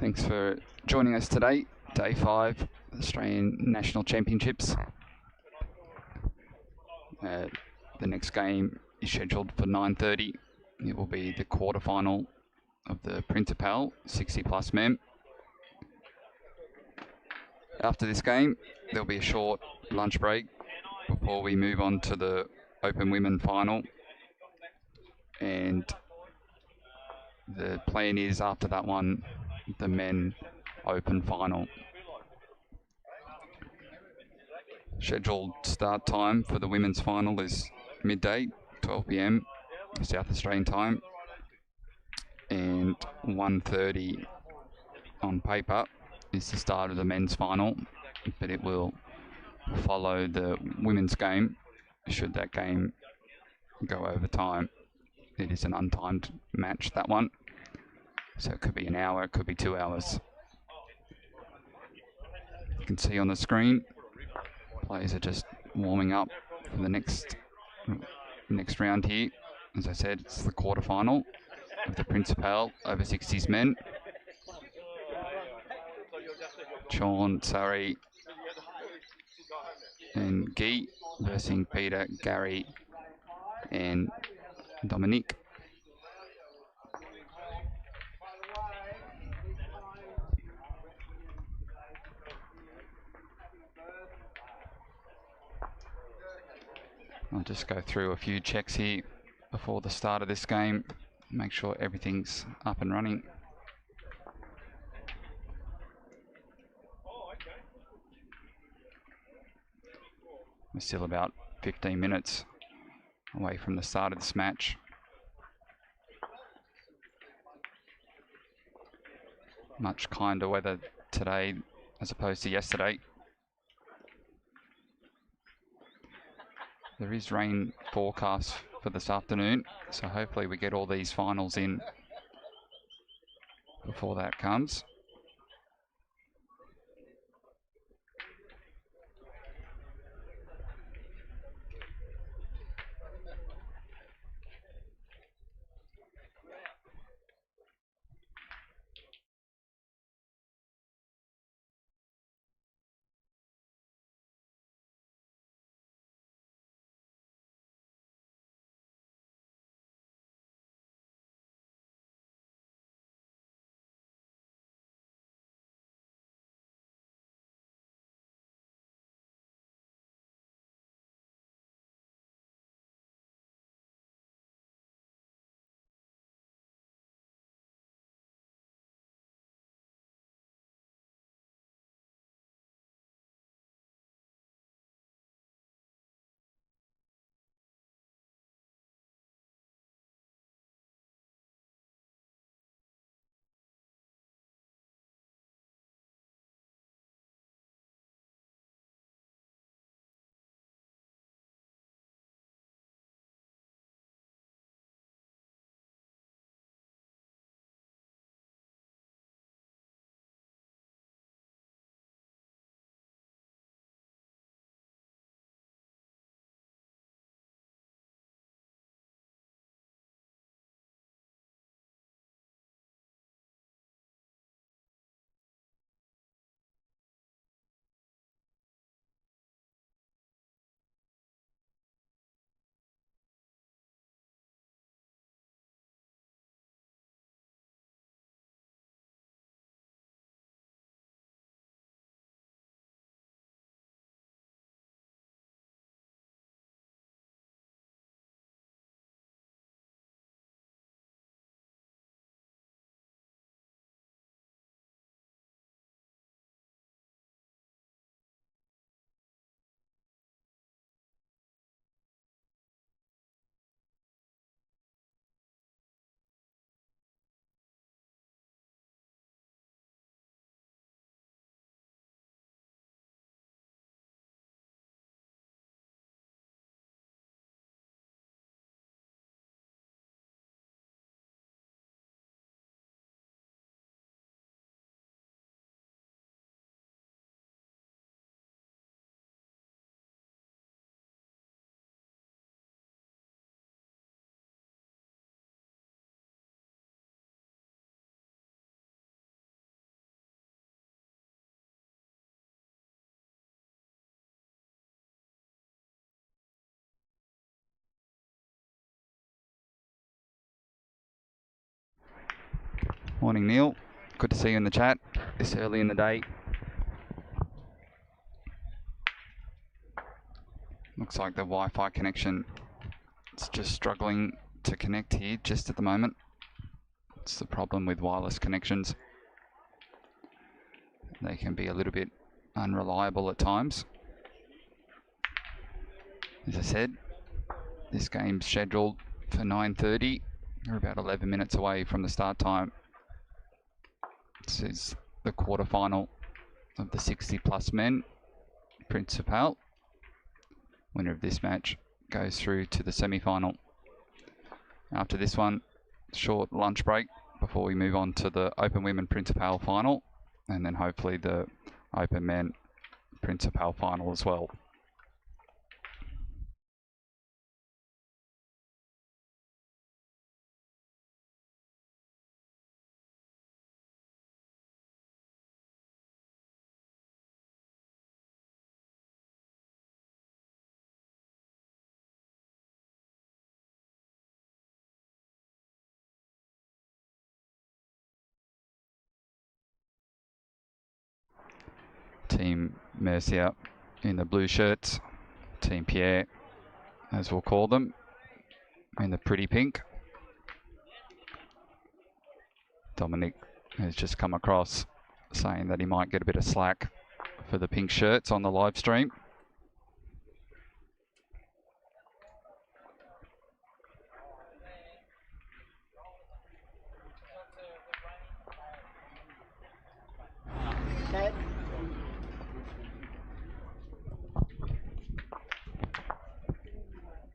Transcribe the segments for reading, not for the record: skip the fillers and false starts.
Thanks for joining us today, Day 5, Australian National Championships. The next game is scheduled for 9:30. It will be the quarterfinal of the Principal 60 plus men. After this game, there'll be a short lunch break before we move on to the Open Women final. And the plan is after that one, the Men Open final. Scheduled start time for the women's final is midday, 12 p.m. South Australian time, and 1:30 on paper is the start of the men's final, but it will follow the women's game should that game go over time. It is an untimed match, that one, so it could be an hour, it could be 2 hours. You can see on the screen, players are just warming up for the next round here. As I said, it's the quarterfinal of the Principal over 60s men. Sean, Surrey and Guy versus Peter, Gary and Dominique. I'll just go through a few checks here before the start of this game, make sure everything's up and running. We're still about 15 minutes away from the start of this match. Much kinder weather today as opposed to yesterday. There is rain forecast for this afternoon, so hopefully we get all these finals in before that comes. Morning, Neil. Good to see you in the chat this early in the day. Looks like the Wi-Fi connection is just struggling to connect here just at the moment. It's the problem with wireless connections. They can be a little bit unreliable at times. As I said, this game's scheduled for 9:30. We're about 11 minutes away from the start time. This is the quarterfinal of the 60+ men Principal. Winner of this match goes through to the semi-final. After this one, short lunch break before we move on to the Open Women Principal final, and then hopefully the Open Men Principal final as well. Team Mercia in the blue shirts, Team Pierre, as we'll call them, in the pretty pink. Dominic has just come across saying that he might get a bit of slack for the pink shirts on the live stream.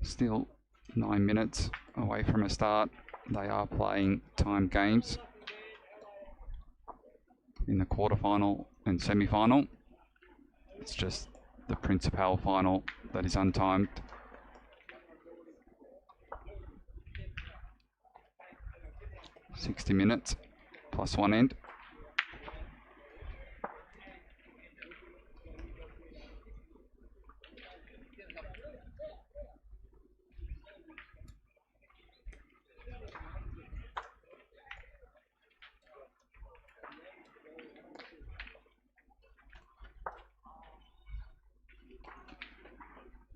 Still 9 minutes away from a start. They are playing time games in the quarterfinal and semi-final. It's just the Principal final that is untimed. +60 minutes plus one end.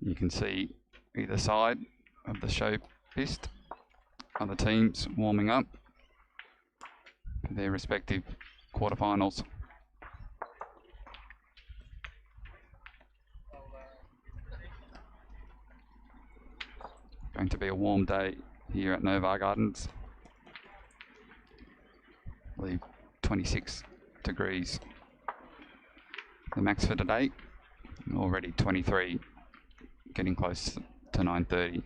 You can see either side of the show piste other teams warming up for their respective quarterfinals. Going to be a warm day here at NOVAR Gardens. I believe 26 degrees the max for today. Already 23, getting close to 9:30.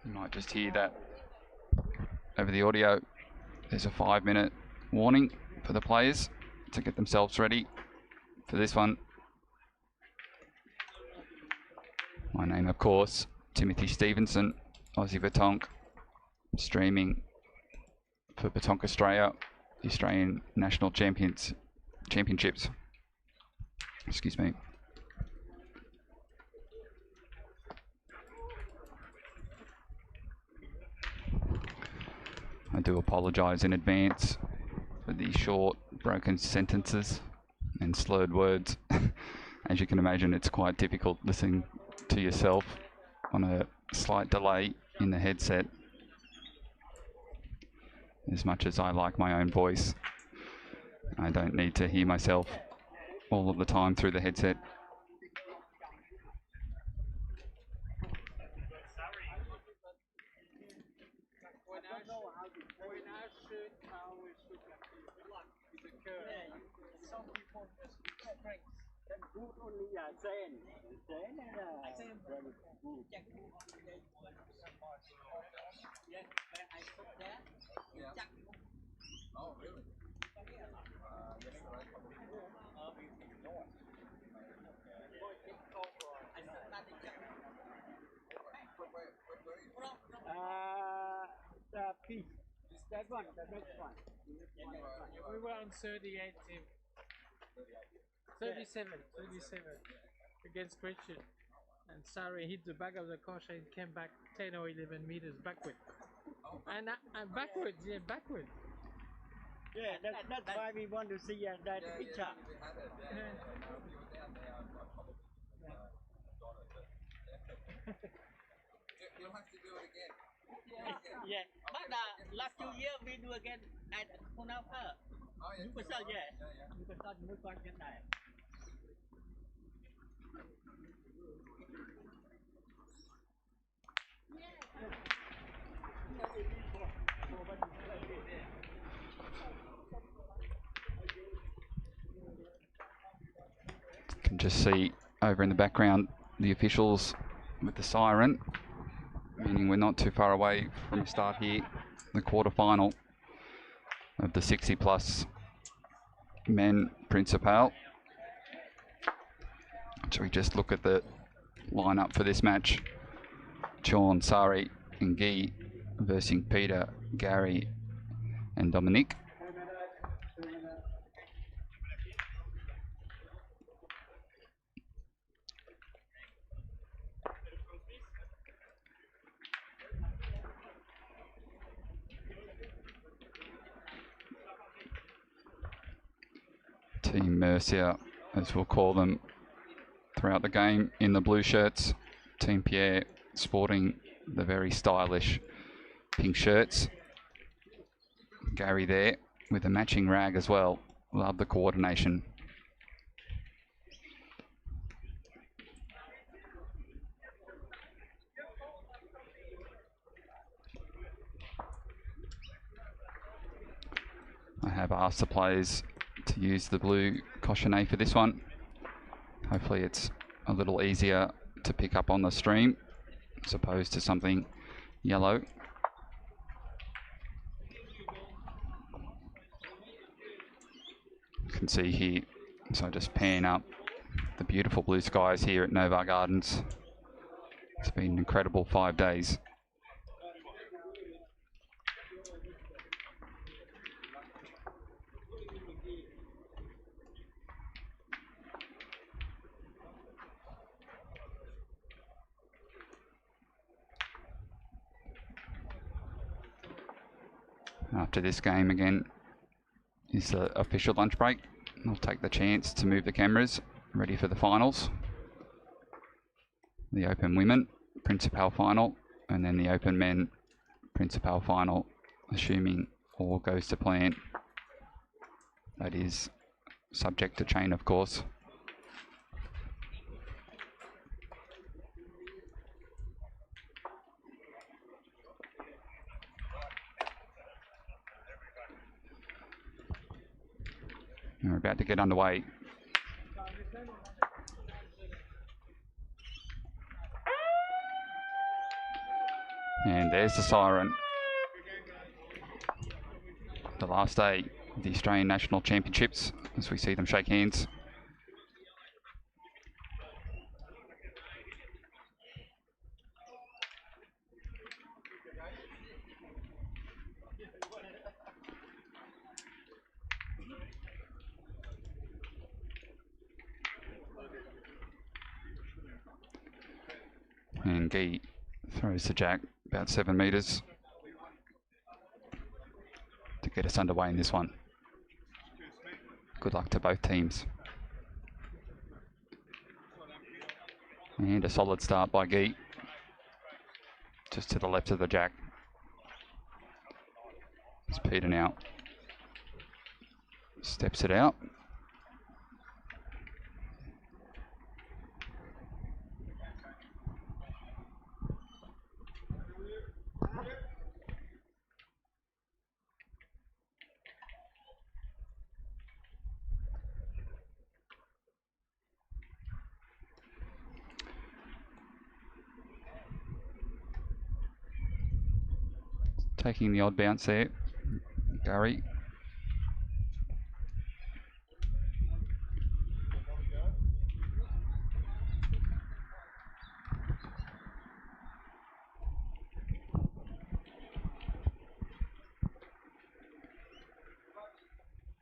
You might just hear that over the audio. There's a 5-minute warning for the players to get themselves ready for this one. My name, of course, Timothy Stevenson, Aussie Petanque, streaming for Pétanque Australia, the Australian National Championships. Excuse me. I do apologise in advance for the short, broken sentences and slurred words. As you can imagine, it's quite difficult listening to yourself on a slight delay in the headset. As much as I like my own voice, I don't need to hear myself all of the time through the headset. The piece. That one, the next one. We were on 38, Tim. 37 against Christian. And Sari hit the back of the caution and came back 10 or 11 meters backward. And backwards, yeah, backwards. Yeah, that's why we want to see that picture. You'll have to do it again. Yeah, but last 2 years we do again at Kunapa. Oh, yeah. You can start, yeah. You can start with one get that. You can just see over in the background the officials with the siren, meaning we're not too far away from the start here, the quarter-final of the 60 plus men Principal. So we just look at the lineup for this match. Sean, Sari and Guy versus Peter, Gary and Dominic. Team Mercia, as we'll call them throughout the game, in the blue shirts. Team Pierre sporting the very stylish pink shirts. Gary there with a matching rag as well. Love the coordination. I have asked the players to use the blue cochinet for this one. Hopefully it's a little easier to pick up on the stream as opposed to something yellow. You can see here, so just pan up the beautiful blue skies here at NOVAR Gardens. It's been an incredible 5 days. After this game again is the official lunch break. I'll take the chance to move the cameras, ready for the finals. The Open Women Principal Final, and then the Open Men Principal Final, assuming all goes to plan. That is subject to chain, of course. We're about to get underway. And there's the siren. The last day of the Australian National Championships as we see them shake hands. And Guy throws the jack about 7 metres to get us underway in this one. Good luck to both teams. And a solid start by Guy. Just to the left of the jack. It's Peter now. Steps it out. Taking the odd bounce there, Gary.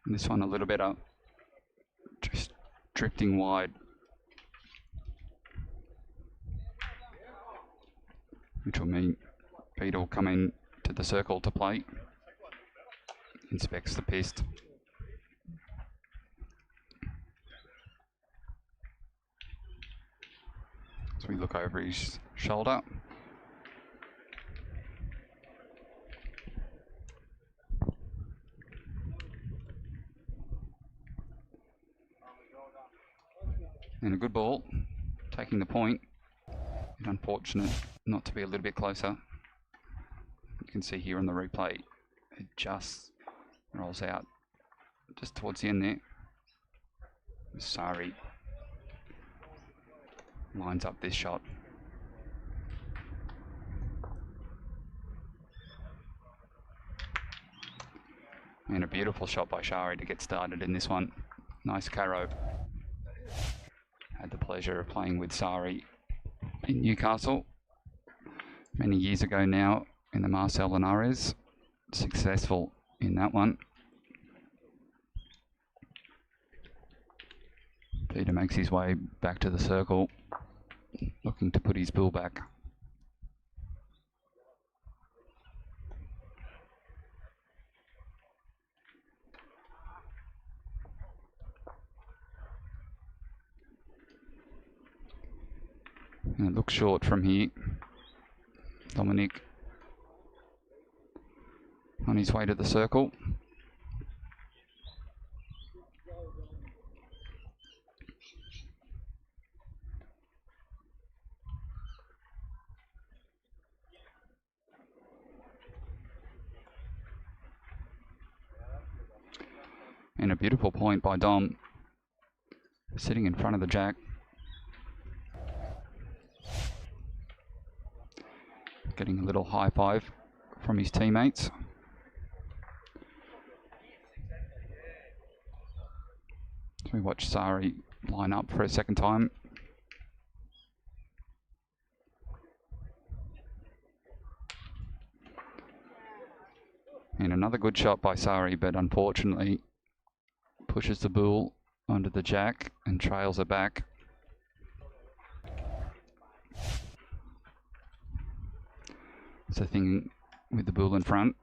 And this one a little better, just drifting wide. Which will mean Peter will come in to the circle to play. Inspects the pist. As we look over his shoulder. And a good ball, taking the point. And unfortunate not to be a little bit closer. You can see here on the replay, it just rolls out just towards the end there. Sari lines up this shot. And a beautiful shot by Shari to get started in this one. Nice carro. Had the pleasure of playing with Sari in Newcastle many years ago now in the Marcel Linares. Successful in that one. Peter makes his way back to the circle, looking to put his bill back. And it looks short from here. Dominic on his way to the circle. And a beautiful point by Dom, sitting in front of the jack. Getting a little high five from his teammates. So we watch Sari line up for a second time. And another good shot by Sari, but unfortunately pushes the bull onto the jack and trails it back. It's the thing with the bull in front.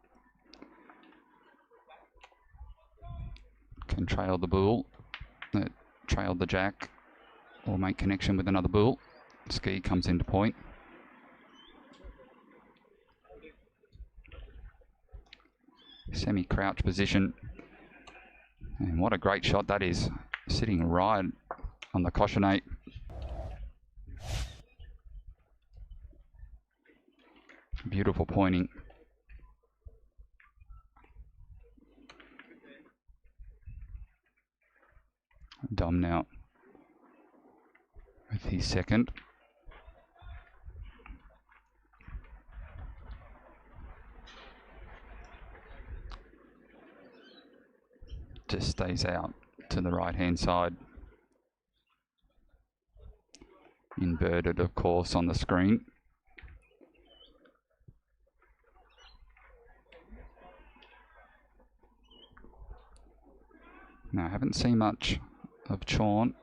Can trail the bull, trail the jack, or make connection with another bull. Ski comes into point. Semi-crouch position. And what a great shot that is. Sitting right on the cautionate. Beautiful pointing. Dom now with his second. just stays out to the right hand side. Inverted, of course, on the screen. Now, I haven't seen much of Chaunt.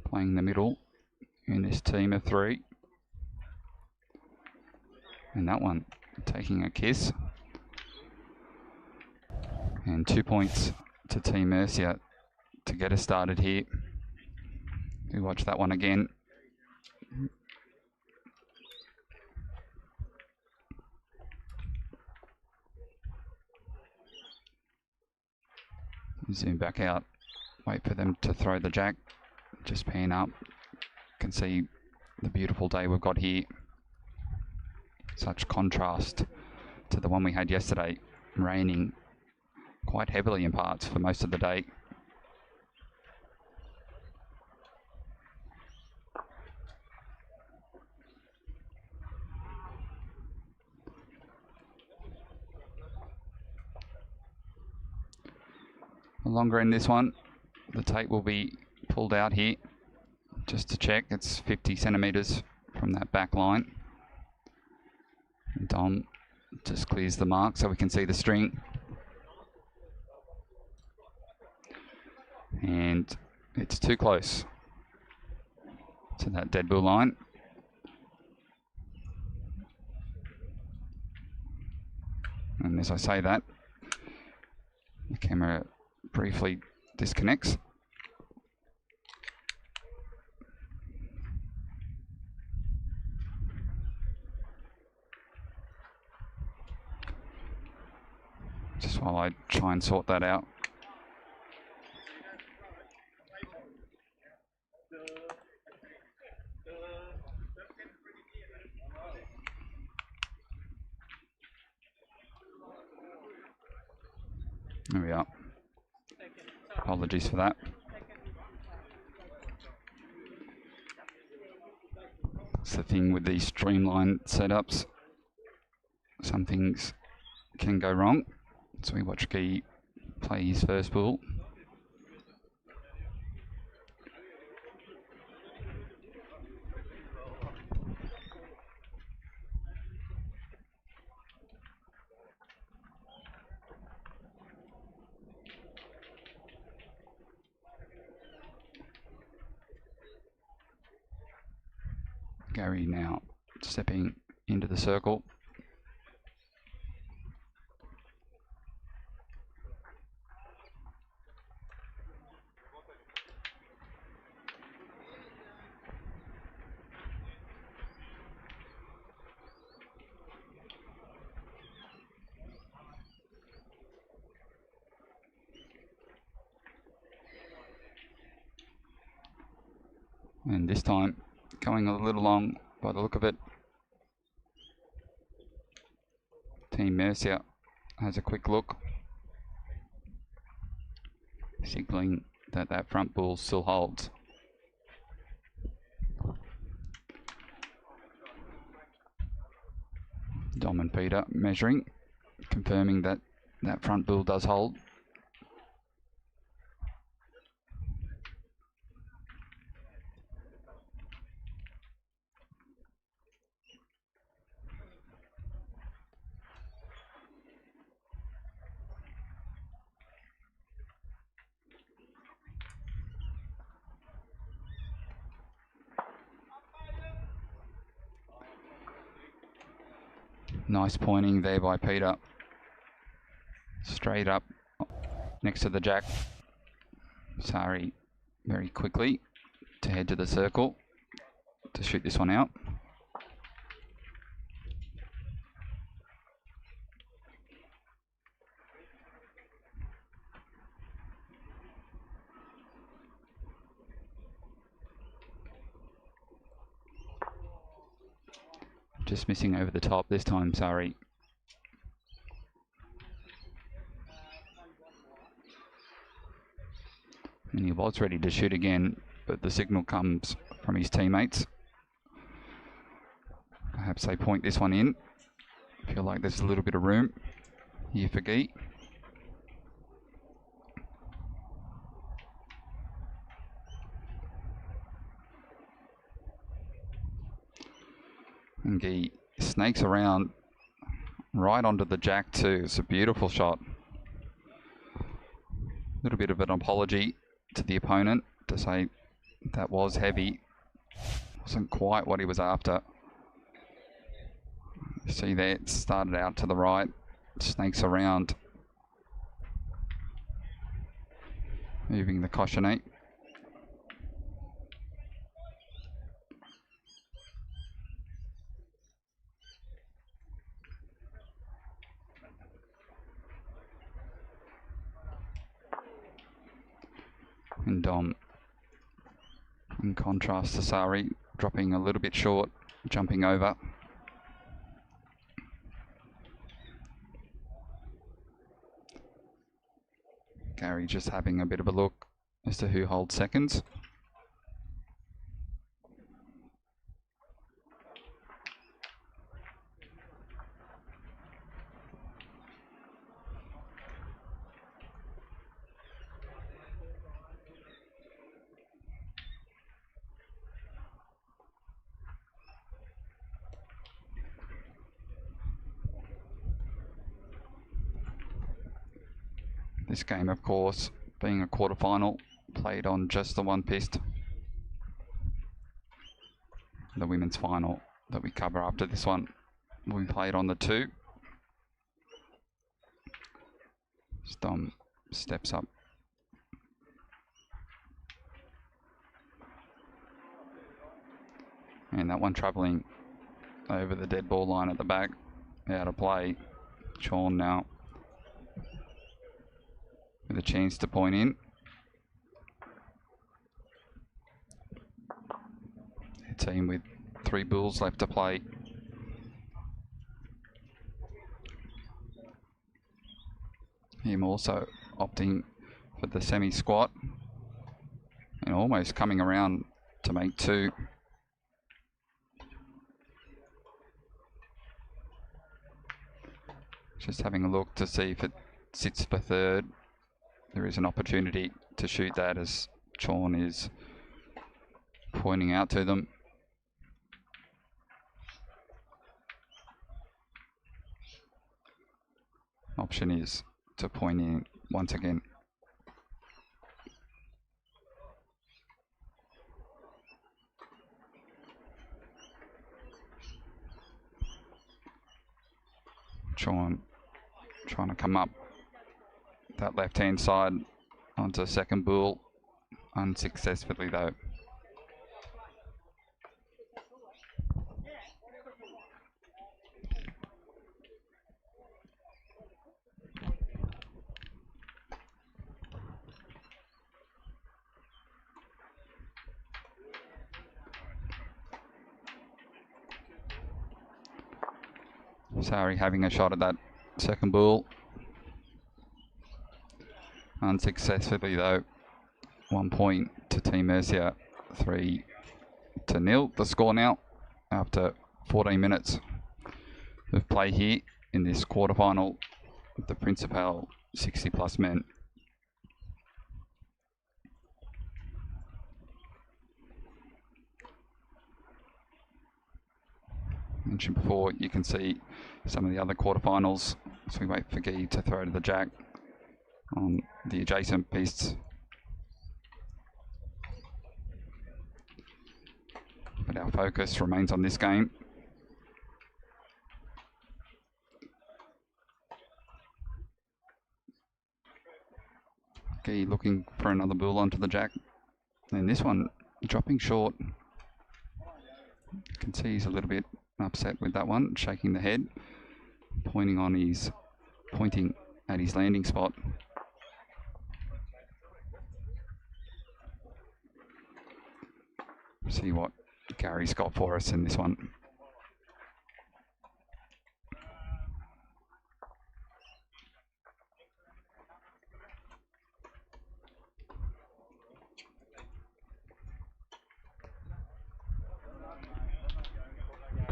Playing the middle in this team of three. And that one taking a kiss. And 2 points to Team Mercia to get us started here. We watch that one again. Zoom back out. Wait for them to throw the jack. Just pan up. Can see the beautiful day we've got here. Such contrast to the one we had yesterday. Raining quite heavily in parts for most of the day. The longer end this one, the tape will be pulled out here just to check. It's 50 centimetres from that back line. And Dom just clears the mark so we can see the string. And it's too close to that dead bull line. And as I say that, the camera briefly disconnects. Just while I try and sort that out. There we are. Apologies for that. It's the thing with these streamlined setups. Some things can go wrong. So we watch Guy play his first ball. Gary now stepping into the circle. And this time going a little long by the look of it. Team Mercia has a quick look, signalling that that front bull still holds. Dom and Peter measuring, confirming that that front bull does hold. Nice pointing there by Peter. Straight up next to the jack. Sari very quickly to head to the circle to shoot this one out. Just missing over the top this time, Sari. And he was ready to shoot again, but the signal comes from his teammates. Perhaps they point this one in. Feel like there's a little bit of room here for Guy. And Guy snakes around right onto the jack too. It's a beautiful shot. A little bit of an apology to the opponent to say that was heavy. Wasn't quite what he was after. You see there, it started out to the right, snakes around, moving the cochonate. And in contrast to Sari, dropping a little bit short, jumping over. Gary just having a bit of a look as to who holds seconds. This game, of course, being a quarterfinal, played on just the one pist. The women's final that we cover after this one will be played on the two. Stom steps up. And that one travelling over the dead ball line at the back, out of play. Sean now with a chance to point in. A team with 3 bulls left to play. Him also opting for the semi-squat and almost coming around to make 2. Just having a look to see if it sits for 3rd. There is an opportunity to shoot that as Sean is pointing out to them. Option is to point in once again. Sean trying to come up that left-hand side onto second bull, unsuccessfully though. Sari having a shot at that second bull. Unsuccessfully though. 1 point to Team Mercia, 3-0. The score now after 14 minutes of play here in this quarterfinal of the Principal 60 plus men. Mentioned before, you can see some of the other quarterfinals as we wait for Guy to throw to the jack on the adjacent pists. But our focus remains on this game. Guy looking for another bull onto the jack. And this one dropping short. You can see he's a little bit upset with that one, shaking the head, pointing at his landing spot. See what Gary's got for us in this one.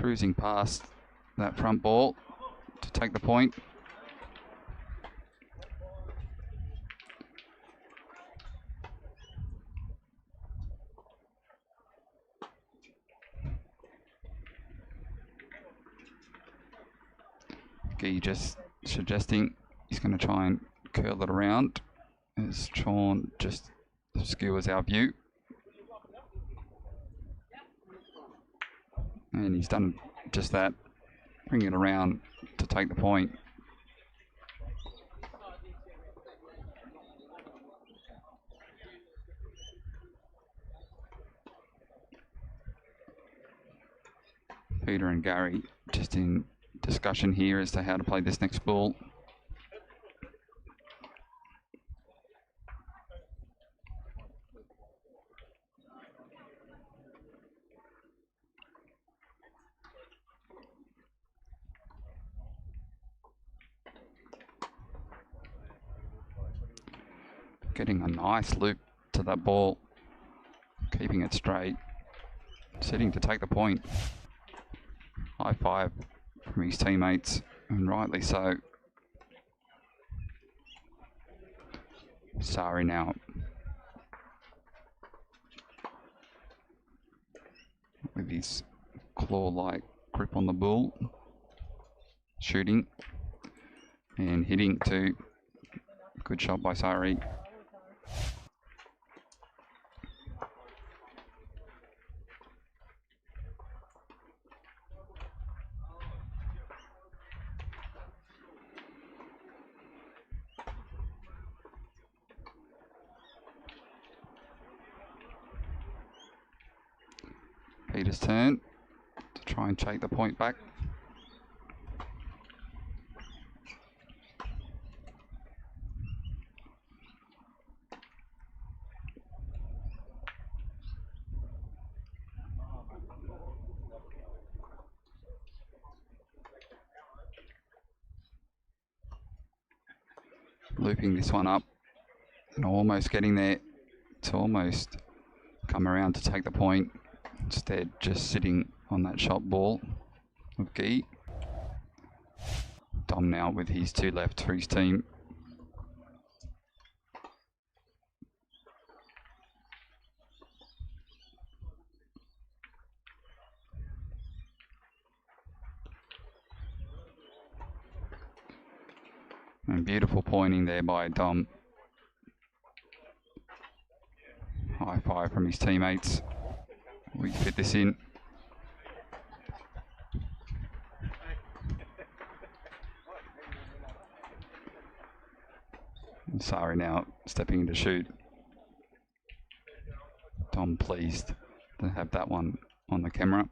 cruising past that front ball to take the point. Guy just suggesting he's going to try and curl it around as Sean just skewers our view. And he's done just that, bring it around to take the point. Peter and Gary just in discussion here as to how to play this next ball. Getting a nice loop to that ball, keeping it straight, sitting to take the point. High five from his teammates, and rightly so. Sari now with his claw-like grip on the ball, shooting and hitting too. Good shot by Sari. Peter's turn to try and take the point back. Looping this one up and almost getting there to almost come around to take the point. Instead, just sitting on that shot ball of Guy. Dom now with his 2 left for his team. And beautiful pointing there by Dom. High five from his teammates. We fit this in. And Sari now stepping in to shoot. Dom pleased to have that one on the camera.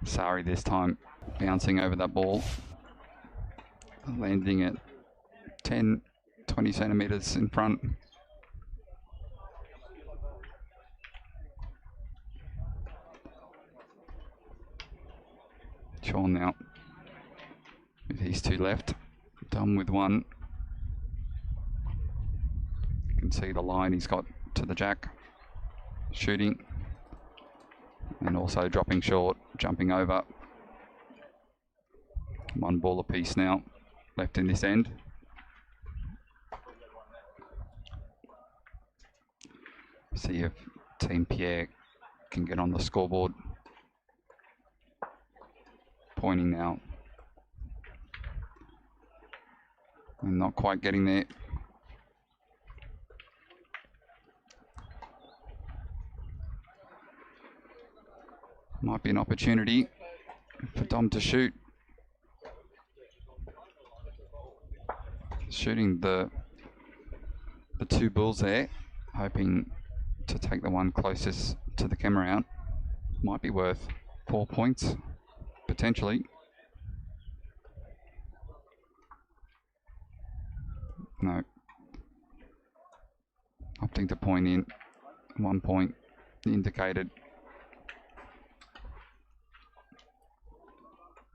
Sari this time bouncing over that ball, landing at 10-20 centimetres in front. Sean now with his 2 left, Dom with 1. You can see the line he's got to the jack, shooting and also dropping short, jumping over. 1 ball apiece now left in this end. See if Team Pierre can get on the scoreboard. Pointing now. And not quite getting there. Might be an opportunity for Dom to shoot. Shooting the 2 balls there, hoping to take the one closest to the camera out. Might be worth 4 points, potentially. No. Opting to point in. 1 point indicated.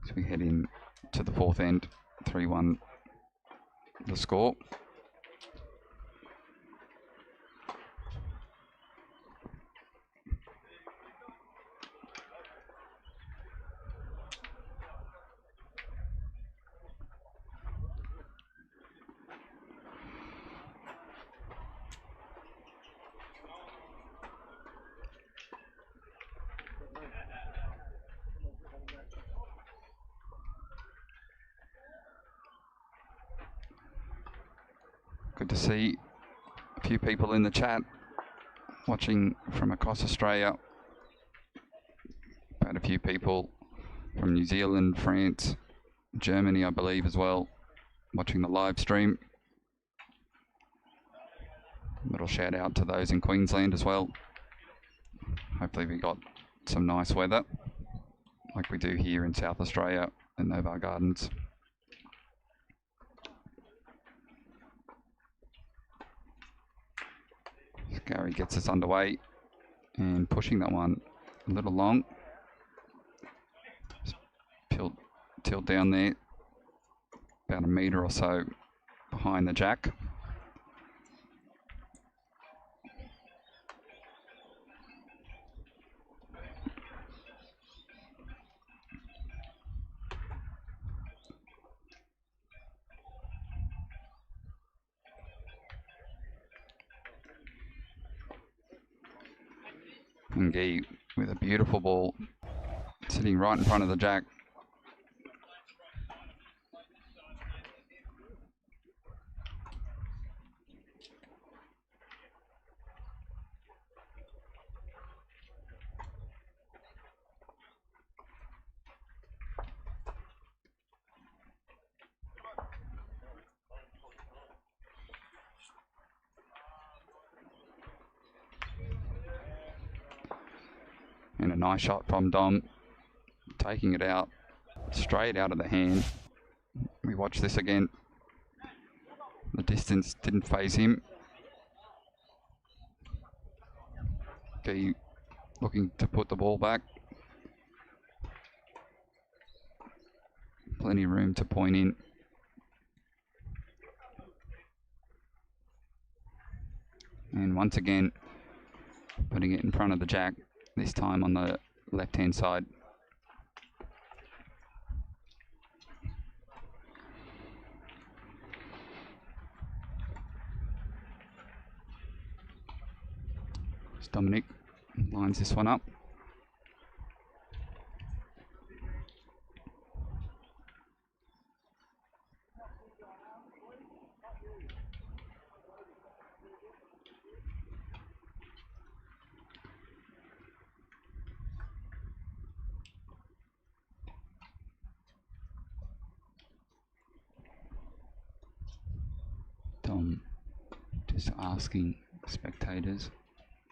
So we head in to the 4th end, 3-1 the score. Good to see a few people in the chat watching from across Australia. Had a few people from New Zealand, France, Germany, I believe, as well, watching the live stream. Little shout out to those in Queensland as well. Hopefully we got some nice weather like we do here in South Australia and NOVAR Gardens. Gary gets us underway and pushing that one a little long. Tilt down there, about a metre or so behind the jack. And Guy with a beautiful ball sitting right in front of the jack. And a nice shot from Dom, taking it out, straight out of the hand. We watch this again. The distance didn't faze him. Guy looking to put the ball back. Plenty of room to point in. And once again, putting it in front of the jack, this time on the left-hand side. As Dominic lines this one up. Dom just asking spectators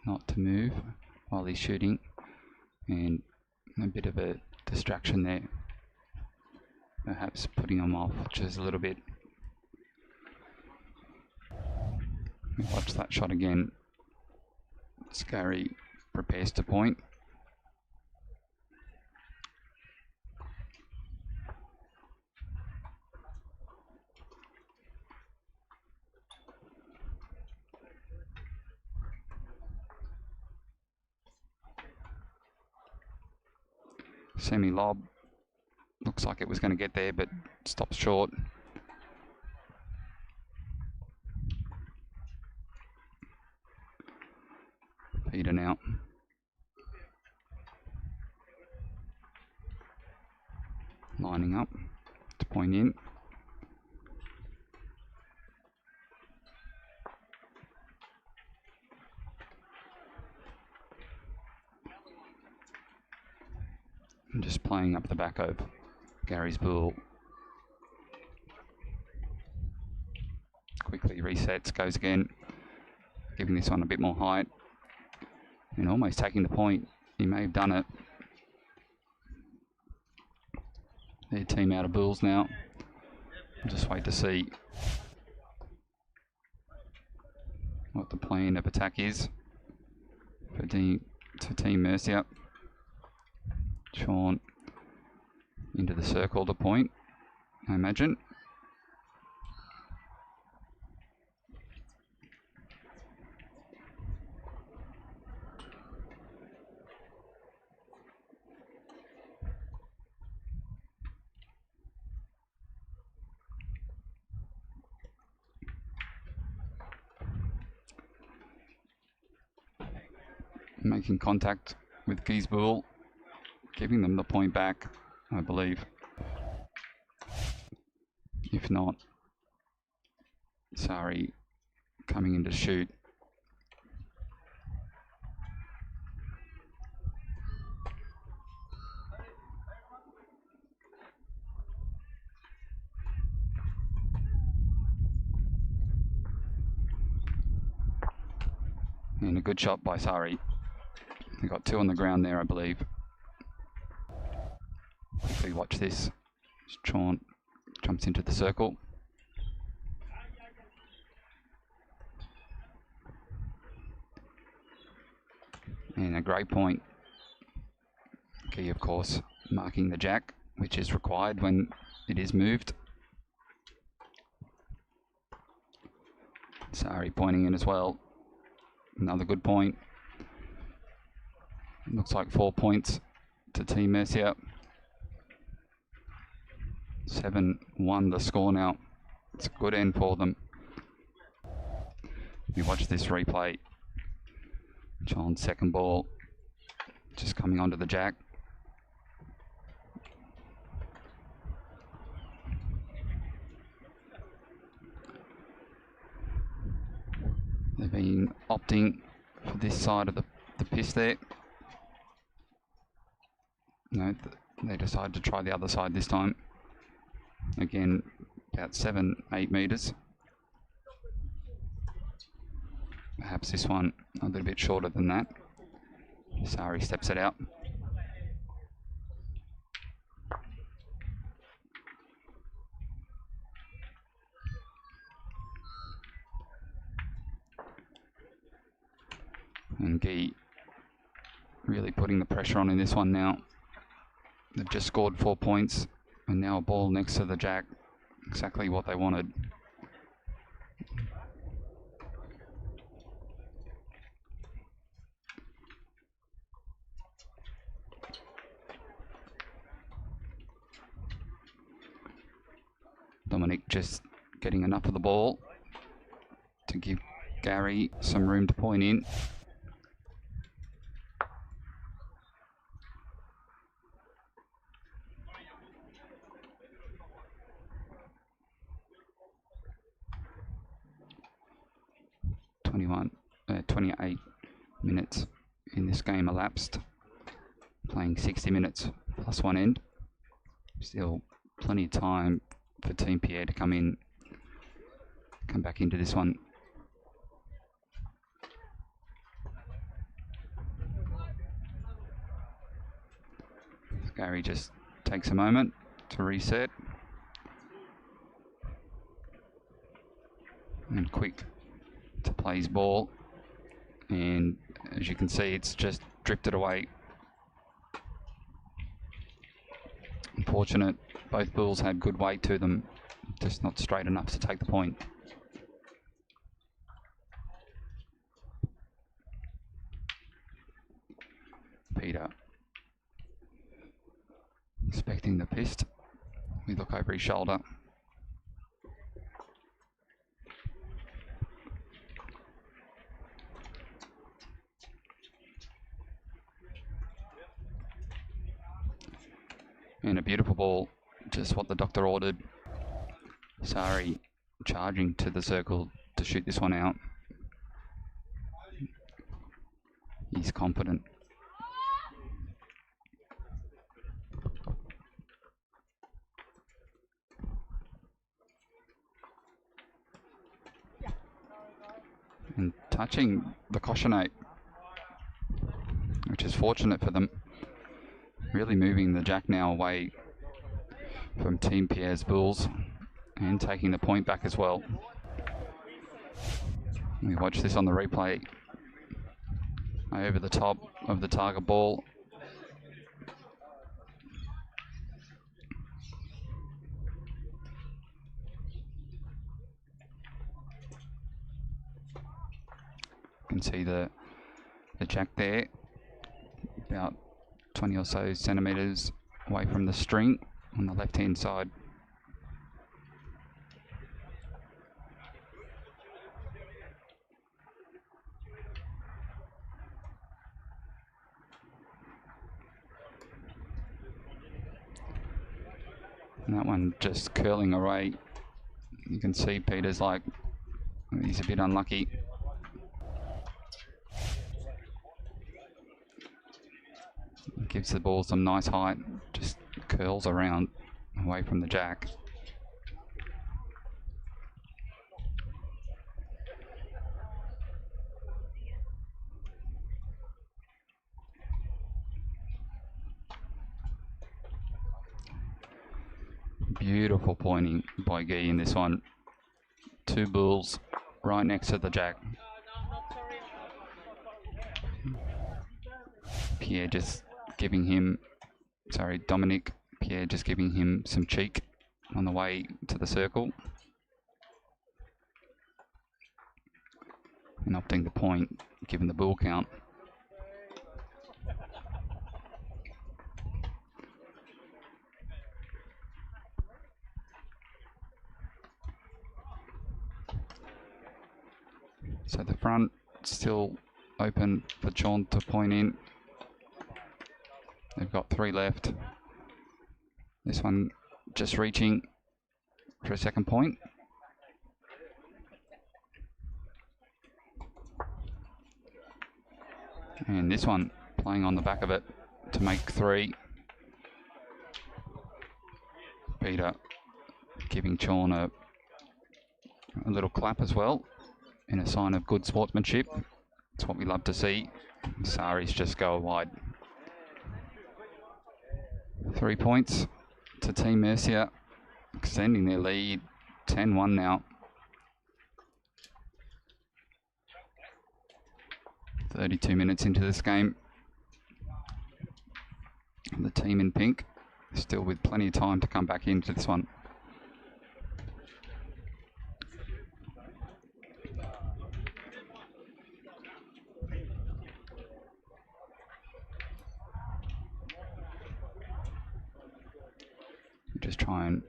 not to move while he's shooting, and a bit of a distraction there, perhaps putting him off just a little bit. Watch that shot again. Scary prepares to point. Semi-lob, looks like it was going to get there, but stops short. Peter now. Lining up to point in. And just playing up the back of Gary's ball. Quickly resets, goes again, giving this one a bit more height. And almost taking the point. He may have done it. Their team out of balls now. We'll just wait to see what the plan of attack is for Team Mercia. Sean into the circle to point, I imagine. Making contact with Guy's ball, giving them the point back, I believe. If not, Sari coming in to shoot. And a good shot by Sari. They got 2 on the ground there, I believe. Quickly watch this. Sean jumps into the circle. And a great point. Key, of course, marking the jack, which is required when it is moved. Sari pointing in as well. Another good point. Looks like 4 points to Team Mercia. 7-1 the score now. It's a good end for them. You watch this replay. John's second ball just coming onto the jack. They've been opting for this side of the piss there. No, they decided to try the other side this time. Again, about 7-8 metres. Perhaps this one a little bit shorter than that. Sari steps it out. And Guy really putting the pressure on in this one now. They've just scored 4 points and now a ball next to the jack. Exactly what they wanted. Dominic just getting enough of the ball to give Gary some room to point in. .21, 28 minutes in this game elapsed. Playing 60 minutes plus 1 end. Still plenty of time for Team Pierre to come back into this one. Gary just takes a moment to reset. And quick to play his ball. And as you can see, it's just drifted away. Unfortunate, both balls had good weight to them, just not straight enough to take the point. Peter inspecting the pist. We look over his shoulder. And a beautiful ball, just what the doctor ordered. Sari charging to the circle to shoot this one out. He's confident. And touching the cautionate, which is fortunate for them. Really moving the jack now away from Team Pierre's bulls and taking the point back as well. We watch this on the replay. Over the top of the target ball. You can see the jack there, about 20 or so centimetres away from the string on the left hand side. And that one just curling away. You can see Peter's like, He's a bit unlucky. Gives the ball some nice height, just curls around away from the jack. Beautiful pointing by Guy in this one. Two bulls right next to the jack. Pierre just giving him, Dominic, Pierre just giving him some cheek on the way to the circle. And opting the point, given the bull count. So the front still open for Sean to point in. They've got 3 left. This one just reaching for a second point. And this one playing on the back of it to make 3. Peter giving Sean a little clap as well, in a sign of good sportsmanship. It's what we love to see. Saris just go wide. 3 points to Team Mercia, extending their lead, 10-1 now. 32 minutes into this game. And the team in pink, still with plenty of time to come back into this one. Just try and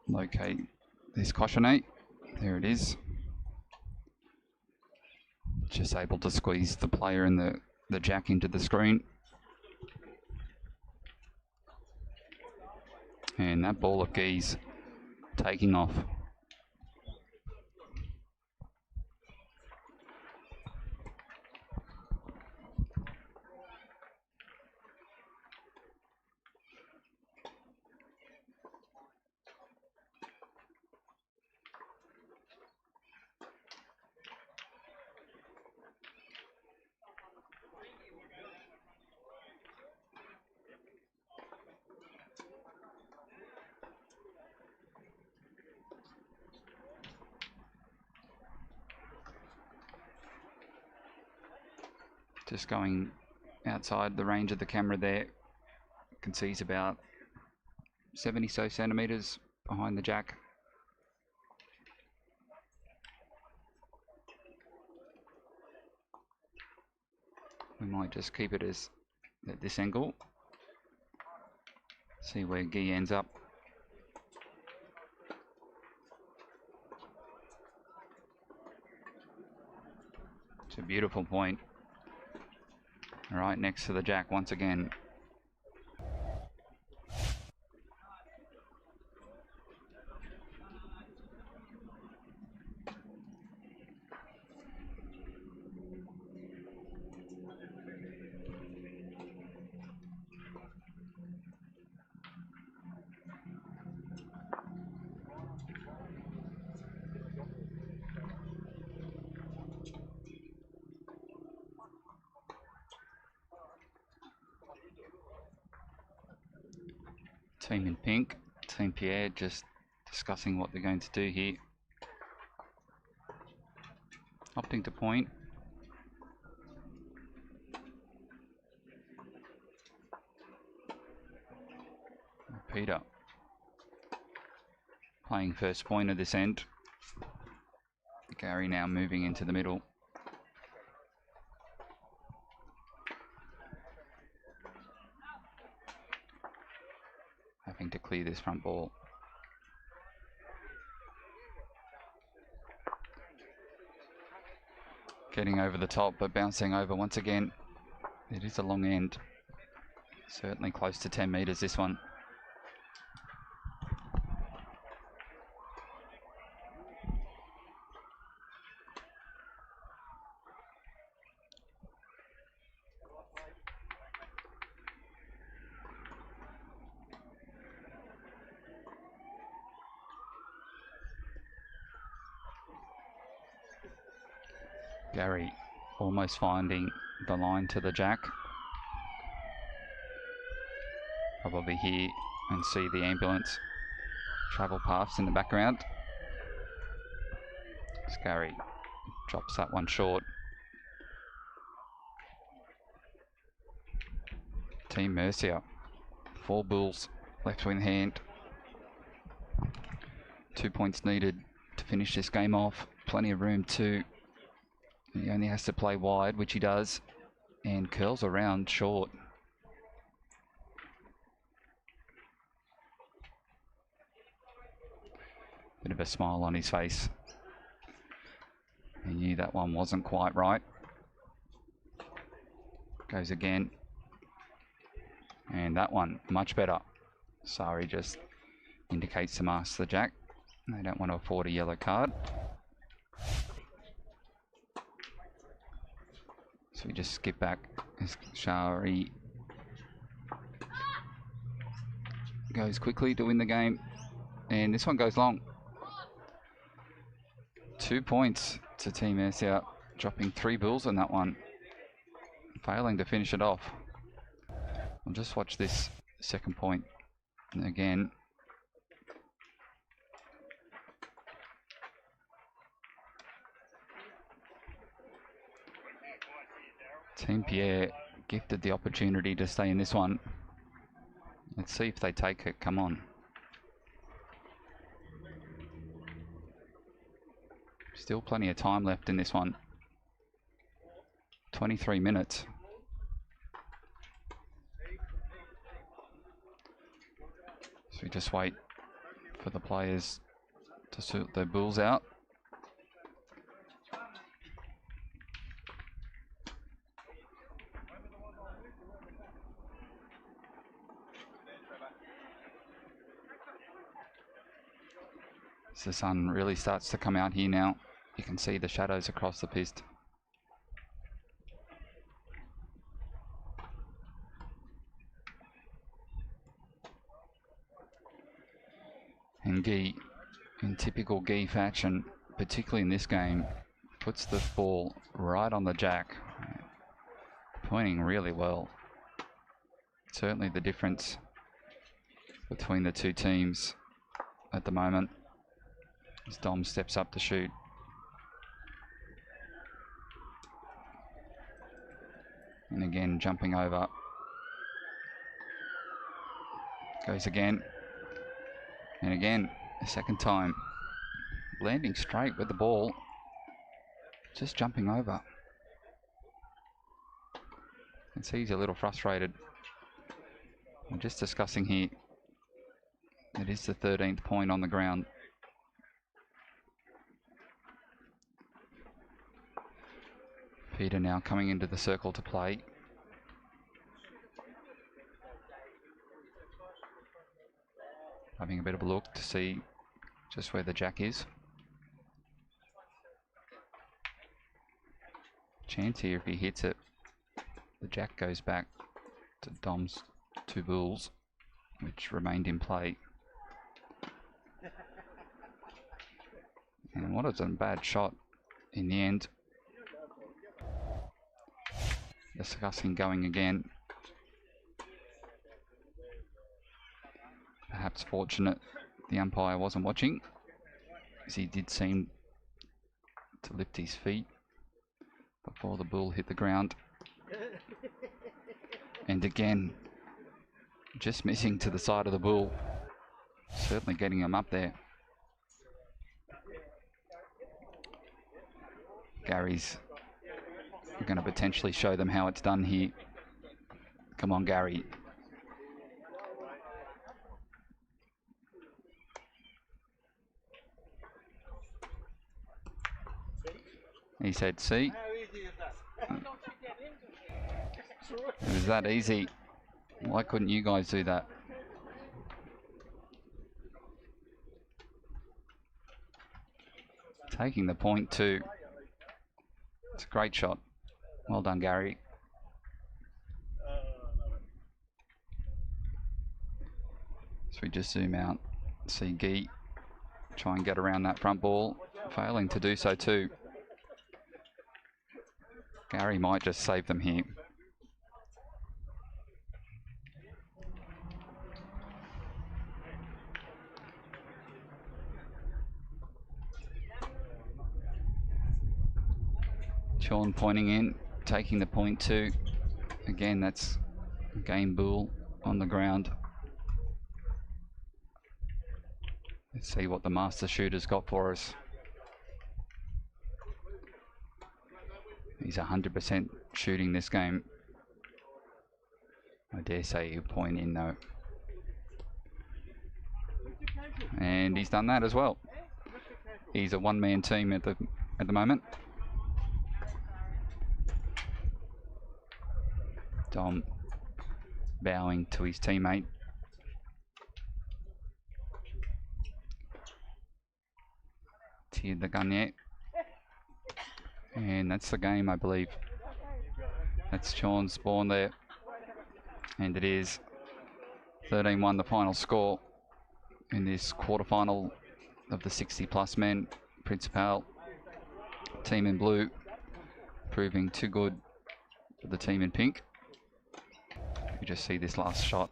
locate this cochonate. There it is. Just able to squeeze the player and the jack into the screen. And that ball of geese taking off. Just going outside the range of the camera there. You can see he's about 70 so centimeters behind the jack. We might just keep it as at this angle. See where Guy ends up. It's a beautiful point. Right next to the jack once again. Team in pink, Team Pierre, just discussing what they're going to do here. Opting to point. Peter playing first point of this end. Gary now moving into the middle. Having to clear this front ball. Getting over the top, but bouncing over once again. It is a long end. Certainly close to 10 meters, this one. Gary almost finding the line to the jack. Probably hear and see the ambulance travel past in the background. Gary drops that one short. Team Mercia, 4 bulls left in hand. 2 points needed to finish this game off. Plenty of room too. He only has to play wide, which he does, and curls around short. Bit of a smile on his face. He knew that one wasn't quite right. Goes again. And that one, much better. Sari just indicates to Master the Jack. They don't want to afford a yellow card. So we just skip back as Shari goes quickly to win the game. And this one goes long. 2 points to Team Mercia, dropping 3 bulls on that one. Failing to finish it off. I'll just watch this second point again. Team Pierre gifted the opportunity to stay in this one. Let's see if they take it. Come on. Still plenty of time left in this one. 23 minutes. So we just wait for the players to sort their bulls out. As the sun really starts to come out here now, you can see the shadows across the piste. And Guy, in typical Guy fashion, particularly in this game, puts the ball right on the jack, pointing really well. Certainly the difference between the two teams at the moment as Dom steps up to shoot. And again, jumping over. Goes again. And again, a second time. Landing straight with the ball. Just jumping over. And see he's a little frustrated. We're just discussing here. It is the 13th point on the ground. Peter now coming into the circle to play. Having a bit of a look to see just where the jack is. Chance here if he hits it. The jack goes back to Dom's 2 bulls, which remained in play. And what a bad shot in the end. Discussing going again. Perhaps fortunate the umpire wasn't watching, as he did seem to lift his feet before the bull hit the ground. And again, just missing to the side of the bull. Certainly getting him up there. Gary's going to potentially show them how it's done here. Come on, Gary. He said, see? It was that easy. Why couldn't you guys do that? Taking the point too. It's a great shot. Well done, Gary. So we just zoom out, see Guy try and get around that front ball, failing to do so too. Gary might just save them here. Sean pointing in, taking the point too. Again, that's game bull on the ground. Let's see what the master shooter's got for us. He's 100% shooting this game. I dare say he'll point in though. And he's done that as well. He's a one-man team at the moment. Dom bowing to his teammate. Tiered the gun yet. And that's the game, I believe. That's Sean's spawn there. And it is 13-1 the final score in this quarterfinal of the 60+ men. Principal team in blue proving too good for the team in pink. You just see this last shot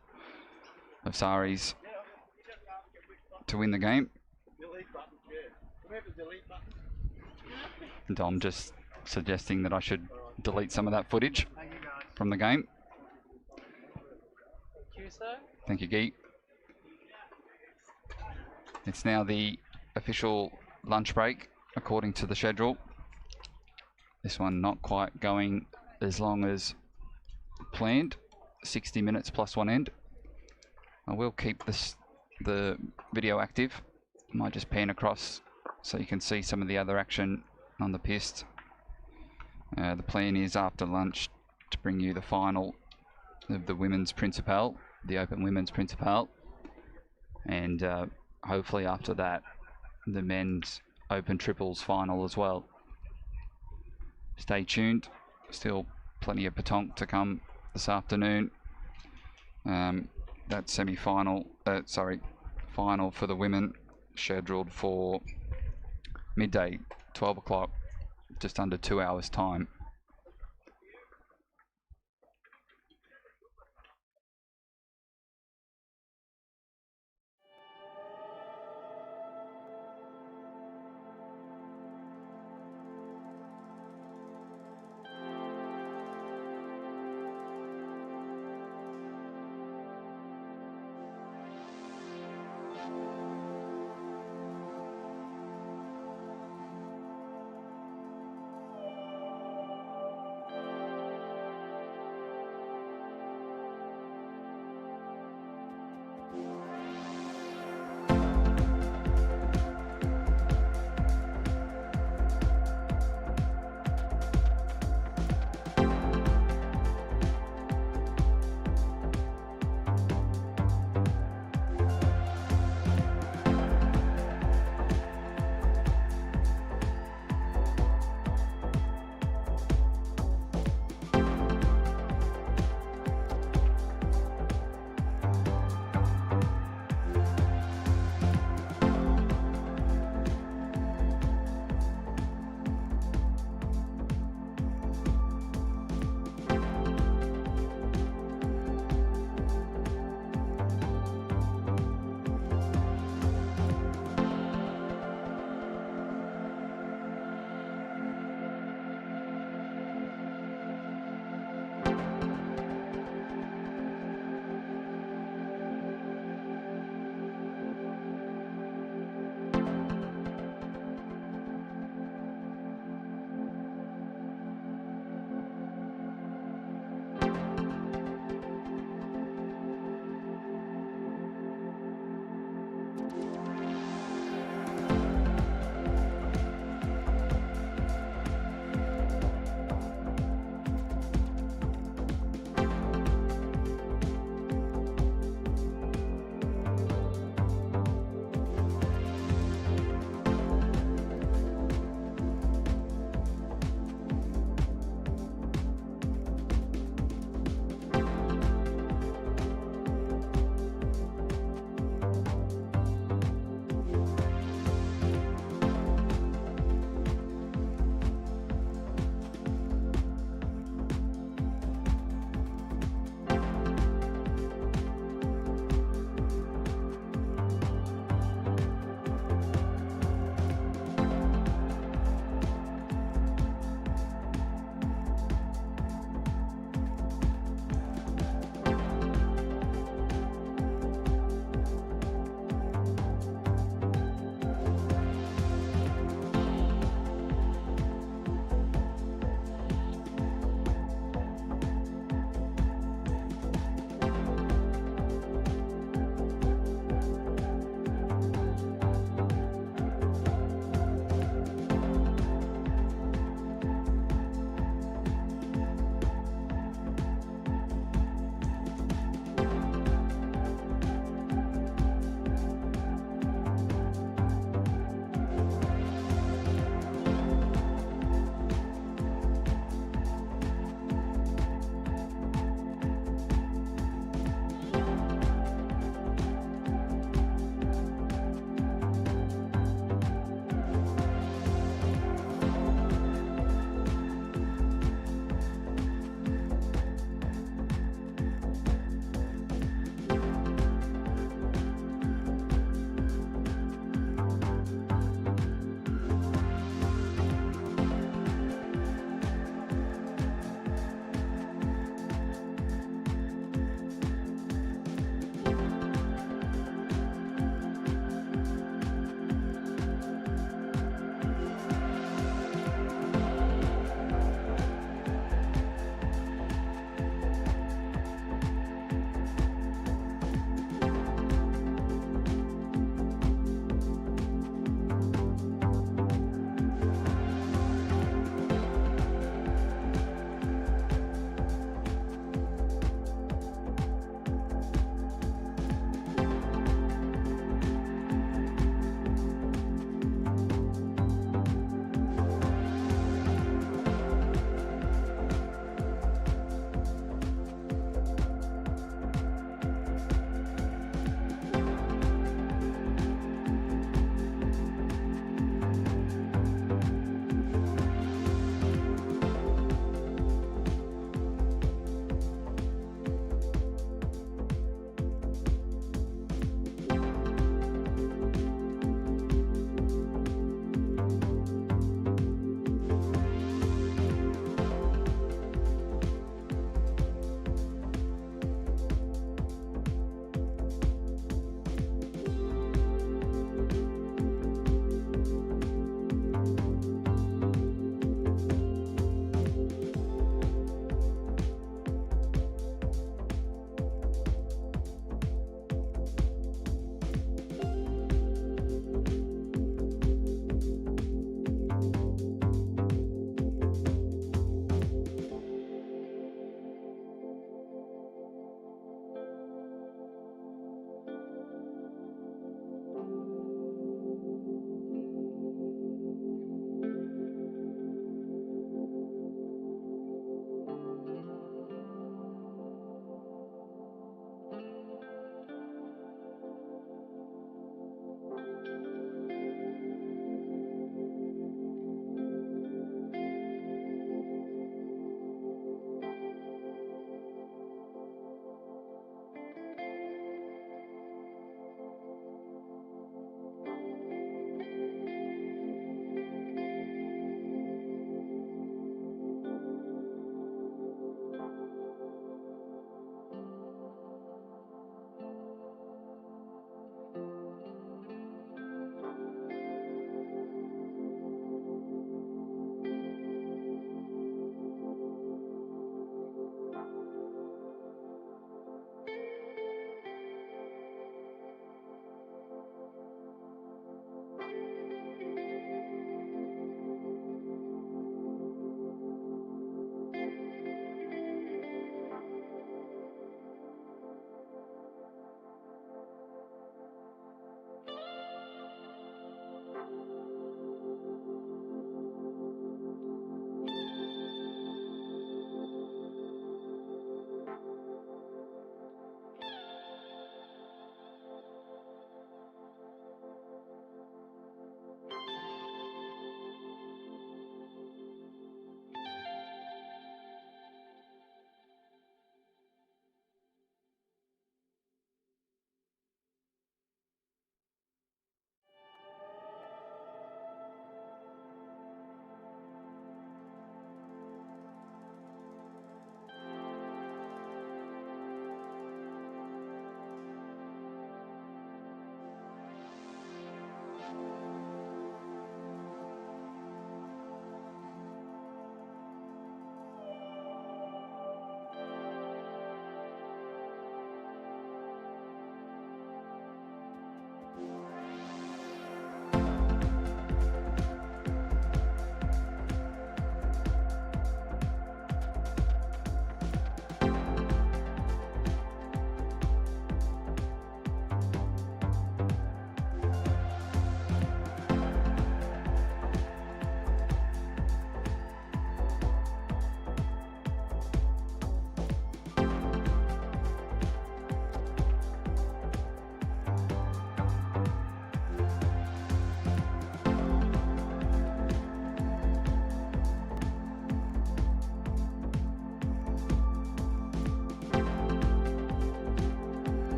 of Sari's to win the game. Dom just suggesting that I should delete some of that footage from the game. Thank you, sir. Thank you, Guy. It's now the official lunch break according to the schedule. This one not quite going as long as planned. 60 minutes plus one end. I will keep the video active. Might just pan across so you can see some of the other action on the piste. The plan is after lunch to bring you the final of the women's Principal, the Open Women's Principal, and hopefully after that the men's Open Triples final as well. Stay tuned. Still plenty of Petanque to come this afternoon. That semi-final, final for the women scheduled for midday, 12 o'clock, just under 2 hours time.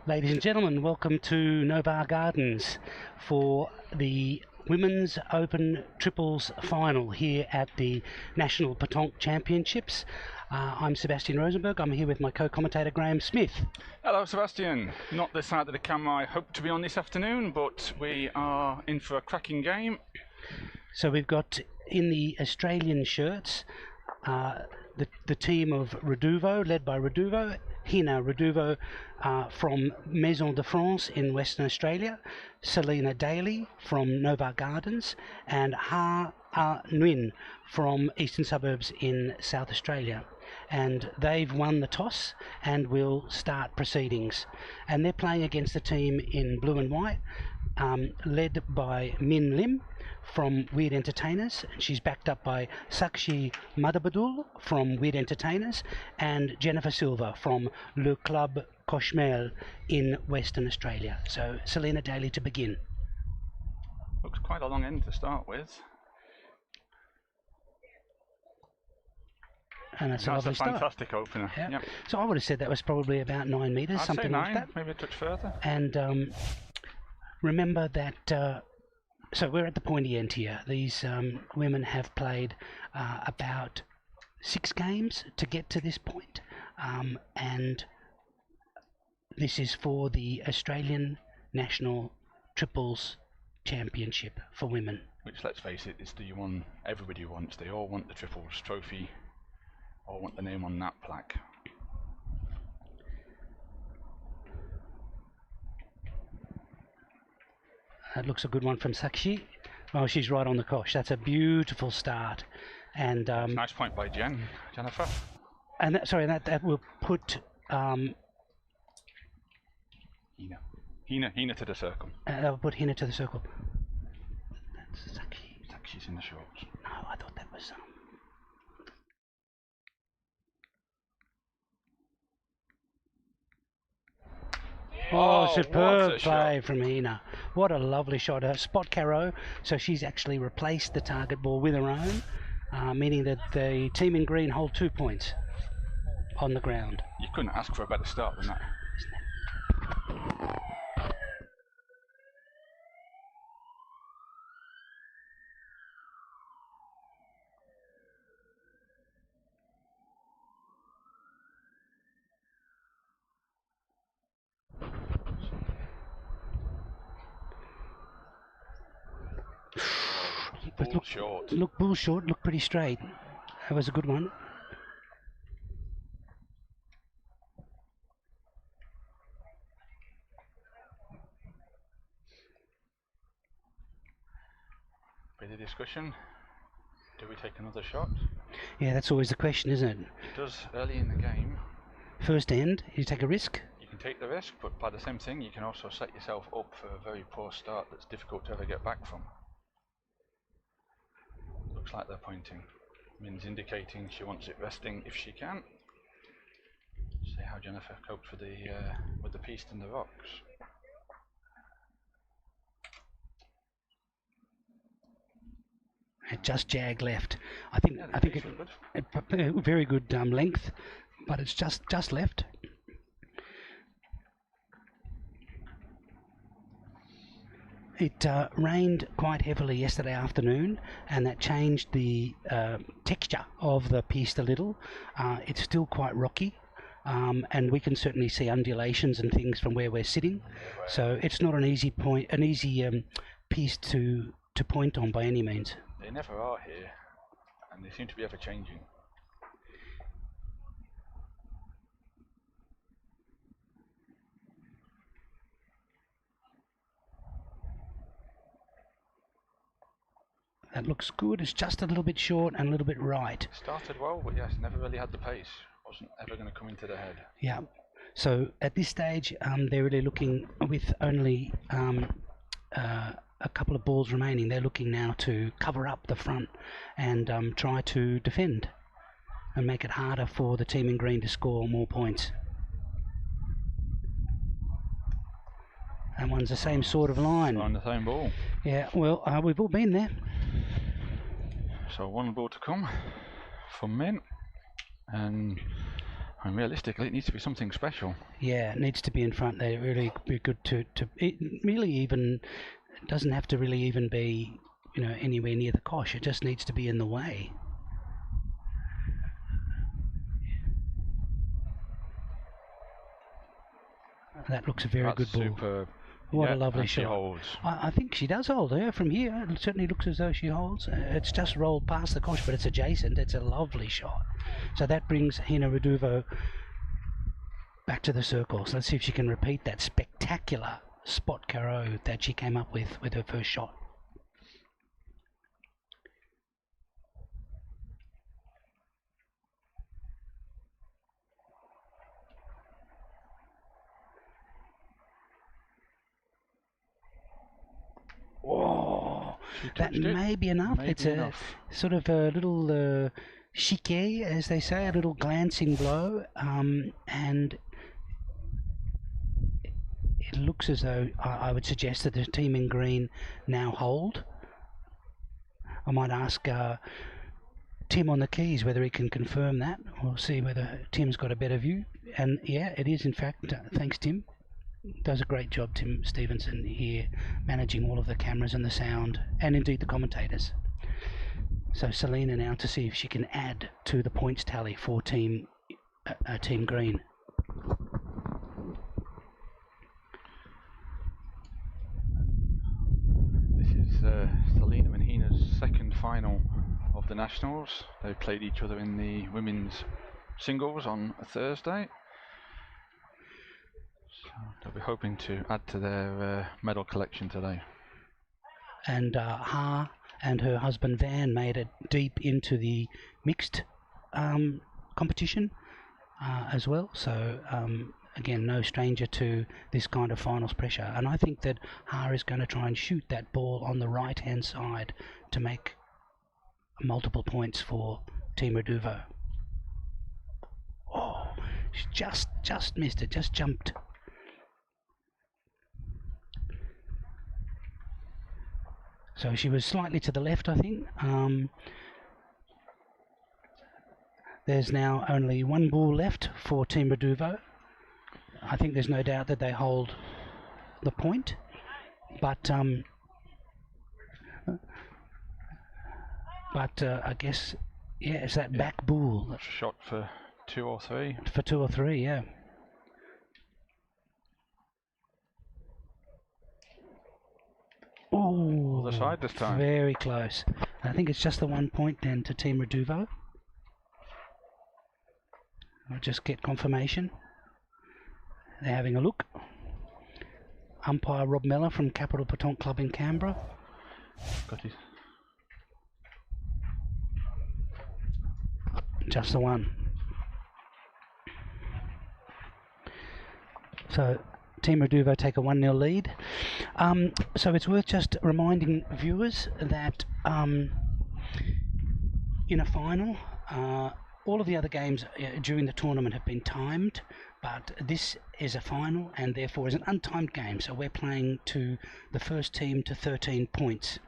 Ladies and gentlemen, welcome to NOVAR Gardens for the Women's Open Triples Final here at the National Pétanque Championships. I'm Sebastian Rosenberg. I'm here with my co-commentator Graham Smith. Hello Sebastian, not this side of the camera I hope to be on this afternoon, but we are in for a cracking game. So we've got in the Australian shirts the team of Reduvo, led by Reduvo, Hina Reduvo from Maison de France in Western Australia, Selena Daly from NOVAR Gardens, and Ha Nguyen from Eastern Suburbs in South Australia. And they've won the toss and will start proceedings. And they're playing against the team in blue and white, led by Min Lim from Weird Entertainers. She's backed up by Sakshi Madhabadul from Weird Entertainers and Jennifer Silva from Le Club Cauchemar in Western Australia. So Selena Daly to begin. Looks quite a long end to start with. And that's a lovely start. Fantastic opener. Yeah. Yep. So I would have said that was probably about 9 metres, I'd something say 9, like that. maybe a touch further. And remember that, so we're at the pointy end here. These women have played about 6 games to get to this point. And this is for the Australian National Triples Championship for women. Which, let's face it, is the one everybody wants. They all want the triples trophy, all want the name on that plaque. That looks a good one from Sakshi. Oh, she's right on the cosh. That's a beautiful start. And nice point by Jennifer. And that will put Hina to the circle. that will put Hina to the circle. That's Sakshi. Sakshi's in the shorts. No, I thought that was Oh, superb play from Hina. What a lovely shot. Her spot carro, so she's actually replaced the target ball with her own, meaning that the team in green hold 2 points on the ground. You couldn't ask for a better start than that. Look short. Bull short, look pretty straight. That was a good one. Bit of discussion. Do we take another shot? Yeah, that's always the question, isn't it? It does early in the game. First end, you take a risk. You can take the risk, but by the same thing, you can also set yourself up for a very poor start that's difficult to ever get back from. Looks like they're pointing. Min's indicating she wants it resting if she can. See how Jennifer coped with the piece and the rocks. It just jag left. I think it very good length, but it's just left. It rained quite heavily yesterday afternoon, and that changed the texture of the piste a little. It's still quite rocky, and we can certainly see undulations and things from where we're sitting. So it's not an easy piste to point on by any means. They never are here, and they seem to be ever changing. That looks good. It's just a little bit short and a little bit right. Started well, but yes, never really had the pace. Wasn't ever going to come into the head. Yeah. So at this stage, they're really looking with only a couple of balls remaining. They're looking now to cover up the front and try to defend and make it harder for the team in green to score more points. That one's the same sort of line. On the same ball. Yeah, well, we've all been there. So one ball to come from Min, and And realistically, it needs to be something special. Yeah, it needs to be in front there. Really be good to it really even it doesn't have to really even be, you know, anywhere near the cosh. It just needs to be in the way. That looks a very That's good ball. superb. What Yeah, a lovely and she shot. holds. I think she does hold her from here. It certainly looks as though she holds. It's just rolled past the cosh, but it's adjacent. It's a lovely shot. So that brings Hina Raduvo back to the circles. Let's see if she can repeat that spectacular spot carreau that she came up with her first shot. Oh, that may be enough. It's a sort of a little chiquet, as they say, a little glancing blow, and it looks as though I would suggest that the team in green now hold. I might ask Tim on the keys whether he can confirm that. We'll see whether Tim's got a better view. And yeah, it is in fact, thanks Tim. Does a great job, Tim Stevenson, here, managing all of the cameras and the sound, and indeed the commentators. So Selena now to see if she can add to the points tally for Team Green. This is Selena and Hina's second final of the Nationals. They played each other in the women's singles on a Thursday. They'll be hoping to add to their medal collection today. And Ha and her husband Van made it deep into the mixed competition as well. So again, no stranger to this kind of finals pressure. And I think that Ha is going to try and shoot that ball on the right-hand side to make multiple points for Team Raduvo. Oh, she just missed it, just jumped. So she was slightly to the left, I think. There's now only one ball left for Team Raduvo. I think there's no doubt that they hold the point, but I guess, yeah, it's that back ball. That's a shot for 2 or 3. For 2 or 3, yeah. Oh, other side this time. Very close. I think it's just the 1 point then to Team Raduvo. I'll just get confirmation. They're having a look. Umpire Rob Mellor from Capital Pétanque Club in Canberra. Got his. Just the one. So Team Raduvo take a 1-0 lead. So it's worth just reminding viewers that in a final, all of the other games during the tournament have been timed, but this is a final and therefore is an untimed game. So we're playing to the first team to 13 points.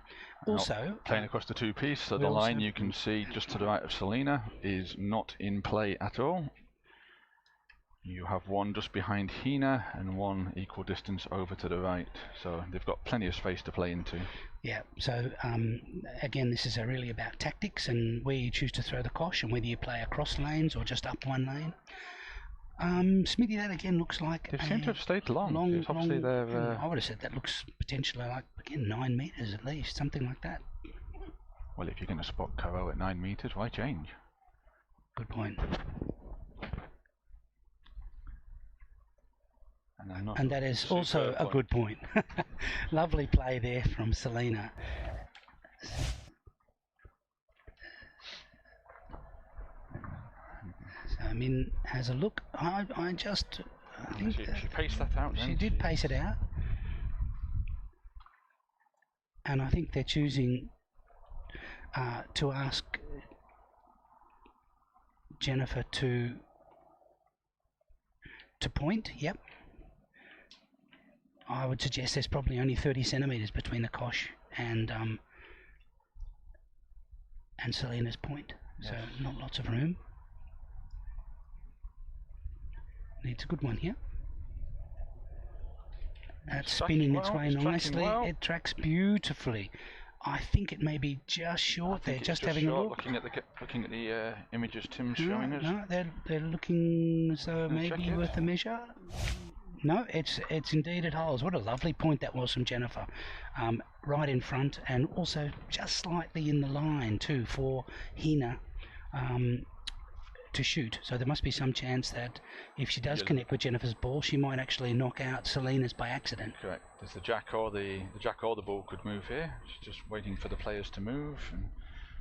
Also, playing across the 2-piece, so the line you can see just to the right of Selena is not in play at all. You have one just behind Hina and one equal distance over to the right, so they've got plenty of space to play into. Yeah, so again, this is really about tactics and where you choose to throw the cosh and whether you play across lanes or just up one lane. Smithy, that again looks like They seem to have stayed long. Obviously I would have said that looks potentially like, again, 9 metres at least, something like that. Well, if you're going to spot Caro at 9 metres, why change? Good point. And that is also a good point. Lovely play there from Selena. So Min has a look. I think she paced that out. She did pace it out. And I think they're choosing to ask Jennifer to point. Yep. I would suggest there's probably only 30 centimetres between the cosh and Selena's point, so not lots of room. It's a good one here. That's It's spinning tracking its well, way it's tracking nicely. well. It tracks beautifully. I think it may be just short. They're just having a look. Looking at the images Tim's showing us. No, they're looking as though it may check be it. worth a measure. No, it's indeed it holds. What a lovely point that was from Jennifer. Right in front, and also just slightly in the line too for Hina to shoot. So there must be some chance that if she does connect with Jennifer's ball, she might actually knock out Selena's by accident. Correct. There's the jack or the ball could move here. She's just waiting for the players to move, and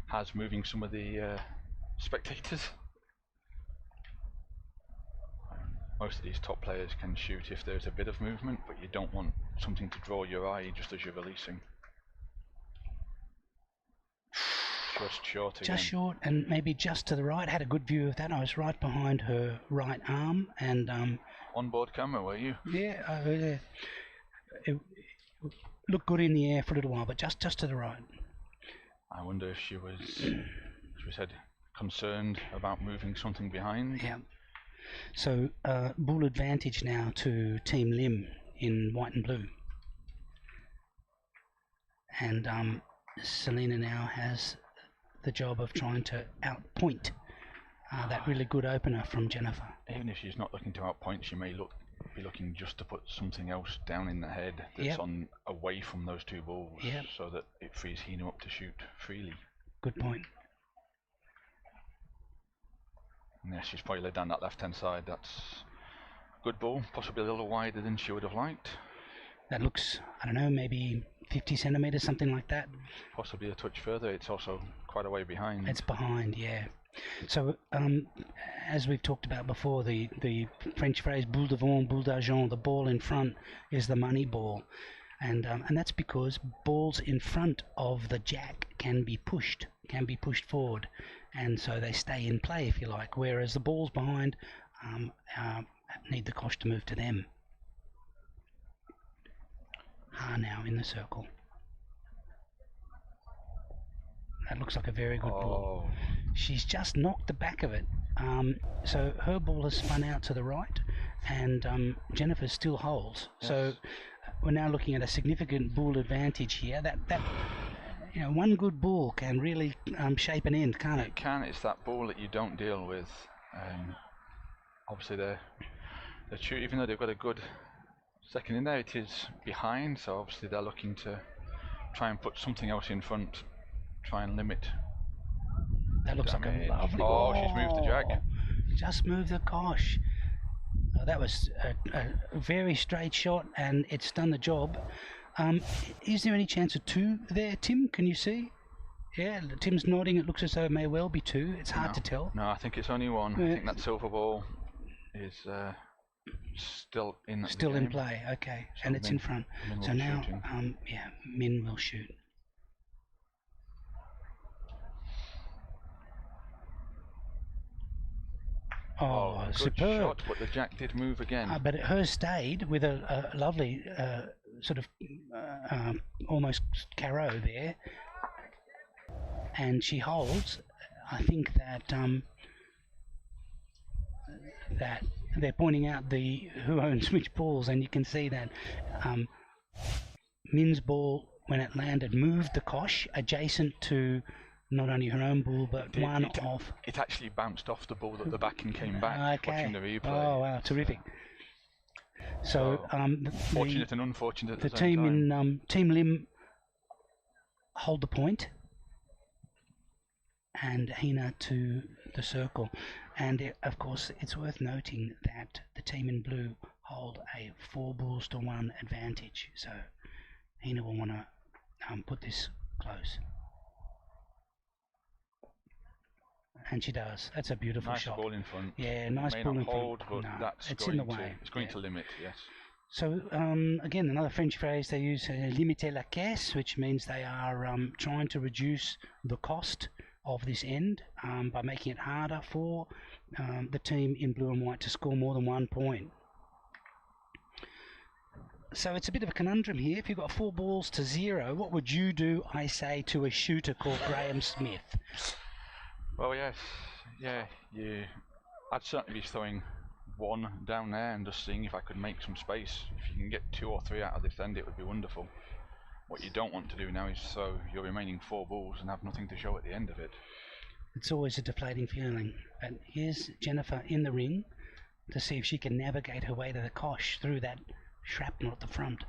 has moving some of the spectators. Most of these top players can shoot if there's a bit of movement, but you don't want something to draw your eye just as you're releasing. Just short again. Just short, and maybe just to the right. Had a good view of that. I was right behind her right arm, and on board camera, were you? Yeah, it looked good in the air for a little while, but just to the right. I wonder if she was concerned about moving something behind. Yeah. So ball advantage now to Team Lim in white and blue, and Selena now has the job of trying to outpoint that really good opener from Jennifer. Even if she's not looking to outpoint, she may be looking just to put something else down in the head that's on away from those two balls, so that it frees Hina up to shoot freely. Good point. Yeah, she's probably laid down that left-hand side. That's good ball, possibly a little wider than she would have liked. That looks, I don't know, maybe 50 centimetres, something like that. Possibly a touch further. It's also quite a way behind. It's behind, yeah. So, as we've talked about before, the French phrase boule devant, boule d'argent, the ball in front is the money ball. And that's because balls in front of the jack can be pushed forward, and so they stay in play, if you like, whereas the balls behind need the cosh to move to them. Now in the circle. That looks like a very good ball. She's just knocked the back of it. So her ball has spun out to the right, and Jennifer still holds. Yes. So we're now looking at a significant ball advantage here. That one good ball can really shape an end, can't it? It can. It's that ball that you don't deal with. Obviously, they're even though they've got a good second in there, it is behind. So obviously, they're looking to try and put something else in front, try and limit. That looks like a lovely ball. Oh, she's moved the jack. Just moved the cosh. That was a very straight shot, and it's done the job. Is there any chance of two there, Tim? Can you see? Yeah, Tim's nodding. It looks as though it may well be two. It's hard to tell. No, I think it's only one. I think that silver ball is still in. Still in play. Okay, so and it's in front. So now, Min will shoot. Oh, superb! Shot, but the jack did move again. But hers stayed with a lovely sort of almost carreau there, and she holds. I think that that they're pointing out who owns which balls, and you can see that Min's ball, when it landed, moved the cosh adjacent to not only her own ball, but it actually bounced off the ball at the back and came back. Okay. Watching the replay. Oh wow, terrific. So fortunate and unfortunate at the the same team time. in Team Lim hold the point, and Hina to the circle. And of course, it's worth noting that the team in blue hold a 4-1 advantage. So Hina will want to put this close. And she does. That's a beautiful shot. Nice ball in front. Yeah, nice ball in front. But it's in the way. It's going to limit, yes. So again, another French phrase they use, limiter la caisse, which means they are trying to reduce the cost of this end by making it harder for the team in blue and white to score more than 1 point. So it's a bit of a conundrum here. If you've got 4 balls to 0, what would you do, I say, to a shooter called Graham Smith? Well, yes, yeah, I'd certainly be throwing one down there and just seeing if I could make some space. If you can get 2 or 3 out of this end, it would be wonderful. What you don't want to do now is throw your remaining 4 balls and have nothing to show at the end of it. It's always a deflating feeling. And here's Jennifer in the ring to see if she can navigate her way to the kosh through that shrapnel at the front.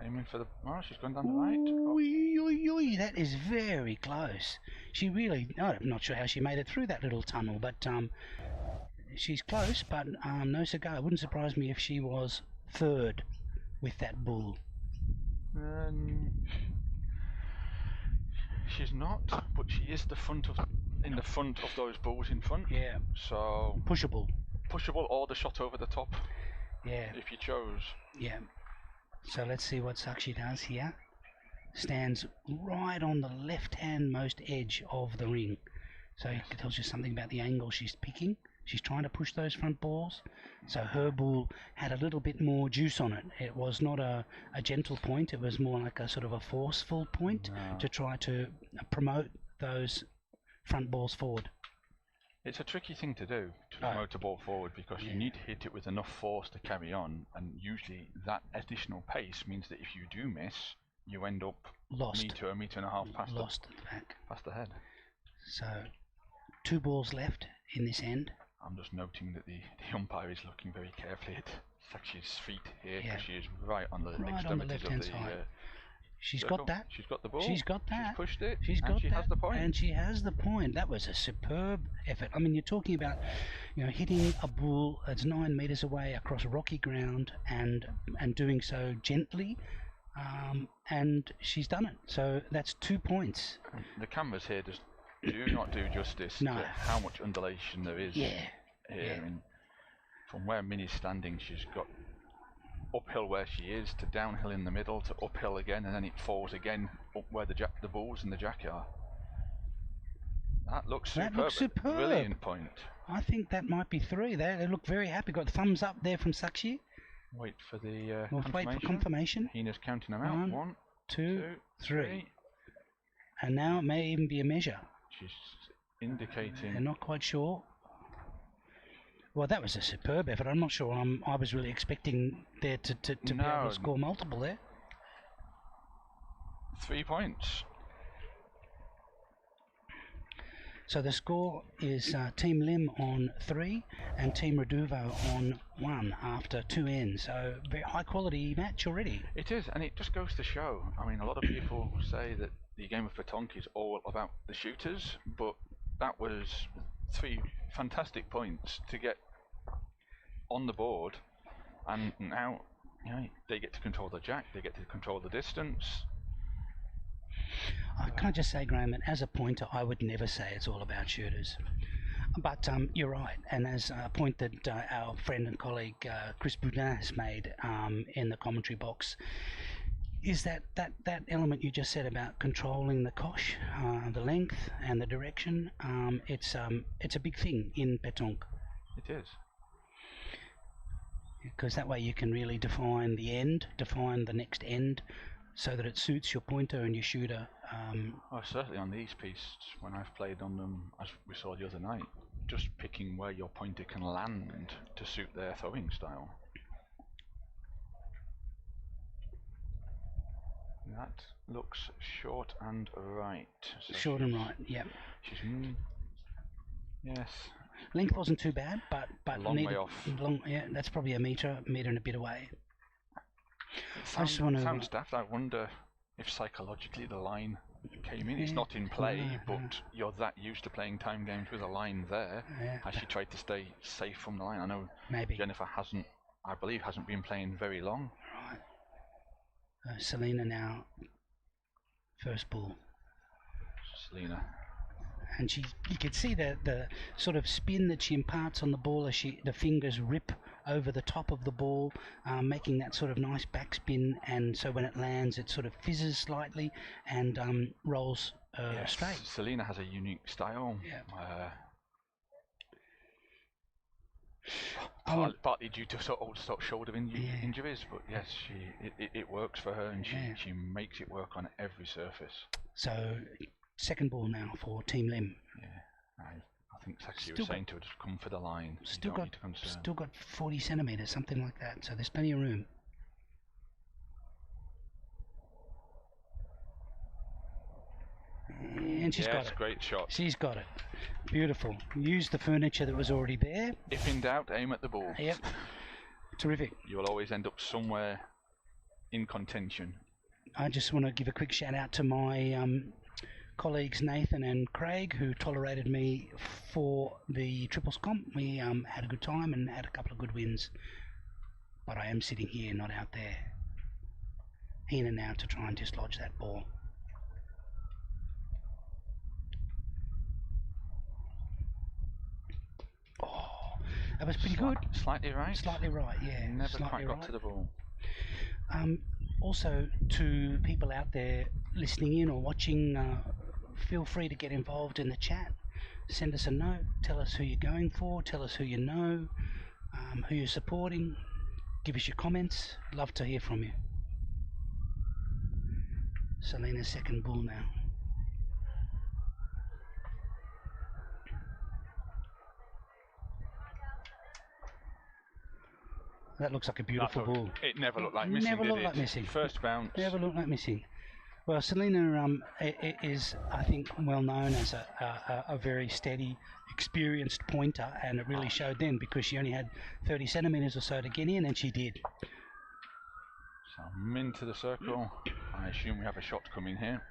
Aiming for the... Oh, she's gone down the right. Oh. Oy, that is very close. She really... I'm not sure how she made it through that little tunnel, but she's close, but no cigar. It wouldn't surprise me if she was third with that bull. She's not, but she is in the front of those bulls in front. Yeah. So... Pushable or the shot over the top. Yeah. If you chose. Yeah. So let's see what Sakshi does here. Stands right on the left-hand-most edge of the ring. So it tells you something about the angle she's picking. She's trying to push those front balls. So her bull had a little bit more juice on it. It was not a gentle point. It was more like a sort of a forceful point to try to promote those front balls forward. It's a tricky thing to do, to promote a ball forward, because you need to hit it with enough force to carry on, and usually that additional pace means that if you do miss, you end up lost. A metre and a half past lost at the back. Past the head. So 2 balls left in this end. I'm just noting that the umpire is looking very carefully at Sakshi's feet here, because she is right on the extremities of the side. She's got that. She's got the ball. She's got that. She's pushed it. She's got and she that. has the point. And she has the point. That was a superb effort. I mean, you're talking about, hitting a bull that's 9 metres away across rocky ground and doing so gently, and she's done it. So that's 2 points. The cameras here just do not do justice to how much undulation there is here. I mean, from where Minnie's standing, she's got uphill where she is, to downhill in the middle, to uphill again, and then it falls again up where the bulls and the jack are. That looks superb. Brilliant point. I think that might be 3 there. They look very happy. Got thumbs up there from Sakshi. Wait for the wait for confirmation. Hina's counting them out. 1, 2, 3. And now it may even be a measure. She's indicating... They're not quite sure. Well, that was a superb effort. I'm not sure I was really expecting there to be able to score multiple there. 3 points. So the score is Team Lim on 3 and Team Reduvo on 1 after 2 ends. So very high quality match already. It is, and it just goes to show. I mean, a lot of people say that the game of Petanque is all about the shooters, but that was 3 fantastic points to get on the board, and now they get to control the jack, they get to control the distance. Can I just say, Graham, that as a pointer, I would never say it's all about shooters. But you're right, and as a point that our friend and colleague Chris Boudin has made in the commentary box, is that element you just said about controlling the kosh, the length and the direction. It's a big thing in Petanque. It is. Because that way you can really define the next end, so that it suits your pointer and your shooter. Certainly on these pieces, when I've played on them, as we saw the other night, just picking where your pointer can land to suit their throwing style. That looks short and right. So short and right, yeah. She's yes. Length wasn't too bad, but long way off. Yeah, that's probably a metre and a bit away. Sounds daft. I wonder if psychologically the line came in. It's not in play, but you're that used to playing time games with a line there. Has she tried to stay safe from the line? I know maybe Jennifer hasn't been playing very long. Right. Selena now, first ball. Selena. And you can see the sort of spin that she imparts on the ball as the fingers rip over the top of the ball, making that sort of nice backspin, and so when it lands it sort of fizzes slightly and rolls straight. Selena has a unique style. Partly due to sort of shoulder injuries, but yes, it works for her, and she makes it work on every surface. So second ball now for Team Lim. Yeah, I I think Sachi was saying to her, just come for the line. Still got 40 centimetres, something like that. So there's plenty of room. And she's got it. Great shot. She's got it. Beautiful. Use the furniture that was already there. If in doubt, aim at the ball. Yep. Terrific. You will always end up somewhere in contention. I just want to give a quick shout out to my colleagues Nathan and Craig, who tolerated me for the triples comp. We had a good time and had a couple of good wins. But I am sitting here, not out there. Hina now to try and dislodge that ball. Oh, that was pretty good. Slightly right. Slightly right, yeah. Never slightly quite got to the ball. Also, to people out there listening in or watching, feel free to get involved in the chat. Send us a note. Tell us who you're going for. Tell us who you know, who you're supporting. Give us your comments. Love to hear from you. Selena's second ball now. That looks like a beautiful ball. It never looked like missing, Never looked like missing. First bounce. Never looked like missing. Well, Selena is, I think, well known as a very steady, experienced pointer, and it really showed then because she only had 30 centimetres or so to get in, and she did. So I'm into the circle. I assume we have a shot coming here.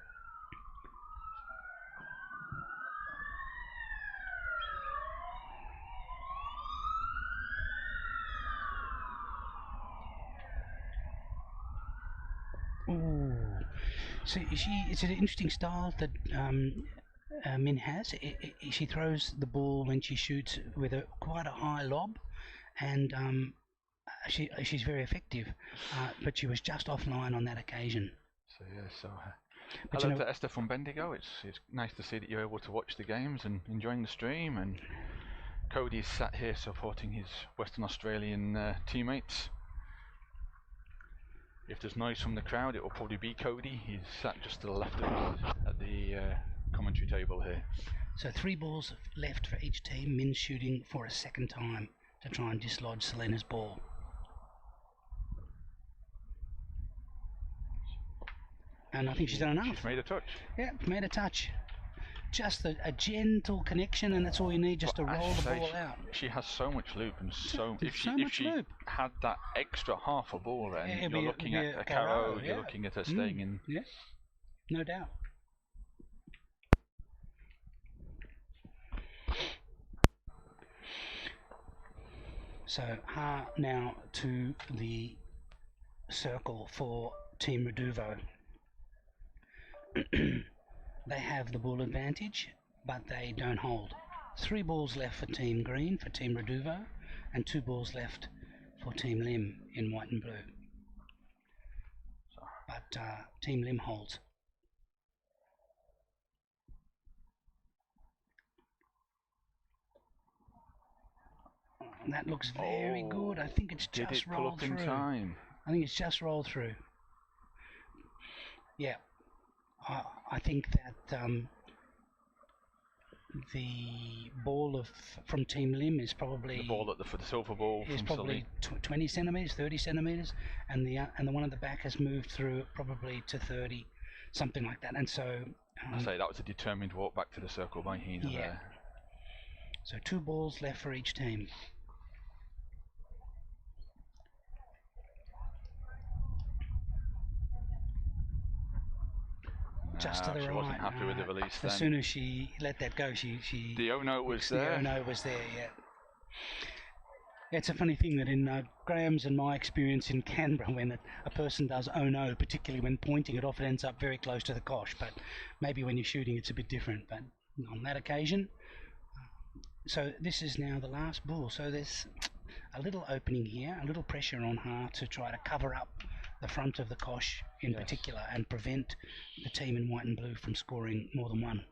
Ooh. So it's an interesting style that Min has. She throws the ball when she shoots with quite a high lob, and she's very effective. But she was just offline on that occasion. So hello to Esther from Bendigo. It's nice to see that you're able to watch the games and enjoying the stream. And Cody's sat here supporting his Western Australian teammates. If there's noise from the crowd, it will probably be Cody. He's sat just to the left of us at the commentary table here. So 3 balls left for each team. Min shooting for a second time to try and dislodge Selena's ball. And I think she's done enough. She's made a touch. Yeah, made a touch. Just a gentle connection, and that's all you need, just to roll the ball out. She has so much loop, and if she loop. had that extra half a ball, then Yeah, you're looking at a carro, you're looking at her staying in. Yeah, no doubt. So now to the circle for Team Reduvo. They have the ball advantage, but they don't hold. 3 balls left for Team Green, for Team Reduvo, and 2 balls left for Team Lim in white and blue. But Team Lim holds. That looks very good. I think it's just rolled through. Time? I think it's just rolled through. Yeah. I think that the ball from Team Lim is probably the ball for the silver ball is probably 20 centimeters, 30 centimeters, and the one at the back has moved through probably to 30, something like that. And so I say that was a determined walk back to the circle by Hina there. So 2 balls left for each team. Just to the right. Wasn't happy with the release then. As soon as she let that go, the oh-no was there. The oh-no was there, yeah. It's a funny thing that in Graham's and my experience in Canberra, when a person does oh-no, particularly when pointing, it often ends up very close to the cosh, but maybe when you're shooting it's a bit different. But on that occasion, so this is now the last ball. So there's a little opening here, a little pressure on her to try to cover up the front of the cosh in particular and prevent the team in white and blue from scoring more than 1.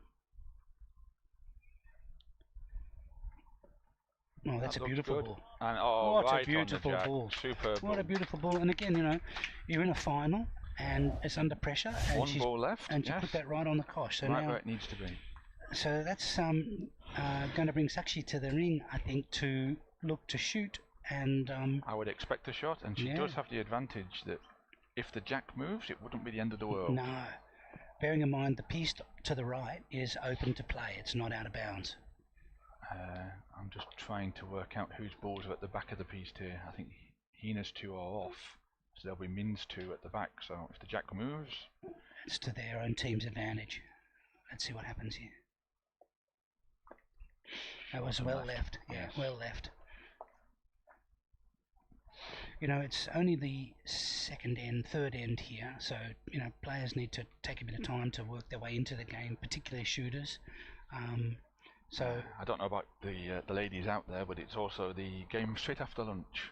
Oh, that's a beautiful ball. And, what right a beautiful ball. Superb What a beautiful ball. And again, you know, you're in a final and it's under pressure. And 1 ball left. And you put that right on the cosh. So right now, where it needs to be. So that's going to bring Sakshi to the ring, I think, to look to shoot. And I would expect a shot, and she does have the advantage that if the jack moves, it wouldn't be the end of the world. No. Bearing in mind the piece to the right is open to play. It's not out of bounds. I'm just trying to work out whose balls are at the back of the piece here. I think Hina's 2 are off, so there'll be Min's 2 at the back. So if the jack moves, it's to their own team's advantage. Let's see what happens here. That was well left. Yeah, yes. Well left. You know, it's only the third end here, so, you know, players need to take a bit of time to work their way into the game, particularly shooters. So I don't know about the ladies out there, but it's also the game straight after lunch.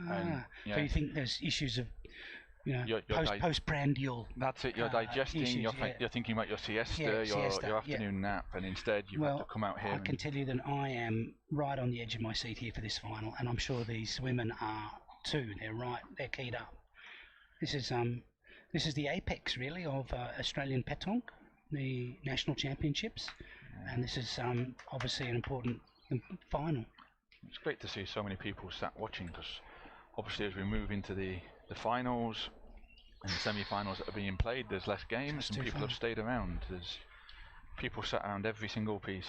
So you think there's issues of, you know, postprandial. That's it. You're digesting. Issues, you're thinking about your siesta, your afternoon nap, and instead you have to come out here. I can tell you that I am right on the edge of my seat here for this final, and I'm sure these women are too. They're keyed up. This is the apex really of Australian Pétanque, the national championships, and this is obviously an important final. It's great to see so many people sat watching, because obviously as we move into the finals and the semi-finals that are being played, there's less games and people have stayed around. There's people sat around every single piece.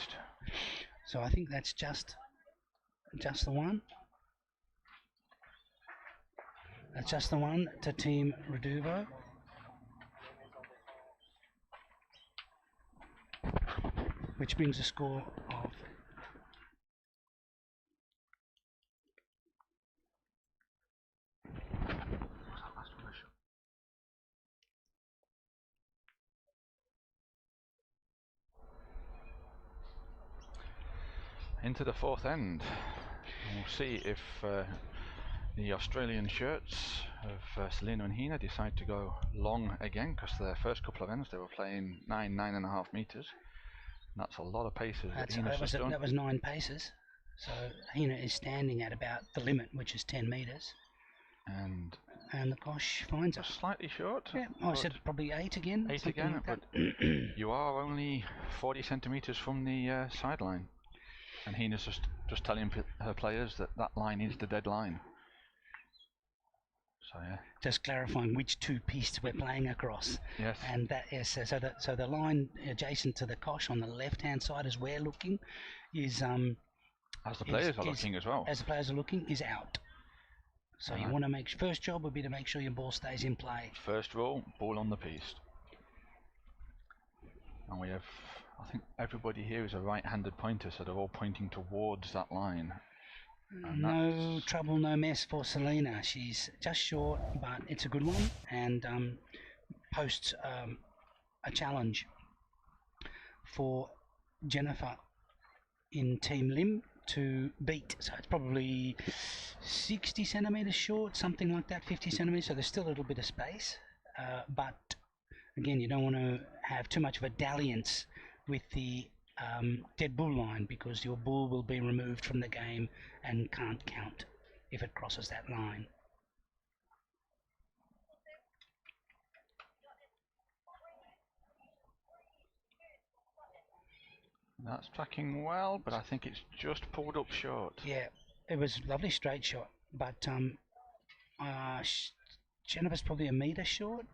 So I think that's just the one. That's just the one to Team Reduvo. Which brings a score of into the fourth end. We'll see if the Australian shirts of Selena and Hina decide to go long again, because their first couple of ends they were playing 9.5 meters. And that's a lot of paces. That was 9 paces. So Hina is standing at about the limit, which is 10 meters. And the Kosh finds us slightly short. Yeah, I said probably 8 again. 8 again, like but you are only 40 centimeters from the sideline. And Hina's just telling her players that line is the dead line. So yeah. Just clarifying which 2 pistes we're playing across. Yes. And that is so the line adjacent to the Kosh on the left-hand side as we're looking is as the players are looking as well. As the players are looking is out. So you want to first job would be to make sure your ball stays in play. First rule, ball on the piste. And we have, I think everybody here is a right-handed pointer, so they're all pointing towards that line. And no trouble, no mess for Selena. She's just short, but it's a good one, and posts a challenge for Jennifer in Team Lim to beat. So it's probably 60 centimeters short, something like that, 50 centimeters. So there's still a little bit of space, but again, you don't want to have too much of a dalliance with the dead bull line, because your bull will be removed from the game and can't count if it crosses that line. That's tracking well, but I think it's just pulled up short. Yeah, it was a lovely straight shot, but Jennifer's probably a metre short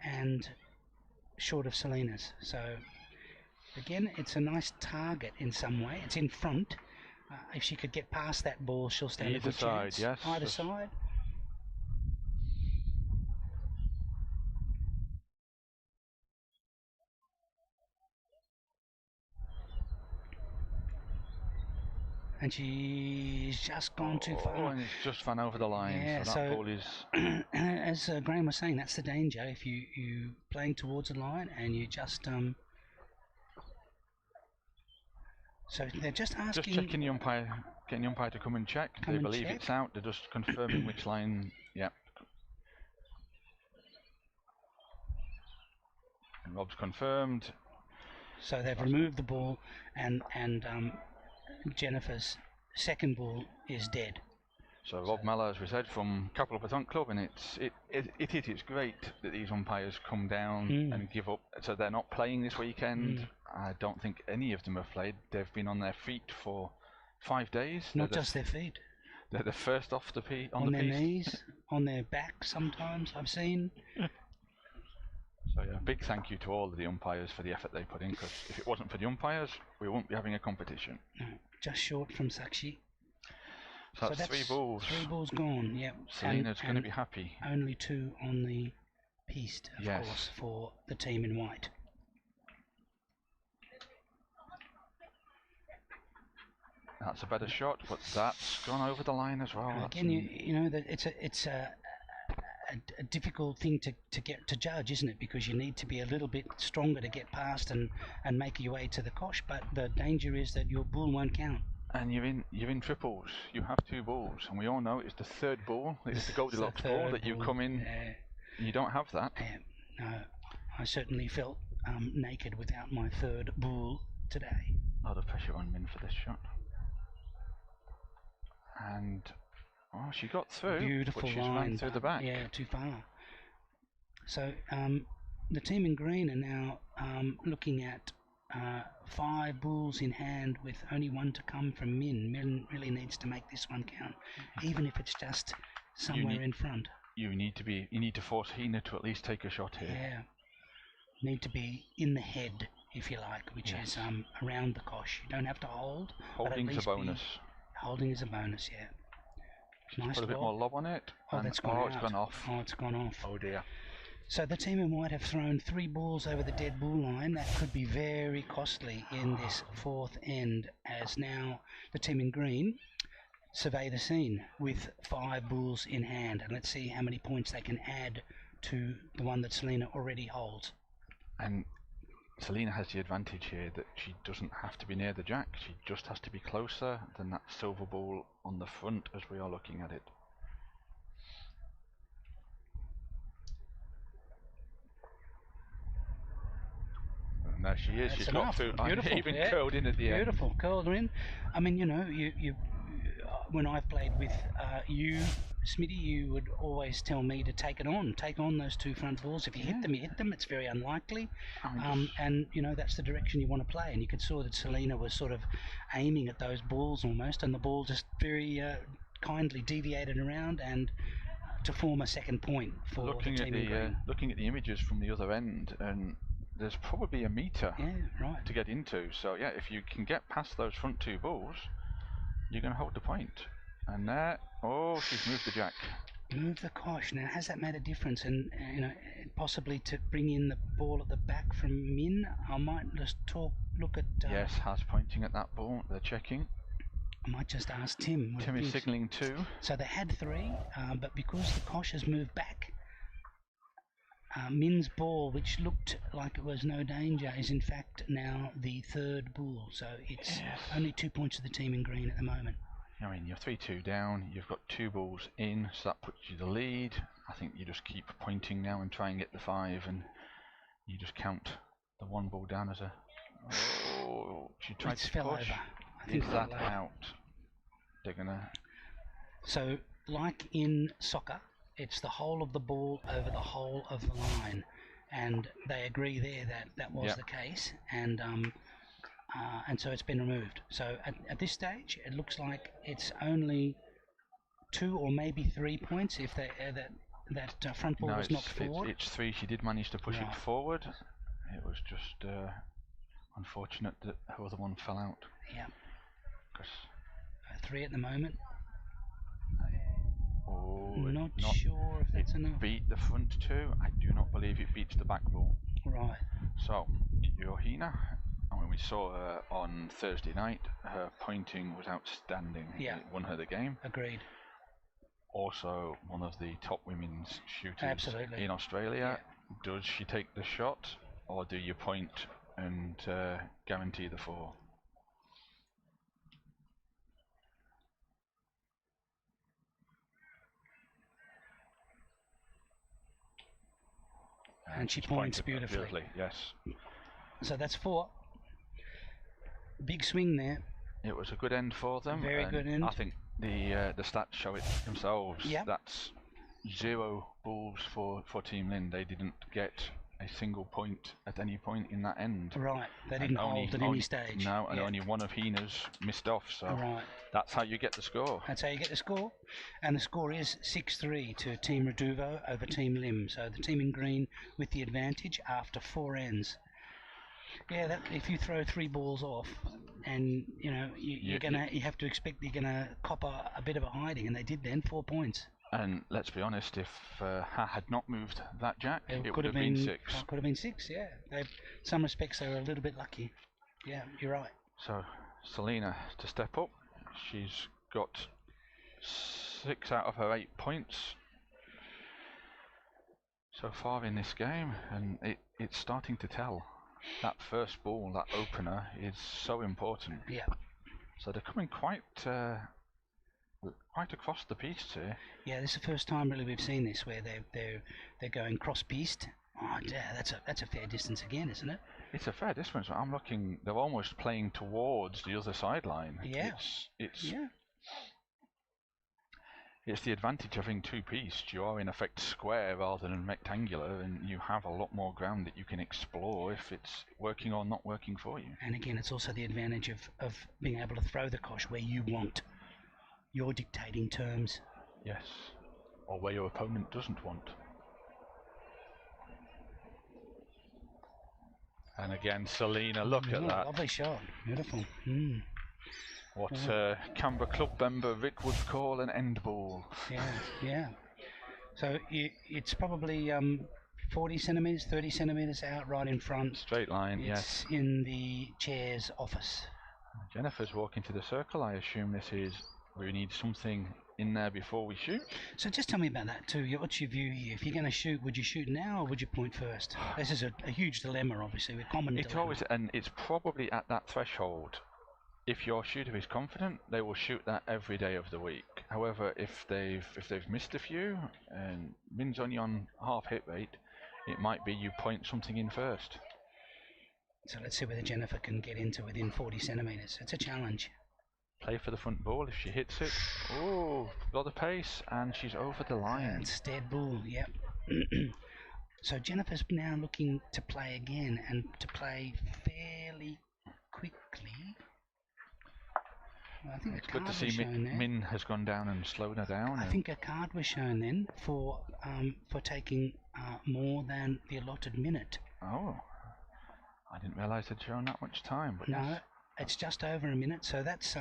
and short of Selena's. So again, it's a nice target in some way. It's in front. If she could get past that ball, she'll stand a good chance. Yes. Either side. And she's just gone too far. And it's just run over the line. Yeah, so that ball is. As Graham was saying, that's the danger. If you playing towards the line and you just so they're just asking. Just checking the umpire, getting the umpire to come and check. They believe it's out. They're just confirming which line. Yeah. And Rob's confirmed. So they've removed the ball, and Jennifer's second ball is dead. So Rob Mellor, as we said, from Capital Petanque Club, and it's great that these umpires come down and give up. So they're not playing this weekend. I don't think any of them have played. They've been on their feet for 5 days. Not just their feet. They're the first off the piece. On their knees, on their back sometimes, I've seen. So yeah, big thank you to all of the umpires for the effort they put in, because if it wasn't for the umpires, we wouldn't be having a competition. No, just short from Sakshi. So that's 3 balls. 3 balls gone, yep. Selena's going to be happy. Only 2 on the piste, of course, for the team in white. That's a better shot, but that's gone over the line as well. Again, you know that it's a difficult thing to get to judge, isn't it? Because you need to be a little bit stronger to get past and make your way to the cosh. But the danger is that your bull won't count. And you're in triples. You have 2 balls, and we all know it's the 3rd ball. It's the Goldilocks ball that you come in. You don't have that. No, I certainly felt naked without my 3rd bull today. A lot of pressure on Min for this shot. And she got through. Beautiful but she's line ran through the back. Yeah, too far. So the team in green are now looking at 5 bulls in hand with only 1 to come from Min. Min really needs to make this one count, even if it's just somewhere in front. You need to force Hina to at least take a shot here. Yeah, need to be in the head, if you like, which is around the cosh. You don't have to hold. Holding's a bonus. Holding is a bonus, yeah. Nice put a bit more lob on it. Oh, that's gone out. It's gone off. Oh, it's gone off. Oh dear. So the team in white have thrown 3 balls over the dead bull line. That could be very costly in this 4th end, as now the team in green survey the scene with 5 bulls in hand. And let's see how many points they can add to the one that Selena already holds. And Selena has the advantage here that she doesn't have to be near the jack. She just has to be closer than that silver ball on the front as we are looking at it. And there she is. She's got through. Beautiful. Even curled in at the end. Beautiful. Curled in. I mean, you know, you when I've played with you, Smitty, you would always tell me to take on those 2 front balls. If you hit them, you hit them. It's very unlikely, and you know that's the direction you want to play. And you could saw that Selena was sort of aiming at those balls almost, and the ball just very kindly deviated around and to form a 2nd point for the team in green. Looking at the images from the other end, and there's probably a meter to get into. So yeah, if you can get past those front 2 balls, you're going to hold the point. And there, she's moved the jack. Move the cosh. Now, has that made a difference? And you know, possibly to bring in the ball at the back from Min. I might just look at. Yes, Has pointing at that ball. They're checking. I might just ask Tim. Tim is signalling 2. So they had 3, but because the cosh has moved back, Min's ball, which looked like it was no danger, is in fact now the 3rd bull. So it's only 2 points to the team in green at the moment. I mean, you're 3-2 down, you've got 2 balls in, so that puts you the lead. I think you just keep pointing now and try and get the 5, and you just count the 1 ball down as a... she tried to push. Over. I think is that out? They're gonna... So, like in soccer, it's the whole of the ball over the whole of the line, and they agree there that that was the case, and so it's been removed. So at this stage, it looks like it's only 2 or maybe 3 points if they, that front ball was knocked forward. It's 3. She did manage to push it forward. It was just unfortunate that her other one fell out. Yeah. 3 at the moment. Not sure if that's enough. Beat the front 2. I do not believe it beats the back ball. Right. So, Johanna, when we saw her on Thursday night, her pointing was outstanding. Yeah. It won her the game. Agreed. Also, one of the top women's shooters in Australia. Yeah. Does she take the shot, or do you point and guarantee the 4? And she points beautifully. Yes. So that's 4. Big swing there. It was a good end for them. Very good end. I think the stats show it themselves. Yep. That's 0 balls for Team Lynn. They didn't get a single point at any point in that end. Right, they And didn't hold at any stage. No, and Yeah. only one of Hina's missed off, so Right. that's how you get the score. That's how you get the score. And the score is 6-3 to Team Reduvo over Team Lim. So the team in green with the advantage after 4 ends. Yeah, that, if you throw 3 balls off, and you know you have to expect you're gonna cop a bit of a hiding, and they did then 4 points. And let's be honest, if Ha had not moved that jack, it could would have been 6. Could have been 6. Yeah, some respects they were a little bit lucky. Yeah, you're right. So Selena to step up. She's got 6 out of her 8 points so far in this game, and it's starting to tell. That first ball, that opener, is so important. Yeah. So they're coming quite across the piece here. Yeah, this is the first time really we've seen this where they're going cross piste. Oh, yeah, that's a fair distance again, isn't it? It's a fair distance. I'm looking. They're almost playing towards the other sideline. Yeah. It's the advantage of having 2-pieced. You are in effect square rather than rectangular, and you have a lot more ground that you can explore if it's working or not working for you. And again, it's also the advantage of being able to throw the kosh where you want. You're dictating terms. Yes, or where your opponent doesn't want. And again, Selena, look at that. Lovely shot. Beautiful. What Canberra club member Rick would call an end ball. Yeah. So it's probably 40 centimetres, 30 centimetres out right in front. Straight line, it's in the chair's office. Jennifer's walking to the circle. I assume this is, we need something in there before we shoot. So just tell me about that too. What's your view here? If you're going to shoot, would you shoot now or would you point first? This is a huge dilemma, obviously, a common dilemma. Always, and it's probably at that threshold. If your shooter is confident, they will shoot that every day of the week. However, if they've missed a few and Min's only on half hit rate, it might be you point something in first. So let's see whether Jennifer can get into within 40 centimetres. It's a challenge. Play for the front ball if she hits it. Oh, got the pace, and she's over the line. It's dead ball, yep. So Jennifer's now looking to play again, and to play fairly quickly. Well, I think it's good to see Min has gone down and slowed her down. I think a card was shown then for taking more than the allotted minute. Oh, I didn't realise they'd shown that much time. But no, yes. It's just over a minute, so that's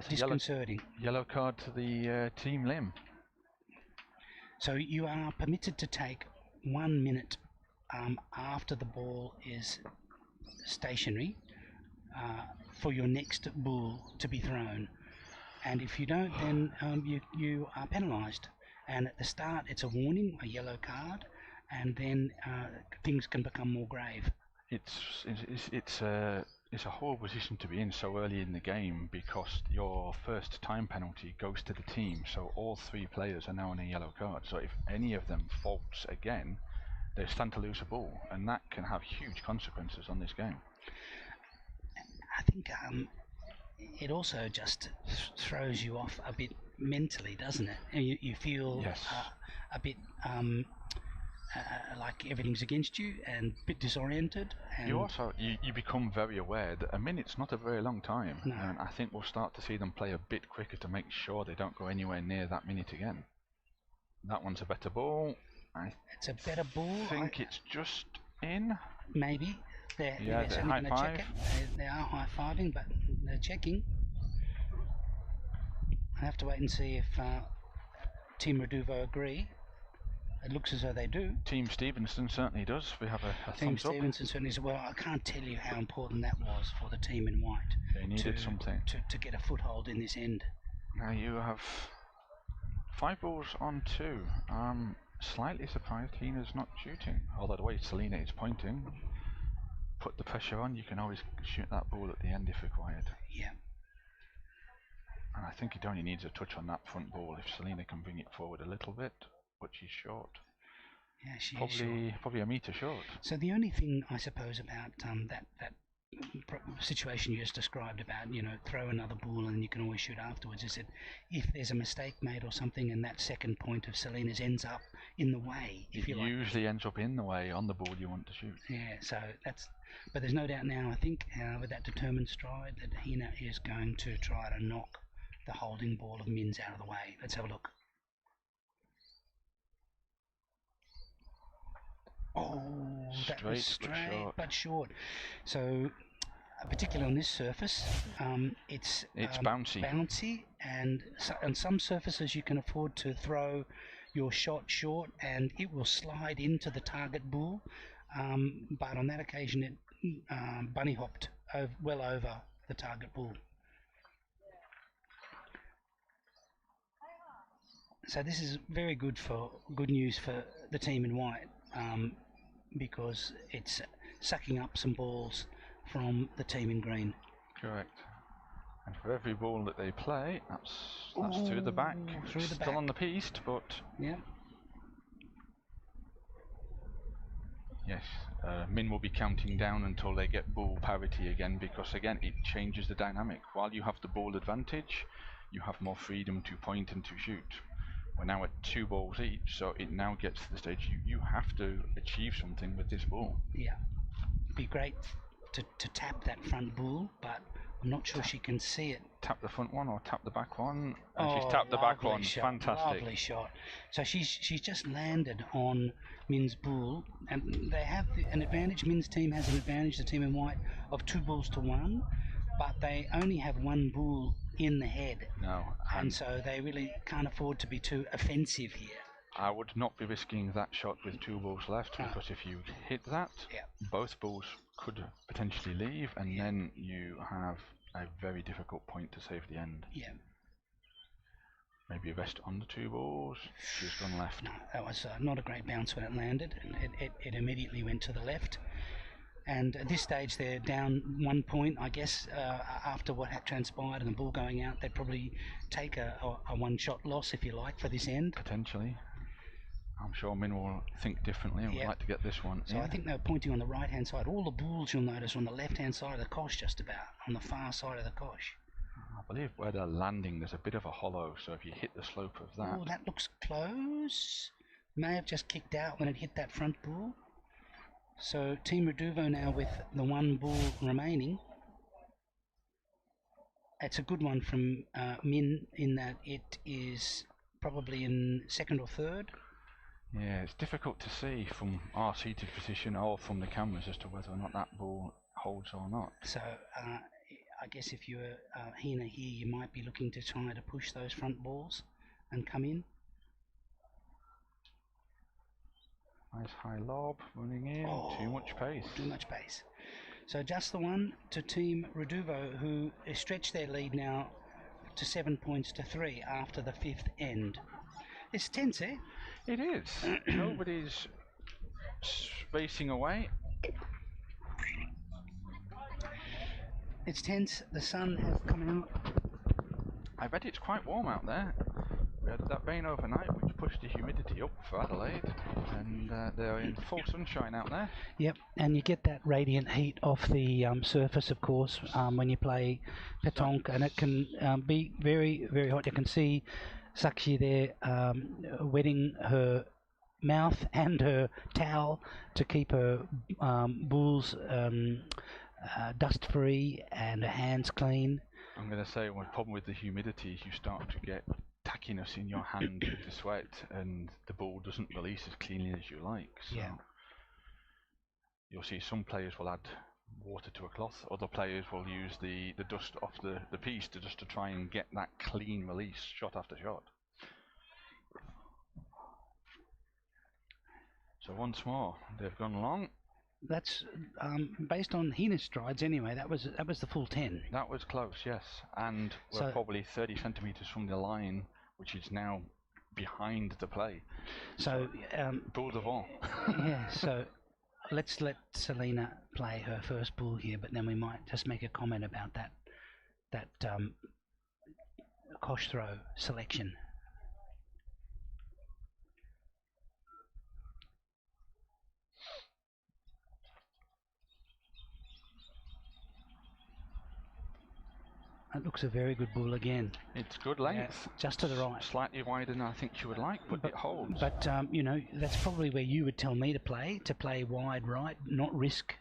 disconcerting. Yellow card to the Team Lim. So you are permitted to take 1 minute after the ball is stationary for your next ball to be thrown, and if you don't, then you are penalised. And at the start, it's a warning, a yellow card, and then things can become more grave. It's a horrible position to be in so early in the game, because your first time penalty goes to the team, so all 3 players are now on a yellow card. So if any of them faults again, they stand to lose a ball, and that can have huge consequences on this game. I think it also just throws you off a bit mentally, doesn't it? You feel a bit like everything's against you and a bit disoriented. And you become very aware that a minute's not a very long time, no. And I think we'll start to see them play a bit quicker to make sure they don't go anywhere near that minute again. That one's a better ball. It's a better ball. I think it's just in. Maybe. They're certainly going to check it. They are high-fiving, but they're checking. I have to wait and see if Team Reduvo agree. It looks as though they do. Team Stevenson certainly does. We have a Team thumbs up. Stevenson certainly said, well, I can't tell you how important that was for the team in white. They needed something. To get a foothold in this end. Now you have 5 balls on 2. I'm slightly surprised Hina's not shooting. Although the way Selena is pointing, put the pressure on, you can always shoot that ball at the end if required. Yeah. And I think it only needs a touch on that front ball if Selena can bring it forward a little bit. But she's short. Yeah, she is short. Probably a metre short. So the only thing I suppose about that situation you just described about, you know, throw another ball and you can always shoot afterwards, is that if there's a mistake made or something and that second point of Selena's ends up in the way, if you like. It usually ends up in the way on the ball you want to shoot. Yeah, so that's, but there's no doubt now, I think, with that determined stride, that Hina is going to try to knock the holding ball of Min's out of the way. Let's have a look. Oh, that was straight but short. So, particularly on this surface, it's bouncy, and on some surfaces you can afford to throw your shot short, and it will slide into the target ball. But on that occasion, it bunny hopped well over the target ball. So this is very good news for the team in white. Because it's sucking up some balls from the team in green. Correct. And for every ball that they play, that's through the back. Still on the piste, but yeah. Yes, Min will be counting down until they get ball parity again, because again it changes the dynamic. While you have the ball advantage, you have more freedom to point and to shoot. We're now at 2 balls each, so it now gets to the stage you have to achieve something with this ball. Yeah, it'd be great to tap that front ball, but I'm not sure she can see it. Tap the front one or tap the back one? And she's tapped the back one. Shot, fantastic. Lovely shot. So she's just landed on Min's ball, and they have an advantage. Min's team has an advantage, the team in white, of 2 balls to 1, but they only have 1 ball in the head. No. And so they really can't afford to be too offensive here. I would not be risking that shot with 2 balls left, because if you hit that, both balls could potentially leave, and then you have a very difficult point to save the end. Yeah. Maybe a rest on the 2 balls. She's gone left. No, that was not a great bounce when it landed, and it immediately went to the left. And at this stage they're down 1 point, I guess. After what had transpired and the ball going out, they'd probably take a 1-shot loss, if you like, for this end. Potentially. I'm sure Min will think differently and would like to get this one in. So I think they were pointing on the right-hand side. All the balls, you'll notice, are on the left-hand side of the cosh, just about, on the far side of the cosh. I believe where they're landing, there's a bit of a hollow, so if you hit the slope of that... Oh, that looks close. May have just kicked out when it hit that front ball. So Team Reduvo now with the 1 ball remaining. It's a good one from Min in that it is probably in 2nd or 3rd. Yeah, it's difficult to see from our seated position or from the cameras as to whether or not that ball holds or not. So I guess if you're Hina here, you might be looking to try to push those front balls and come in. Nice high lob, running in, too much pace. Too much pace. So just the one to Team Reduvo, who has stretched their lead now to 7 points to 3 after the 5th end. It's tense, eh? It is. Nobody's spacing away. It's tense. The sun has come out. I bet it's quite warm out there. We had that rain overnight, which pushed the humidity up for Adelaide, and they're in full sunshine out there. Yep, and you get that radiant heat off the surface, of course, when you play Petanque, and it can be very, very hot. You can see Sakshi there wetting her mouth and her towel to keep her balls dust-free and her hands clean. I'm going to say one problem with the humidity is you start to get tackiness in your hand with the sweat, and the ball doesn't release as cleanly as you like. So you'll see some players will add water to a cloth, other players will use the dust off the piece just to try and get that clean release shot after shot. So once more, they've gone long. That's based on Hina's strides anyway. That was the full 10. That was close, yes, and we're probably 30 centimetres from the line, which is now behind the play. So bull devant. Yeah. So let's let Selena play her first ball here, but then we might just make a comment about that cosh throw selection. That looks a very good bull again. It's good length. Just to the right. Slightly wider than I think she would like, but it holds. But you know, that's probably where you would tell me to play wide right, not risk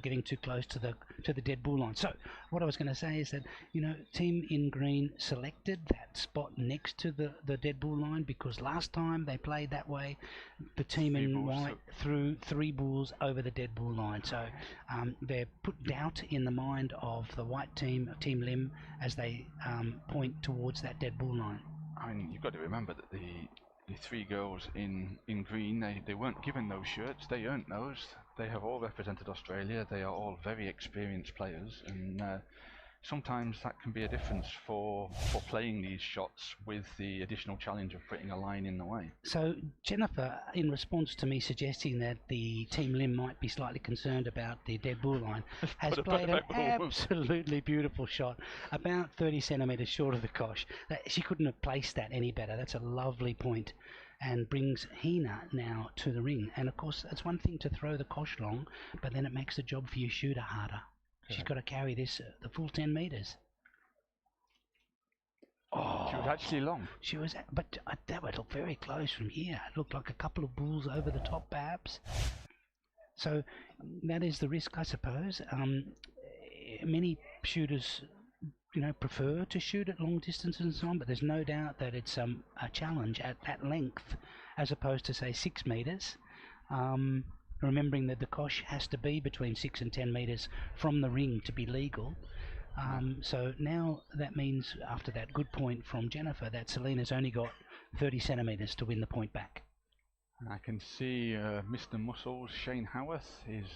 getting too close to the dead bull line. So what I was going to say is that, you know, team in green selected that spot next to the dead bull line because last time they played that way, the team in white threw 3 bulls over the dead bull line. So they're put doubt in the mind of the white team, Team Lim, as they point towards that dead bull line. I mean, you've got to remember that the 3 girls in green, they weren't given those shirts, they earned those. They have all represented Australia, they are all very experienced players, and sometimes that can be a difference for playing these shots with the additional challenge of putting a line in the way. So Jennifer, in response to me suggesting that the Team Lim might be slightly concerned about the dead bull line, has played an absolutely beautiful shot, about 30 centimetres short of the cosh. She couldn't have placed that any better. That's a lovely point, and brings Hina now to the ring. And of course, it's one thing to throw the cosh long, but then it makes the job for your shooter harder. She's got to carry this the full 10 metres. Oh, she was actually long. She was, but that would look very close from here. It looked like a couple of bulls over the top, perhaps. So that is the risk, I suppose. Many shooters, you know, prefer to shoot at long distances and so on, but there's no doubt that it's a challenge at that length, as opposed to say 6 metres. Remembering that the cosh has to be between 6 and 10 metres from the ring to be legal. So now that means, after that good point from Jennifer, that Selena's only got 30 centimetres to win the point back. I can see Mr. Muscles, Shane Howarth, is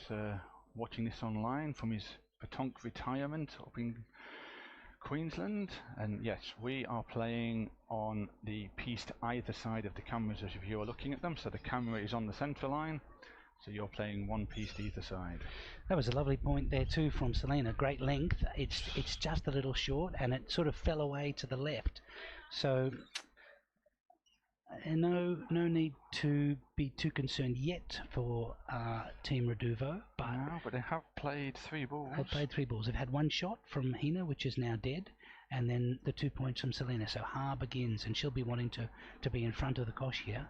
watching this online from his Petanque retirement up in Queensland. And yes, we are playing on the piece to either side of the cameras as if you are looking at them. So the camera is on the centre line. So you're playing one piece to either side. That was a lovely point there too from Selena. Great length. It's just a little short, and it sort of fell away to the left. So no need to be too concerned yet for Team Reduvo. But they have played 3 balls. They've played 3 balls. They've had 1 shot from Hina, which is now dead, and then the 2 points from Selena. So Ha begins, and she'll be wanting to be in front of the cosh here.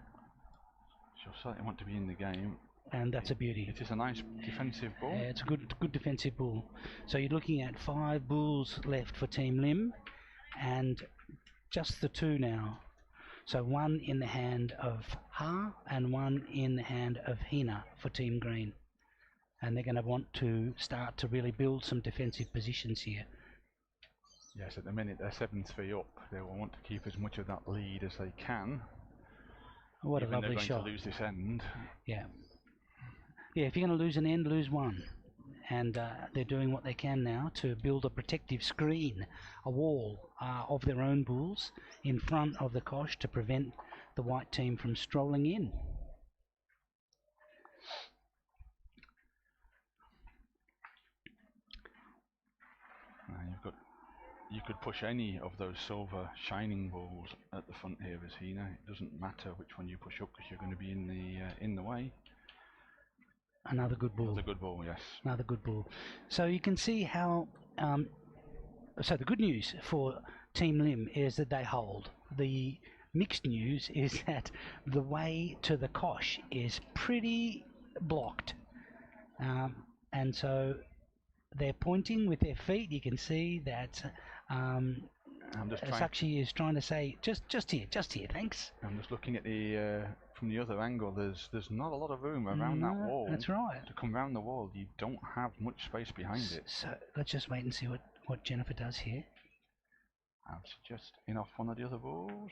She'll certainly want to be in the game. And that's a beauty. It is a nice defensive ball. Yeah, it's a good defensive ball. So you're looking at 5 bulls left for Team Lim, and just the 2 now. So 1 in the hand of Ha and 1 in the hand of Hina for Team Green. And they're going to want to start to really build some defensive positions here. Yes, at the minute they're 7-3 up. They will want to keep as much of that lead as they can. What a lovely shot. They're going to lose this end. Yeah. Yeah, if you're going to lose an end, lose 1. And they're doing what they can now to build a protective screen, a wall of their own bulls in front of the cosh to prevent the white team from strolling in. You could push any of those silver shining balls at the front here as Hina. It doesn't matter which one you push up because you're going to be in the way. Another good ball. Another good ball, yes. Another good ball. So you can see how. So the good news for Team Lim is that they hold. The mixed news is that the way to the cosh is pretty blocked, and so they're pointing with their feet. You can see that Sakshi is trying to say, just here, thanks. I'm just looking at the from the other angle. There's not a lot of room around that wall. That's right. To come round the wall, you don't have much space behind it. So let's just wait and see what Jennifer does here. I'll suggest in off one of the other balls.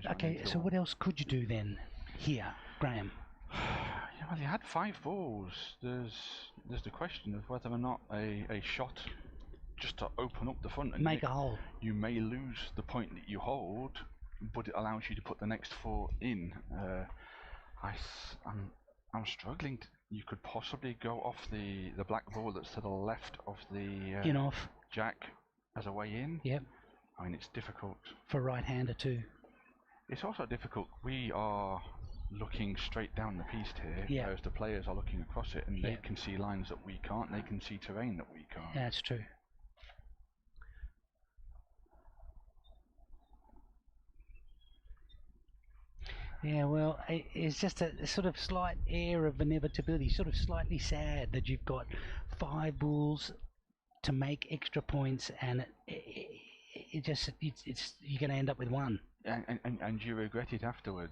Okay, so what else could you do then here, Graham? Yeah, well, you had 5 balls. There's the question of whether or not a shot just to open up the front and make a hole. You may lose the point that you hold, but it allows you to put the next 4 in. I'm struggling. You could possibly go off the black ball that's to the left of the in off jack as a way in. Yep. I mean, it's difficult for right-hander too. It's also difficult. We are looking straight down the piste here, whereas the players are looking across it, and they can see lines that we can't. They can see terrain that we can't. That's true. Yeah, well, it's just a sort of slight air of inevitability, sort of slightly sad that you've got 5 bulls to make extra points, and it's you're going to end up with 1. And you regret it afterwards.